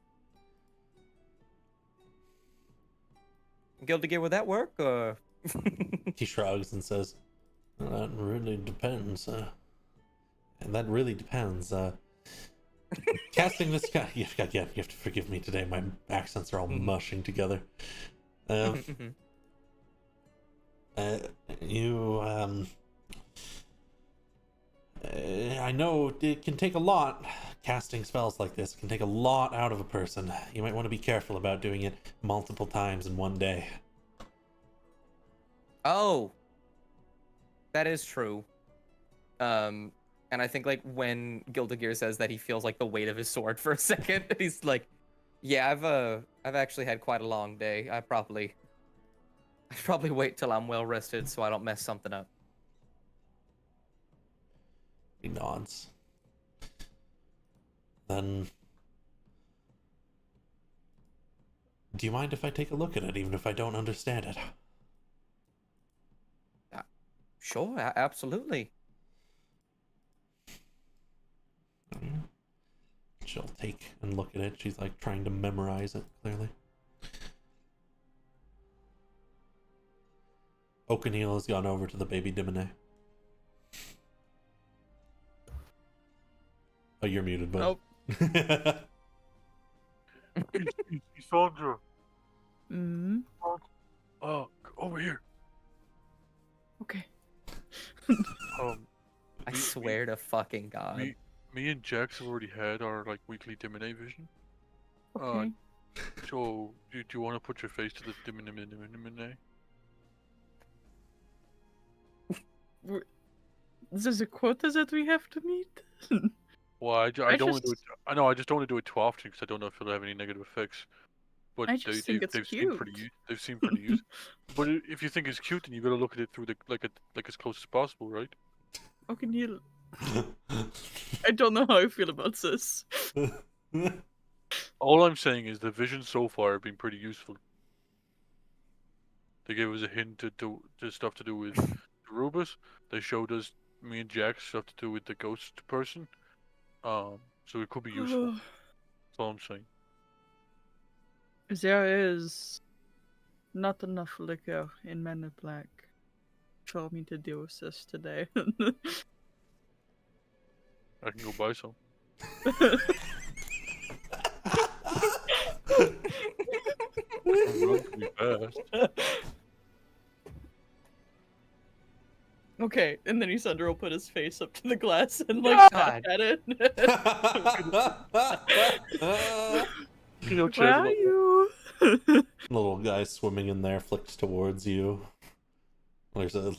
Gildigear, would that work, or? He shrugs and says, "That really depends. And that really depends. Casting this guy..." You have to forgive me today. My accents are all mushing together. I know it can take a lot. Casting spells like this can take a lot out of a person. You might want to be careful about doing it multiple times in one day. Oh, that is true. And I think when Gildigear says that, he feels the weight of his sword for a second. He's like, "Yeah, I've actually had quite a long day. I'd probably wait till I'm well rested so I don't mess something up." He nods. Then, do you mind if I take a look at it, even if I don't understand it? Sure, absolutely. She'll take and look at it. She's trying to memorize it, clearly. O'Neil has gone over to the baby Dimine. Oh, you're muted, bud. Oh. Sandra. Mm-hmm. Oh, over here. Okay. I Me- swear to fucking God. Me and Jax have already had our like weekly Dimine vision. Okay. So do you want to put your face to the Dimine? There's a quota that we have to meet. Well, I I don't want to do it. just- I know I just don't want to do it too often because I don't know if it'll have any negative effects. But I just think it's they've seemed pretty cute. they've seemed pretty useful. But if you think it's cute, then you gotta look at it through the like as close as possible, right? Okay, Neil. I don't know how I feel about this. All I'm saying is the visions so far have been pretty useful. They gave us a hint to stuff to do with Rubus. They showed us me and Jack stuff to do with the ghost person. So it could be useful. That's all I'm saying. There is not enough liquor in Men in Black for me to deal with this today. I can go buy some. Run pretty fast. Okay, and then Isandra will put his face up to the glass and like God. at it. You know, Where are you? Little guy swimming in there flicks towards you. There's a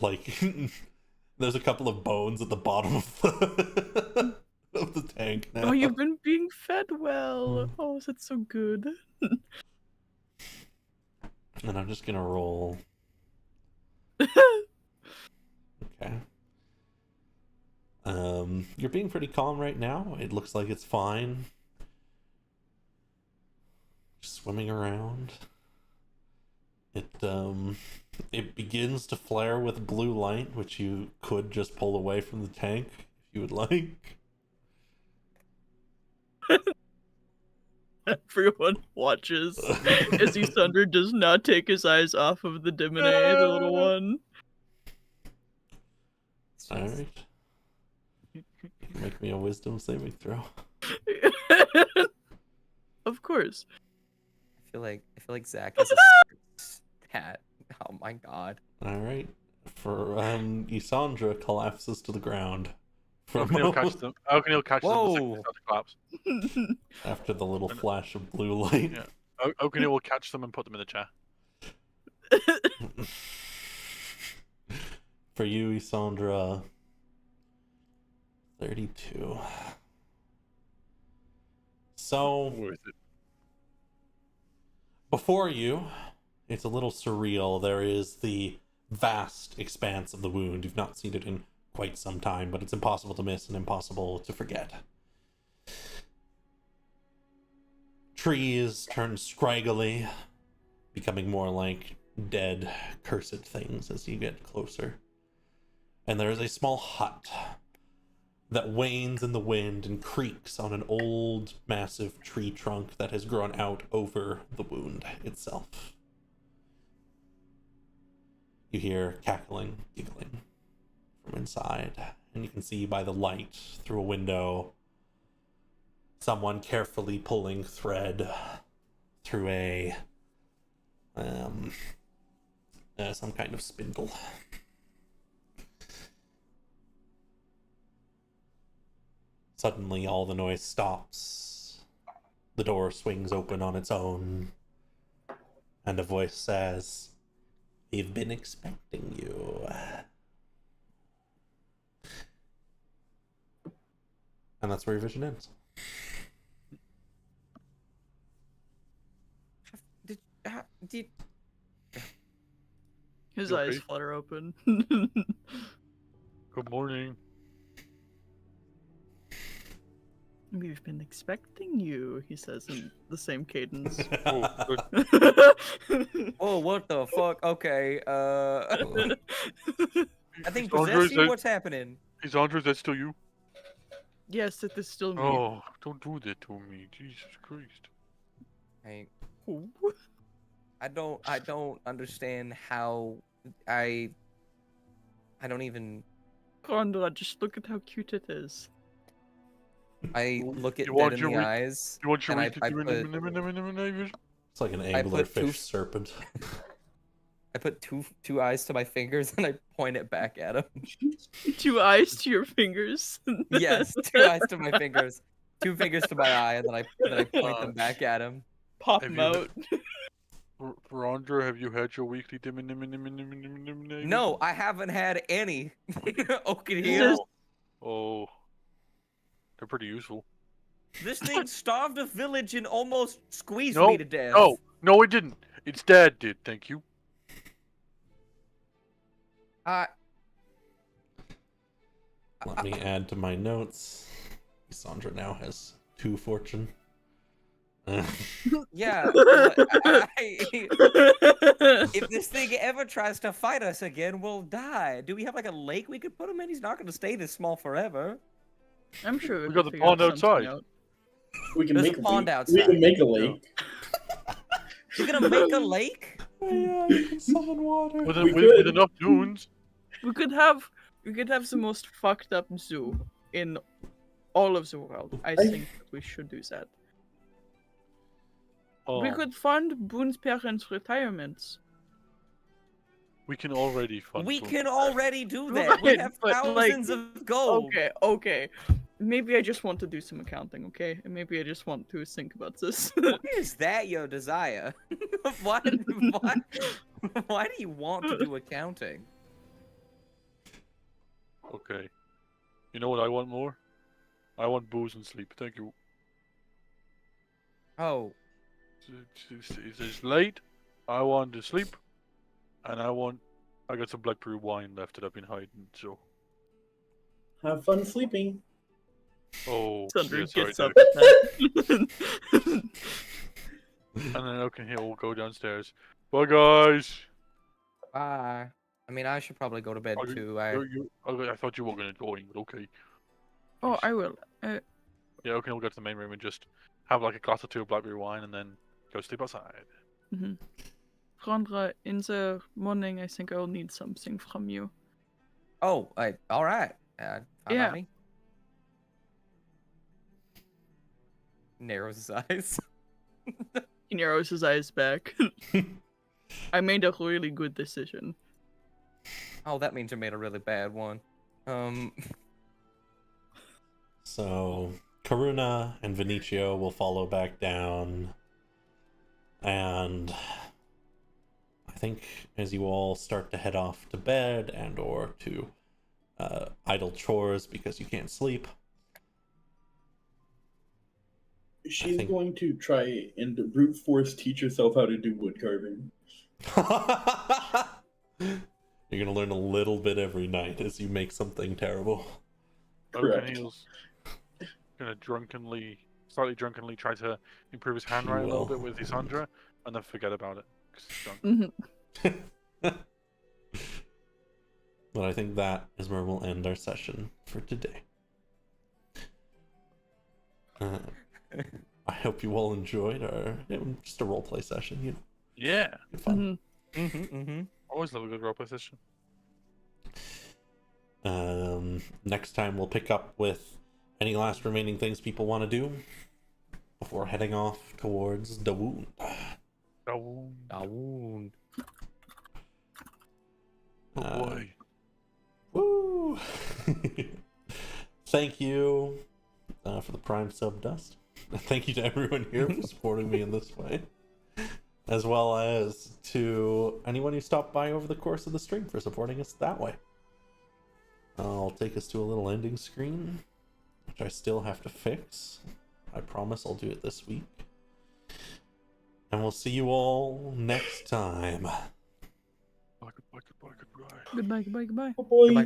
there's a couple of bones at the bottom of the of the tank now. Oh, you've been being fed well. Oh, that's so good. And I'm just gonna roll. Okay. You're being pretty calm right now. It looks like it's fine. Just swimming around. It begins to flare with blue light, which you could just pull away from the tank if you would like. Everyone watches as Isandra does not take his eyes off of the Dimine, the little one. Alright. Make me a wisdom saving throw. Of course. I feel like Zach has a hat. Oh my God. Alright. For Isandra collapses to the ground. For a How can he'll catch moment them? How can he'll catch them the second Whoa. they start to collapse? after the little flash of blue light. Yeah. How can he'll catch them and put them in the chair? For you, Isandra, 32. So, Worth it. before you, it's a little surreal. There is the vast expanse of the wound. You've not seen it in quite some time, but it's impossible to miss and impossible to forget. Trees turn scraggly, becoming more like dead, cursed things as you get closer. And there is a small hut that wanes in the wind and creaks on an old, massive tree trunk that has grown out over the wound itself. You hear cackling, giggling from inside, and you can see by the light through a window someone carefully pulling thread through a some kind of spindle. Suddenly all the noise stops. The door swings open on its own, and a voice says, "We've been expecting you." And that's where your vision ends. Did His You eyes okay? flutter open. Good morning. We've been expecting you, he says in the same cadence. Oh, good. Oh, what the fuck? Okay. I think Andre, is possessing. that- What's happening? Is Andre, that still you? Yes, it is still me. Oh, don't do that to me. Jesus Christ. I don't understand how I don't even. Rondra, just look at how cute it is. I look it You dead want in your the week- eyes. You want your And I weekly put- It's like an I put anglerfish two- serpent. I put two eyes to my fingers and I point it back at him. 2 eyes to your fingers. Yes, 2 eyes to my fingers, 2 fingers to my eye, and then I point them back at him. Pop Have them you- out. Verandra, have you had your weekly No, I haven't had any. Okay, Just- Oh, they're pretty useful. this thing starved a village and almost squeezed No, me to death. No, it didn't. Its dad did. Thank you. Let me add to my notes. Sandra now has 2 fortune. Yeah. If this thing ever tries to fight us again, we'll die. Do we have like a lake we could put him in? He's not going to stay this small forever. I'm sure We could got the figure pond something outside. out. We can There's make a pond lake. outside. We can make a lake. You're going to make a lake? Yeah, you can summon water. With, We with could. enough dunes. We could have the most fucked up zoo in all of the world. I think we should do that. Oh, We could fund Boone's parents' retirements. we can already fund. We Boone. can already do that. We Right, have but, like, thousands of gold. Okay. Maybe I just want to do some accounting, okay? And maybe I just want to think about this. Why is that your desire? why do you want to do accounting? Okay. You know what I want more? I want booze and sleep. Thank you. Oh, It's late. I want to sleep, and I got some blackberry wine left that I've been hiding. So, Have fun sleeping. oh, Thunder yeah, sorry, gets up Dave. at that. And then okay, here we'll go downstairs. Bye, guys. bye. I mean, I should probably go to bed Are you- too. I thought you were gonna join, but okay. Oh, I will. Yeah, okay, we'll go to the main room and just have like a glass or 2 of blackberry wine, and then go sleep outside. Rondra, in the morning, I think I'll need something from you. Oh, all right. Yeah. Me. Narrows his eyes. He narrows his eyes back. I made a really good decision. Oh, that means I made a really bad one. So, Karuna and Vinicio will follow back down. And I think as you all start to head off to bed and or to idle chores because you can't sleep. She's think- going to try and brute force teach herself how to do wood carving. You're gonna learn a little bit every night as you make something terrible. Correct. O'Neill's gonna slightly drunkenly try to improve his handwriting a little bit with Isandra, and then forget about it. 'Cause he's drunk. But I think that is where we'll end our session for today. I hope you all enjoyed our just a roleplay session, you know. Yeah, Good fun. always love a good roleplay session. Next time we'll pick up with any last remaining things people want to do before heading off towards the wound. Oh, Wound. boy. Woo! Thank you for the Prime sub Dust. Thank you to everyone here for supporting me in this way, as well as to anyone who stopped by over the course of the stream for supporting us that way. I'll take us to a little ending screen, which I still have to fix. I promise I'll do it this week. And we'll see you all next time. Goodbye. Goodbye. Oh boy. Goodbye.